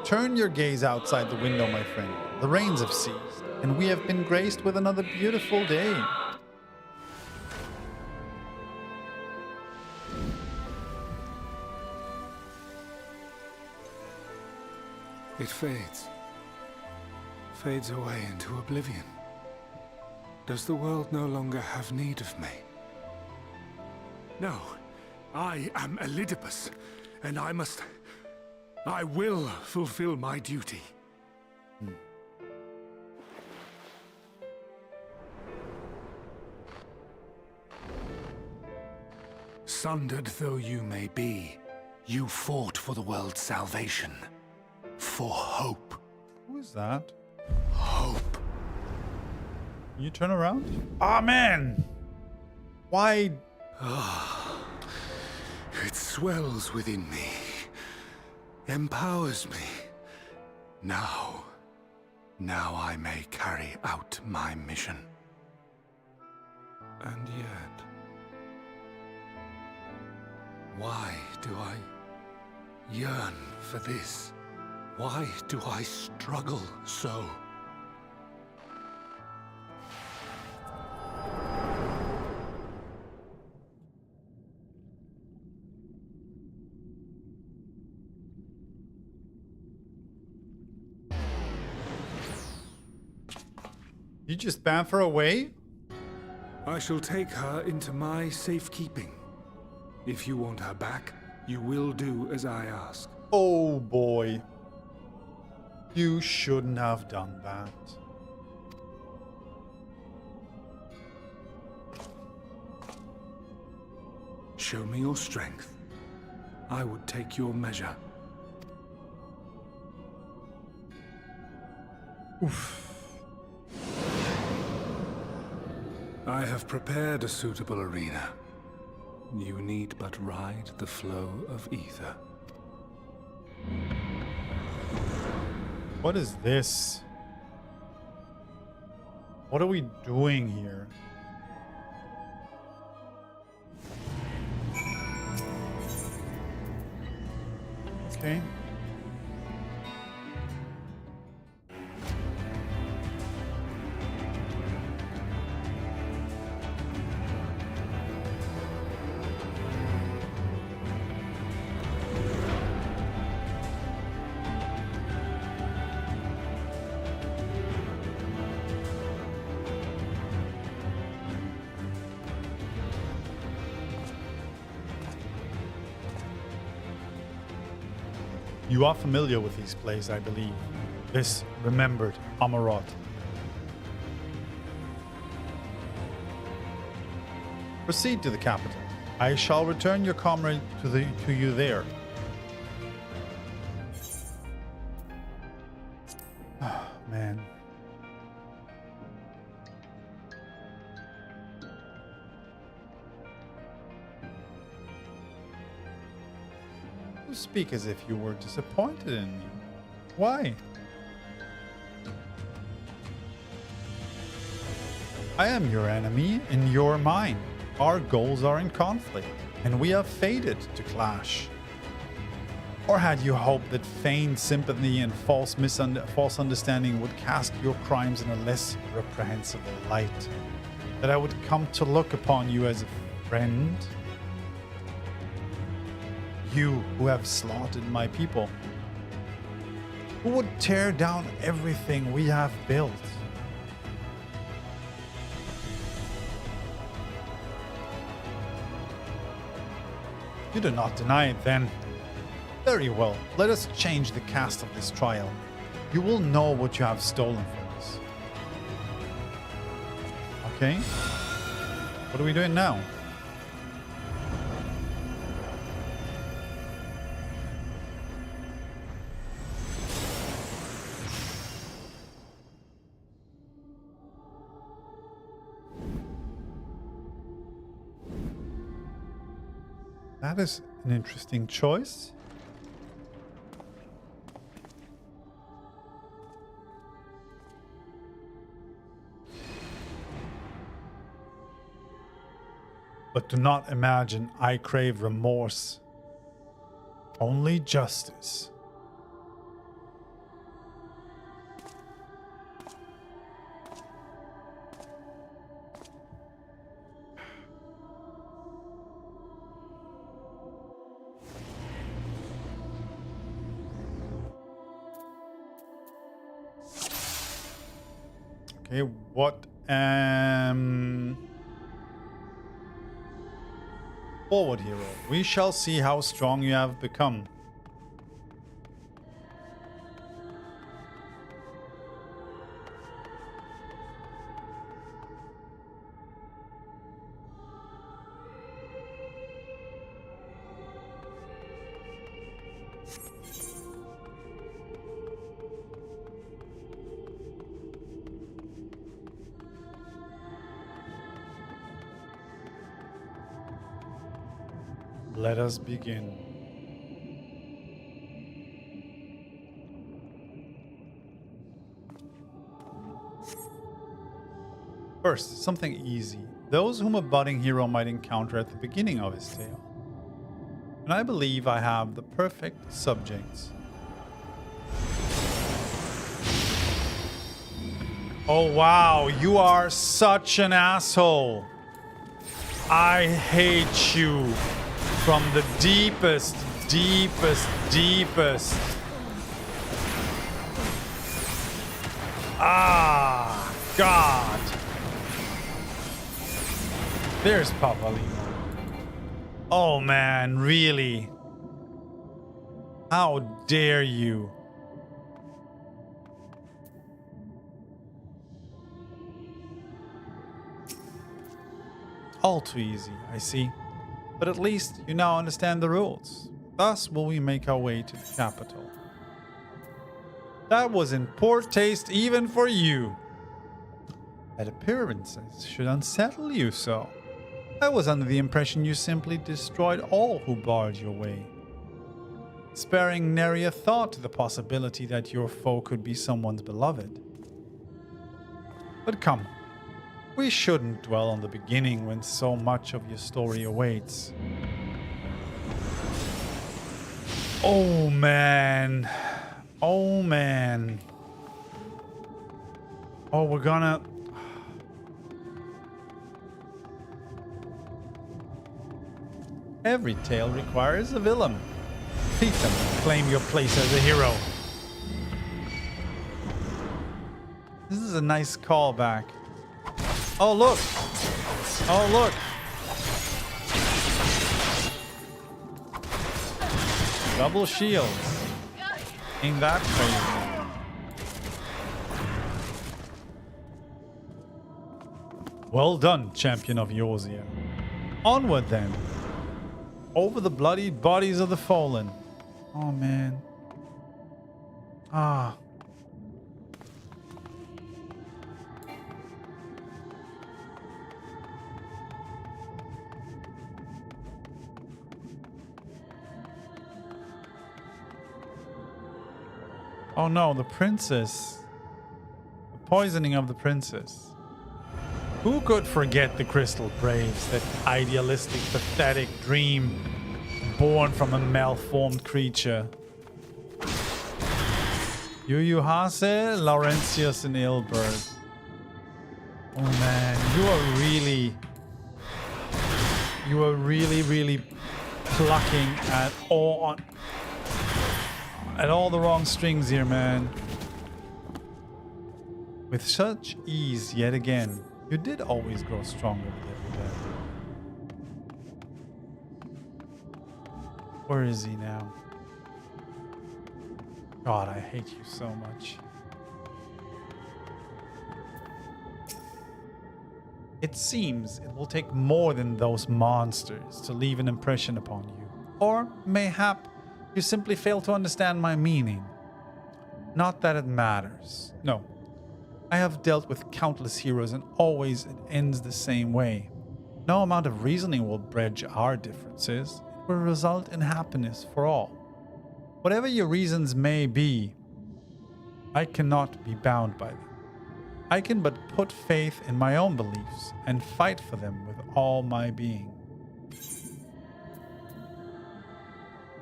turn your gaze outside the window, my friend. The rains have ceased, and we have been graced with another beautiful day. It fades. Fades away into oblivion. Does the world no longer have need of me? No. I am Elidibus, and I will fulfill my duty. Sundered though you may be, you fought for the world's salvation. For hope. Who is that? Hope. Can you turn around? Amen! Why? It swells within me. Empowers me. Now Now I may carry out my mission. And yet, why do I yearn for this? Why do I struggle so? You just banned her away? I shall take her into my safekeeping. If you want her back, you will do as I ask. Oh boy. You shouldn't have done that. Show me your strength. I would take your measure. Oof. I have prepared a suitable arena. You need but ride the flow of ether. What is this? What are we doing here? Okay. You are familiar with these plays, I believe. This remembered Amarot. Proceed to the capital. I shall return your comrade to you there. Oh, man. You speak as if you were disappointed in me. Why? I am your enemy and you're mine. Our goals are in conflict, and we have fated to clash. Or had you hoped that feigned sympathy and false understanding would cast your crimes in a less reprehensible light? That I would come to look upon you as a friend? You who have slaughtered my people, who would tear down everything we have built. You do not deny it then. Very well, let us change the cast of this trial. You will know what you have stolen from us. Okay? What are we doing now? That is an interesting choice. But do not imagine I crave remorse. Only justice. Okay, what forward, hero. We shall see how strong you have become. Let us begin. First, something easy. Those whom a budding hero might encounter at the beginning of his tale. And I believe I have the perfect subjects. Oh wow, you are such an asshole. I hate you from the deepest, deepest, deepest. Ah, God. There's Papalino. Oh man, really? How dare you? All too easy, I see. But at least you now understand the rules. Thus will we make our way to the capital. That was in poor taste even for you. That appearances should unsettle you so. I was under the impression you simply destroyed all who barred your way, sparing nary a thought to the possibility that your foe could be someone's beloved. But come, we shouldn't dwell on the beginning when so much of your story awaits. Oh man. Oh man. Oh, we're gonna... Every tale requires a villain. Defeat them and claim your place as a hero. This is a nice callback. Oh look! Oh look! Double shields. Ain't that crazy? Well done, champion of Eorzea. Onward then. Over the bloodied bodies of the fallen. Oh man. Ah. Oh no, the princess. The poisoning of the princess. Who could forget the Crystal Braves, that idealistic, pathetic dream born from a malformed creature? Yuyuhase, Laurentius, and Ardbert. Oh man, you are really plucking at all the wrong strings here, man. With such ease, yet again. You did always grow stronger with every day. Where is he now? God, I hate you so much. It seems it will take more than those monsters to leave an impression upon you. Or, mayhap, you simply fail to understand my meaning. Not that it matters. No. I have dealt with countless heroes and always it ends the same way. No amount of reasoning will bridge our differences. It will result in happiness for all. Whatever your reasons may be, I cannot be bound by them. I can but put faith in my own beliefs and fight for them with all my being.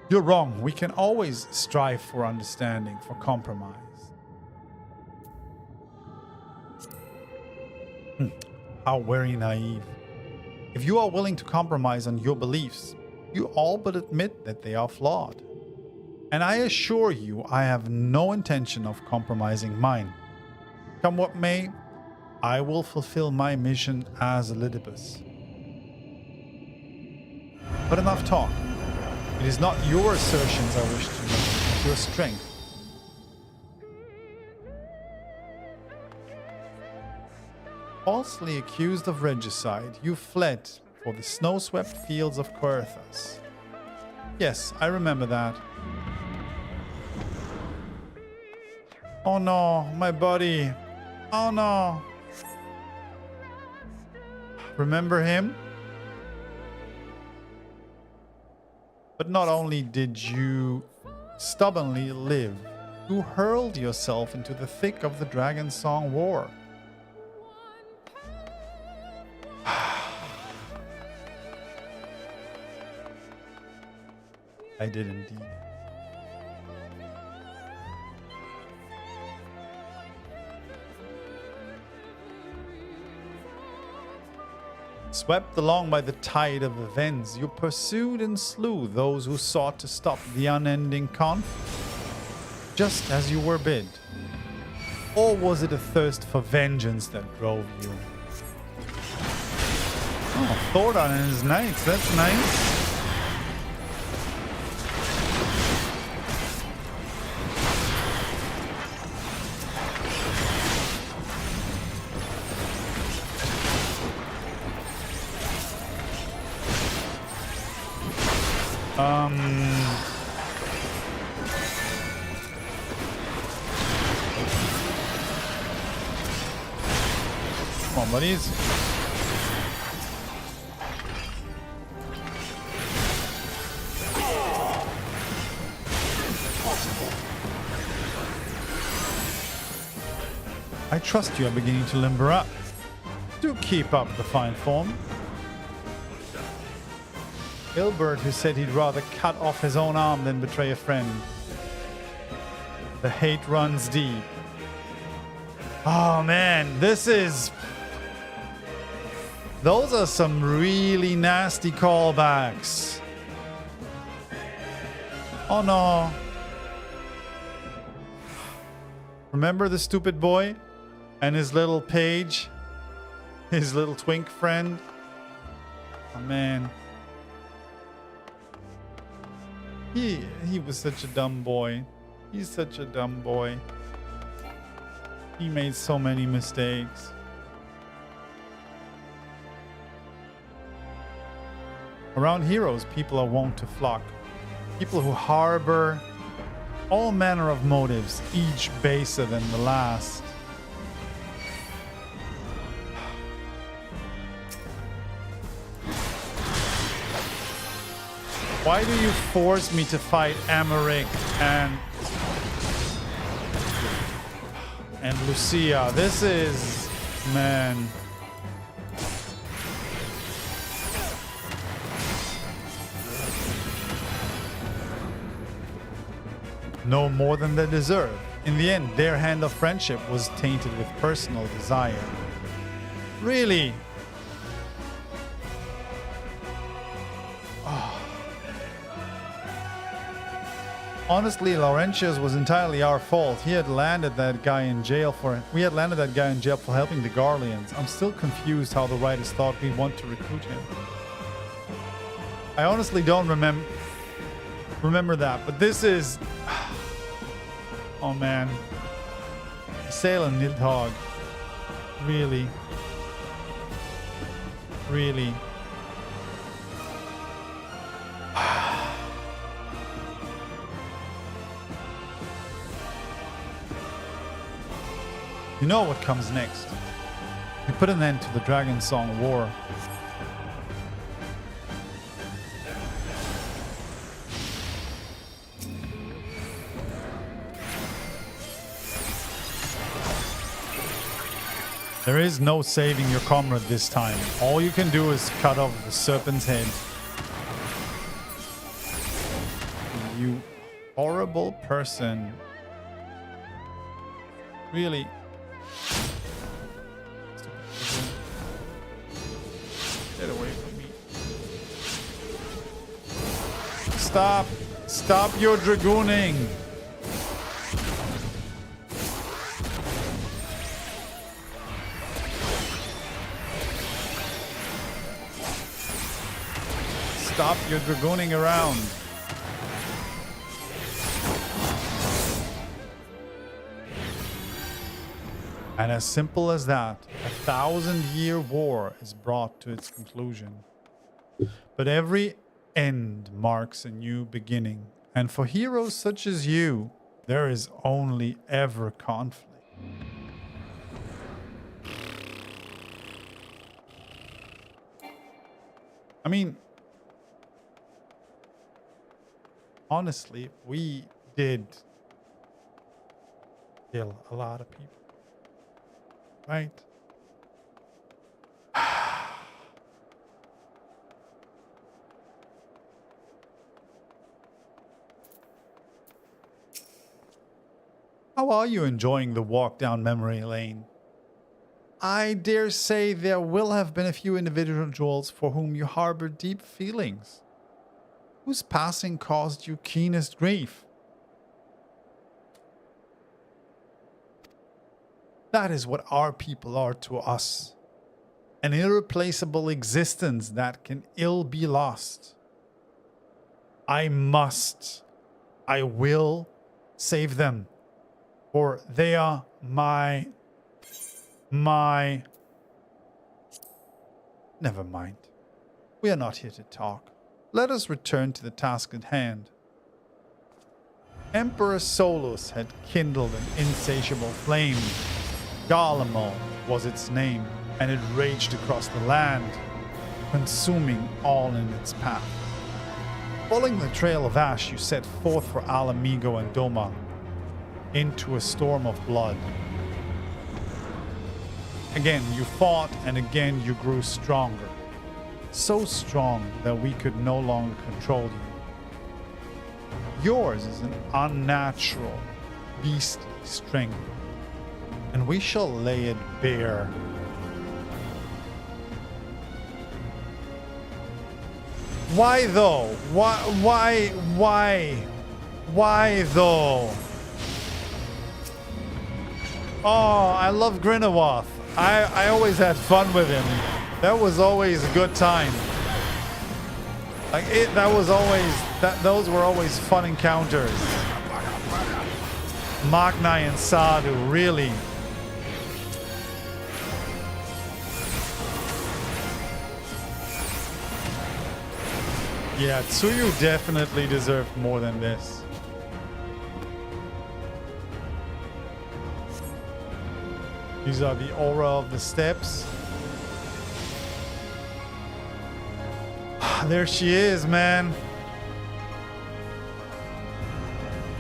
You're wrong. We can always strive for understanding, for compromise. How very naive. If you are willing to compromise on your beliefs, you all but admit that they are flawed. And I assure you, I have no intention of compromising mine. Come what may, I will fulfill my mission as Elidibus. But enough talk. It is not your assertions I wish to know, but your strength. Falsely accused of regicide, you fled for the snow-swept fields of Coerthas. Yes, I remember that. Oh no, my buddy. Oh no. Remember him? But not only did you stubbornly live, you hurled yourself into the thick of the Dragon Song War. I did indeed. Swept along by the tide of events, you pursued and slew those who sought to stop the unending conflict, just as you were bid. Or was it a thirst for vengeance that drove you? Oh, Thordan and his knights, that's nice. Come on, buddies. I trust you are beginning to limber up. Do keep up the fine form. Ardbert, who said he'd rather cut off his own arm than betray a friend. The hate runs deep. Oh man, this is... Those are some really nasty callbacks. Oh no. Remember the stupid boy and his little page? His little twink friend? Oh man. He was such a dumb boy. He's such a dumb boy. He made so many mistakes. Around heroes, people are wont to flock. People who harbor all manner of motives, each baser than the last. Why do you force me to fight Emmerich and Lucia? This is... man. No more than they deserve. In the end, their hand of friendship was tainted with personal desire. Really? Honestly, Laurentius was entirely our fault. We had landed that guy in jail for helping the Garleans. I'm still confused how the writers thought we'd want to recruit him. I honestly don't remember that, but this is... Oh man. Sail and Nidhogg. Really? Really? You know what comes next. We put an end to the Dragon Song War. There is no saving your comrade this time. All you can do is cut off the serpent's head. You horrible person. Really? Get away from me. Stop. Stop your dragooning. Stop your dragooning around. And as simple as that, 1,000-year war is brought to its conclusion. But every end marks a new beginning. And for heroes such as you, there is only ever conflict. I mean, honestly, we did kill a lot of people. Right? How are you enjoying the walk down memory lane? I dare say there will have been a few individuals for whom you harbor deep feelings, whose passing caused you keenest grief. That is what our people are to us. An irreplaceable existence that can ill be lost. I will save them, for they are my... Never mind. We are not here to talk. Let us return to the task at hand. Emperor Solus had kindled an insatiable flame. Garlemald was its name, and it raged across the land, consuming all in its path. Following the trail of ash, you set forth for Alamigo and Doma, into a storm of blood. Again, you fought, and again you grew stronger. So strong that we could no longer control you. Yours is an unnatural, beastly strength, and we shall lay it bare. Why though? Why though? Oh, I love Grinowath. I always had fun with him. That was always a good time. Like those were always fun encounters. Magnai and Sadu, really. Yeah, Tsuyu definitely deserved more than this. These are the aura of the steppes. There she is, man.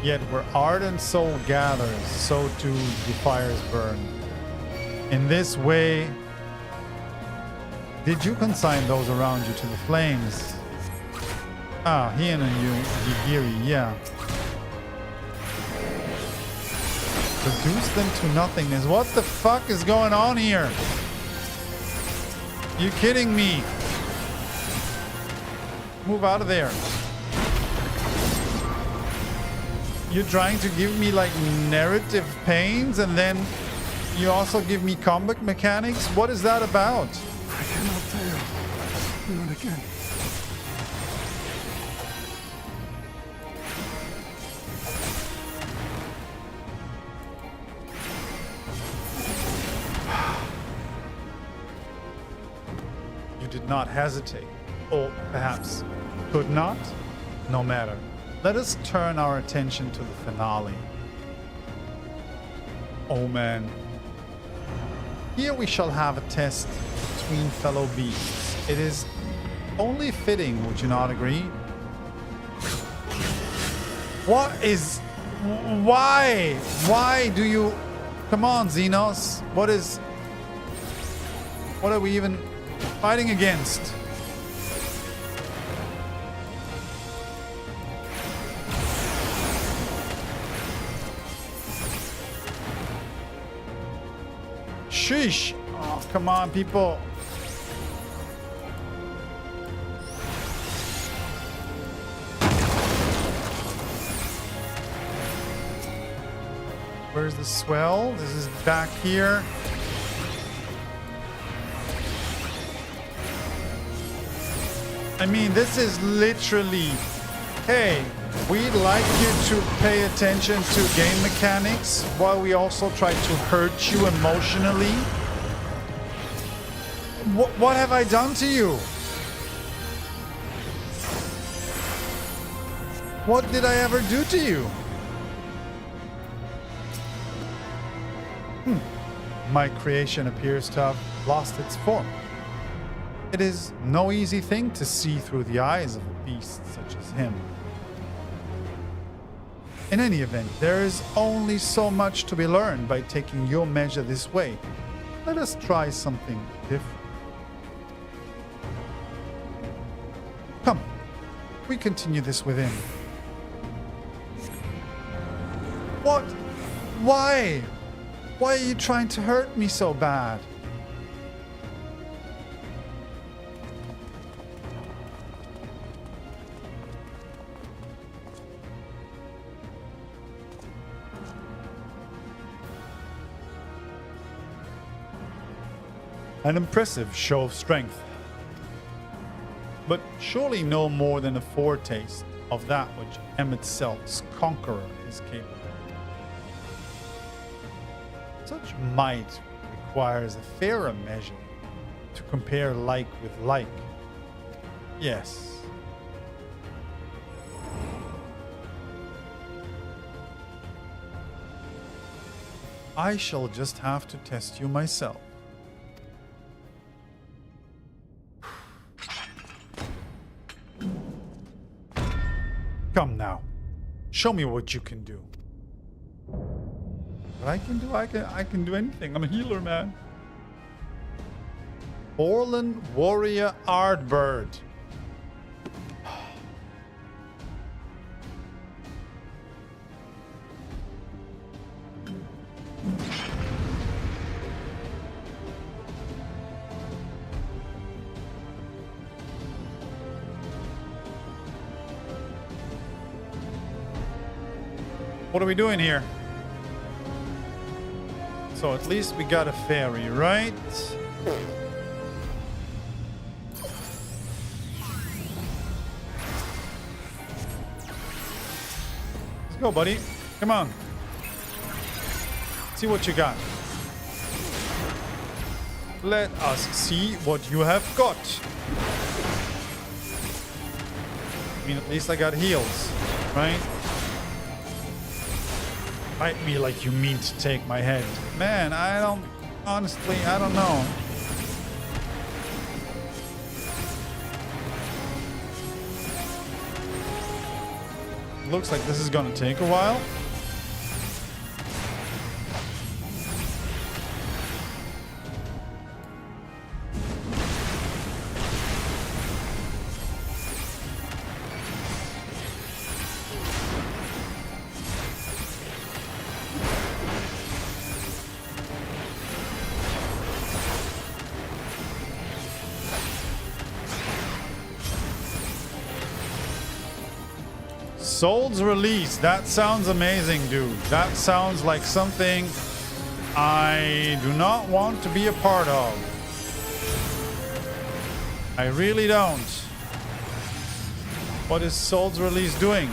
Yet where ardent soul gathers, so too the fires burn. In this way, did you consign those around you to the flames? Ah, Hien and you, Yigiri, yeah. Reduce them to nothingness. What the fuck is going on here? You kidding me? Move out of there. You're trying to give me like narrative pains and then you also give me combat mechanics? What is that about? I cannot fail. Not again. Did not hesitate, or perhaps could not. No matter. Let us turn our attention to the finale. Oh man. Here we shall have a test between fellow beasts. It is only fitting, would you not agree? What is... Why? Why do you... Come on, Xenos. What are we even... fighting against? Sheesh. Oh, come on, people. Where's the swell? This is back here. I mean, this is literally, hey, we'd like you to pay attention to game mechanics while we also try to hurt you emotionally. What have I done to you? What did I ever do to you? My creation appears to have lost its form. It is no easy thing to see through the eyes of a beast such as him. In any event, there is only so much to be learned by taking your measure this way. Let us try something different. Come, we continue this within. What? Why? Why are you trying to hurt me so bad? An impressive show of strength, but surely no more than a foretaste of that which Emmett Self's conqueror is capable of. Such might requires a fairer measure to compare like with like. Yes. I shall just have to test you myself. Come now. Show me what you can do. What I can do? I can do anything. I'm a healer, man. Orlan warrior Ardbert. What are we doing here? So at least we got a fairy, right? Let's go, buddy. Come on. See what you got. Let us see what you have got. I mean, at least I got heals, right? Fight me like you mean to take my head. Man, honestly, I don't know. Looks like this is gonna take a while. Souls Release. That sounds amazing, dude. That sounds like something I do not want to be a part of. I really don't. What is Souls Release doing?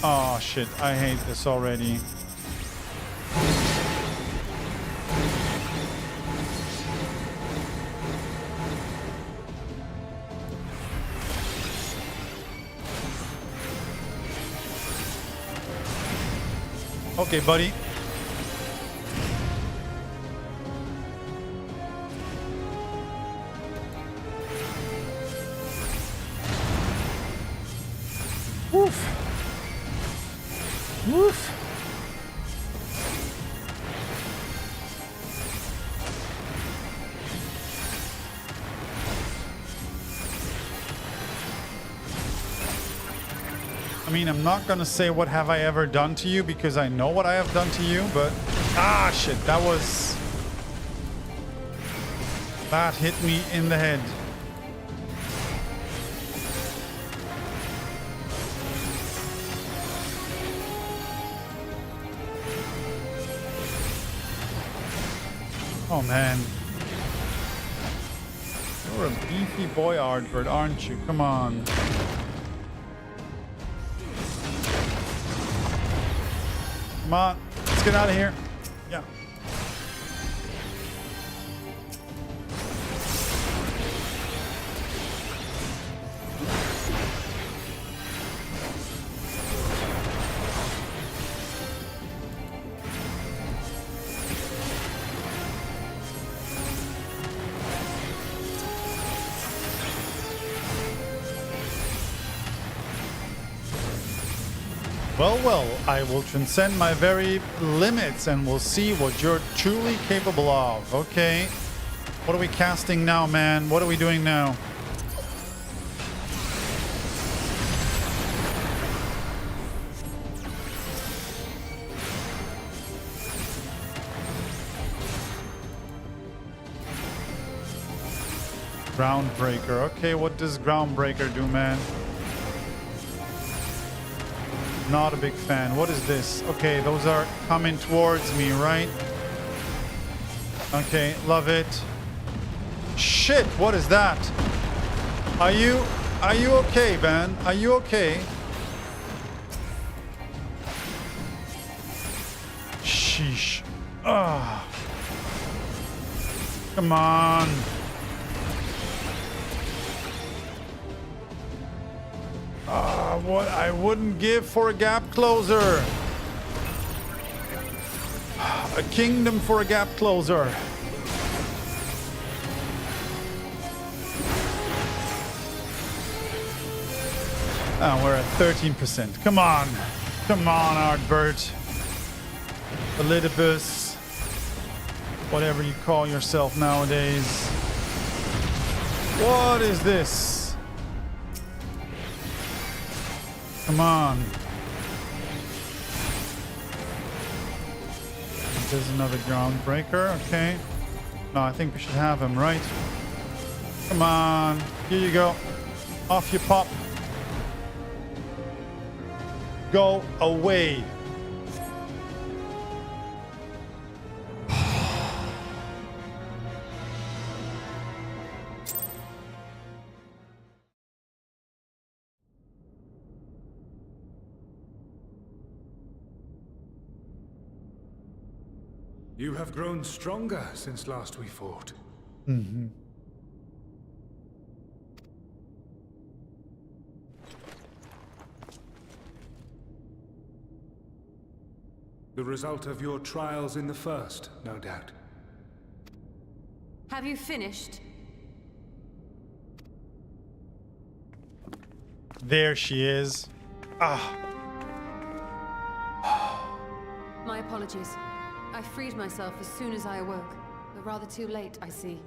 Oh shit, I hate this already. Okay, buddy. Woof. Woof. I mean, I'm not gonna say what have I ever done to you because I know what I have done to you, but shit, that hit me in the head. Oh man. You're a beefy boy, Ardbert, aren't you? Come on. Come on, let's get out of here. Yeah. Well, I will transcend my very limits and we'll see what you're truly capable of. Okay. What are we casting now, man? What are we doing now? Groundbreaker. Okay, what does Groundbreaker do, man? Not a big fan. What is this? Okay, those are coming towards me, right? Okay, love it. Shit, what is that? Are you okay, man? Are you okay? Sheesh. Ah. Come on. What I wouldn't give for a gap closer. A kingdom for a gap closer. We're at 13%. Come on. Come on, Ardbert. Elidibus. Whatever you call yourself nowadays. What is this? Come on. There's another Groundbreaker. Okay. No, I think we should have him, right? Come on. Here you go. Off you pop. Go away. You have grown stronger since last we fought. Mm-hmm. The result of your trials in the first, no doubt. Have you finished? There she is. Ah. My apologies. I freed myself as soon as I awoke, but rather too late, I see.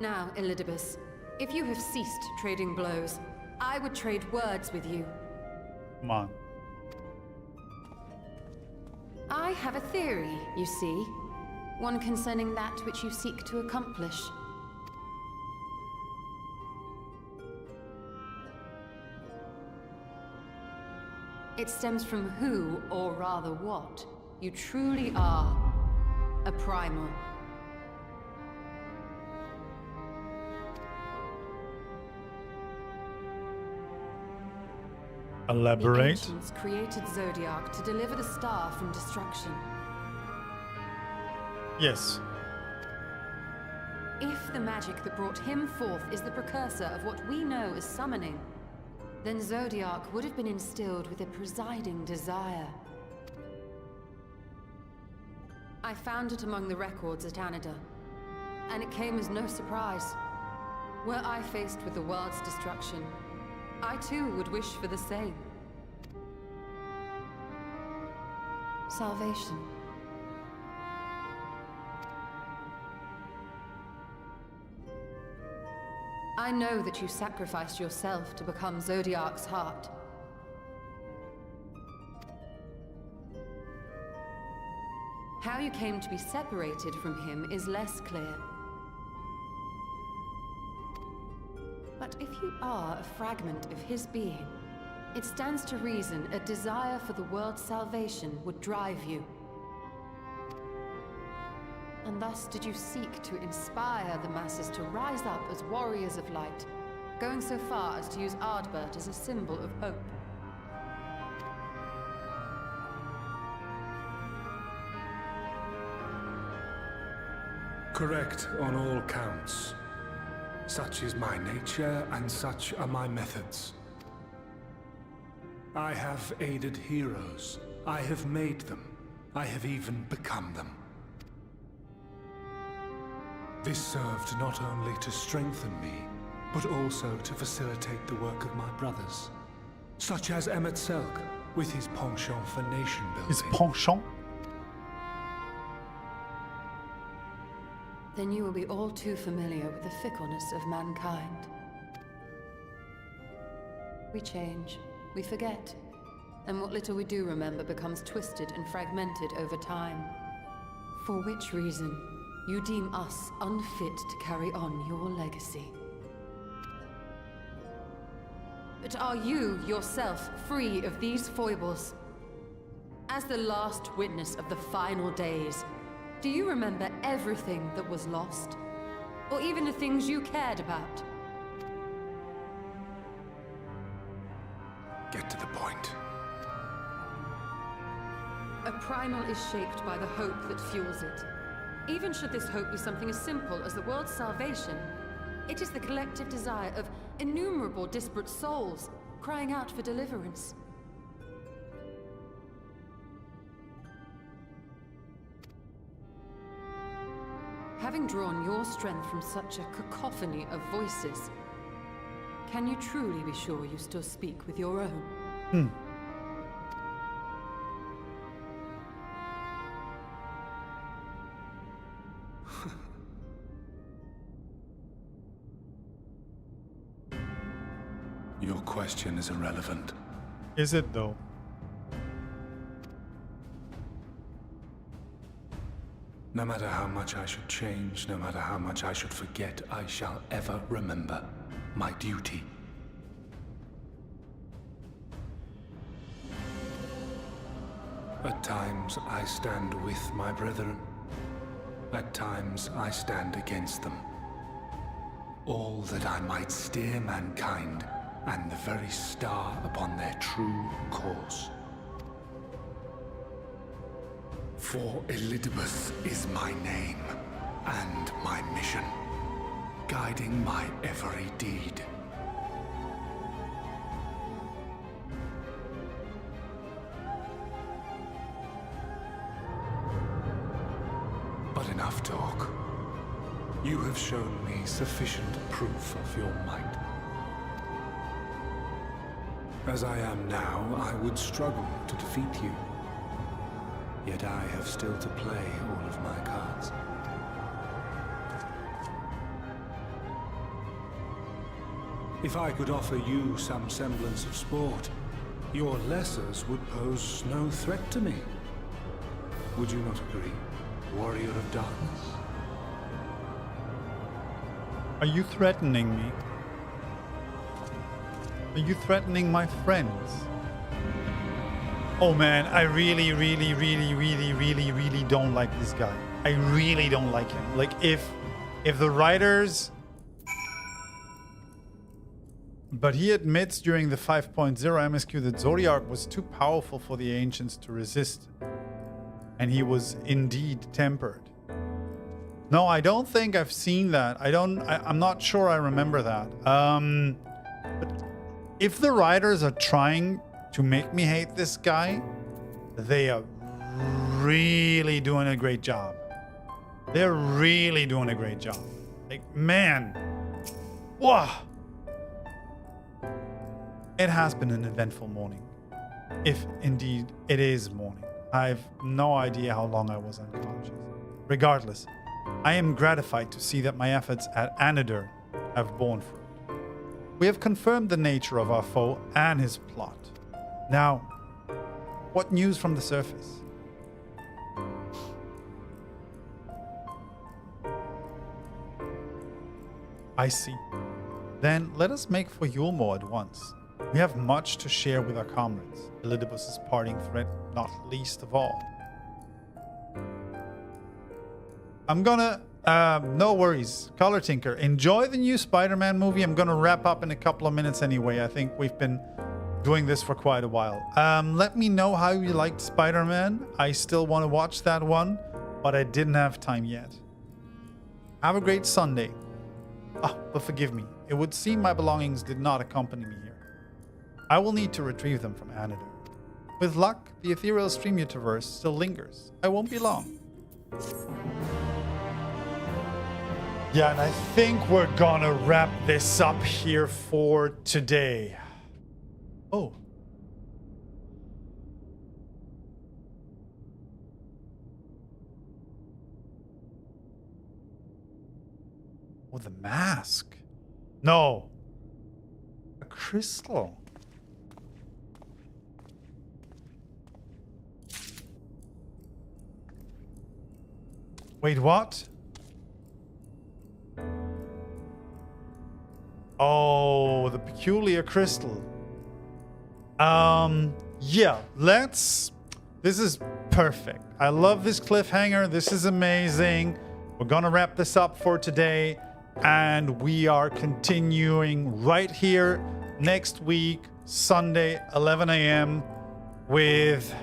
Now, Elidibus, if you have ceased trading blows, I would trade words with you. Come on. I have a theory, you see. One concerning that which you seek to accomplish. It stems from who, or rather what, you truly are. A primal. Elaborate. The ancients created Zodiac to deliver the star from destruction. Yes. If the magic that brought him forth is the precursor of what we know as summoning, then Zodiac would have been instilled with a presiding desire. I found it among the records at Anida, and it came as no surprise. Were I faced with the world's destruction, I too would wish for the same. Salvation. I know that you sacrificed yourself to become Zodiac's heart. How you came to be separated from him is less clear. But if you are a fragment of his being, it stands to reason a desire for the world's salvation would drive you. And thus did you seek to inspire the masses to rise up as warriors of light, going so far as to use Ardbert as a symbol of hope. Correct on all counts. Such is my nature, and such are my methods. I have aided heroes. I have made them. I have even become them. This served not only to strengthen me, but also to facilitate the work of my brothers. Such as Emmett Selk, with his penchant for nation building. His penchant? Then you will be all too familiar with the fickleness of mankind. We change, we forget, and what little we do remember becomes twisted and fragmented over time. For which reason, you deem us unfit to carry on your legacy. But are you, yourself, free of these foibles? As the last witness of the final days, do you remember everything that was lost? Or even the things you cared about? Get to the point. A primal is shaped by the hope that fuels it. Even should this hope be something as simple as the world's salvation, it is the collective desire of innumerable disparate souls crying out for deliverance. Having drawn your strength from such a cacophony of voices, can you truly be sure you still speak with your own? Your question is irrelevant. Is it though? No matter how much I should change, no matter how much I should forget, I shall ever remember my duty. At times I stand with my brethren. At times I stand against them. All that I might steer mankind and the very star upon their true course. For Elidibus is my name and my mission, guiding my every deed. But enough talk. You have shown me sufficient proof of your might. As I am now, I would struggle to defeat you. Yet I have still to play all of my cards. If I could offer you some semblance of sport, your lessers would pose no threat to me. Would you not agree, warrior of darkness? Are you threatening me? Are you threatening my friends? Oh man, I really don't like this guy. I really don't like him. Like if the writers... But he admits during the 5.0 MSQ that Zodiark was too powerful for the ancients to resist. And he was indeed tempered. No, I don't think I've seen that. I'm not sure I remember that. But if the writers are trying to make me hate this guy, they are really doing a great job. They're really doing a great job. Like, man. Whoa. It has been an eventful morning. If indeed it is morning. I've no idea how long I was unconscious. Regardless, I am gratified to see that my efforts at Anidar have borne fruit. We have confirmed the nature of our foe and his plot. Now, what news from the surface? I see. Then let us make for Yulmore at once. We have much to share with our comrades. Elidibus' parting threat, not least of all. I'm gonna... no worries. Color Tinker, enjoy the new Spider-Man movie. I'm gonna wrap up in a couple of minutes anyway. I think we've been doing this for quite a while. Let me know how you liked Spider-Man. I still want to watch that one, but I didn't have time yet. Have a great Sunday. Ah, but forgive me. It would seem my belongings did not accompany me here. I will need to retrieve them from Anidar. With luck, the ethereal stream universe still lingers. I won't be long. Yeah, and I think we're gonna wrap this up here for today. Oh. Oh, the mask. No. A crystal. Wait, what? Oh, the peculiar crystal. Yeah, this is perfect. I love this cliffhanger. This is amazing. We're gonna wrap this up for today, and we are continuing right here next week, Sunday, 11 a.m. with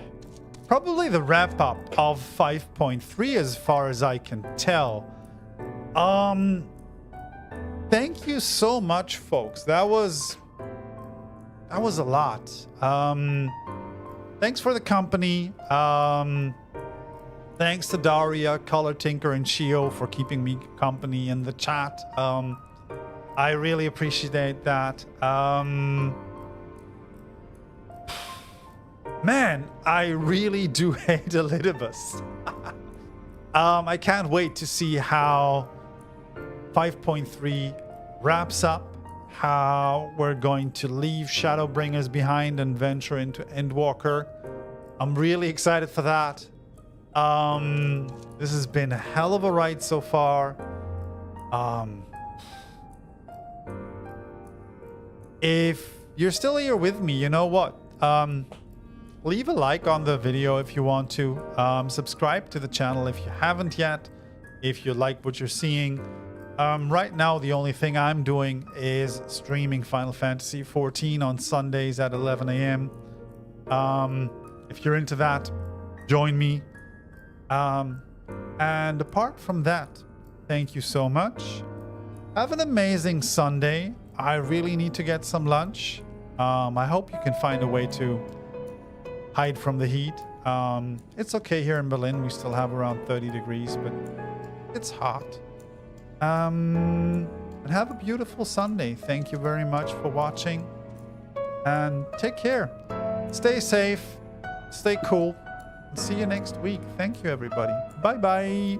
probably the wrap up of 5.3 as far as I can tell. Thank you so much, folks. That was a lot. Thanks for the company. Thanks to Daria, Color Tinker, and Shio for keeping me company in the chat. I really appreciate that. Man, I really do hate Elidibus. I can't wait to see how 5.3 wraps up, how we're going to leave Shadowbringers behind and venture into Endwalker. I'm really excited for that. This has been a hell of a ride so far. If you're still here with me, you know what? Leave a like on the video if you want to. Subscribe to the channel if you haven't yet, if you like what you're seeing. Right now, the only thing I'm doing is streaming Final Fantasy XIV on Sundays at 11 a.m. If you're into that, join me. And apart from that, thank you so much. Have an amazing Sunday. I really need to get some lunch. I hope you can find a way to hide from the heat. It's okay here in Berlin. We still have around 30 degrees, but it's hot. And have a beautiful Sunday. Thank you very much for watching. And take care. Stay safe. Stay cool. And see you next week. Thank you, everybody. Bye-bye.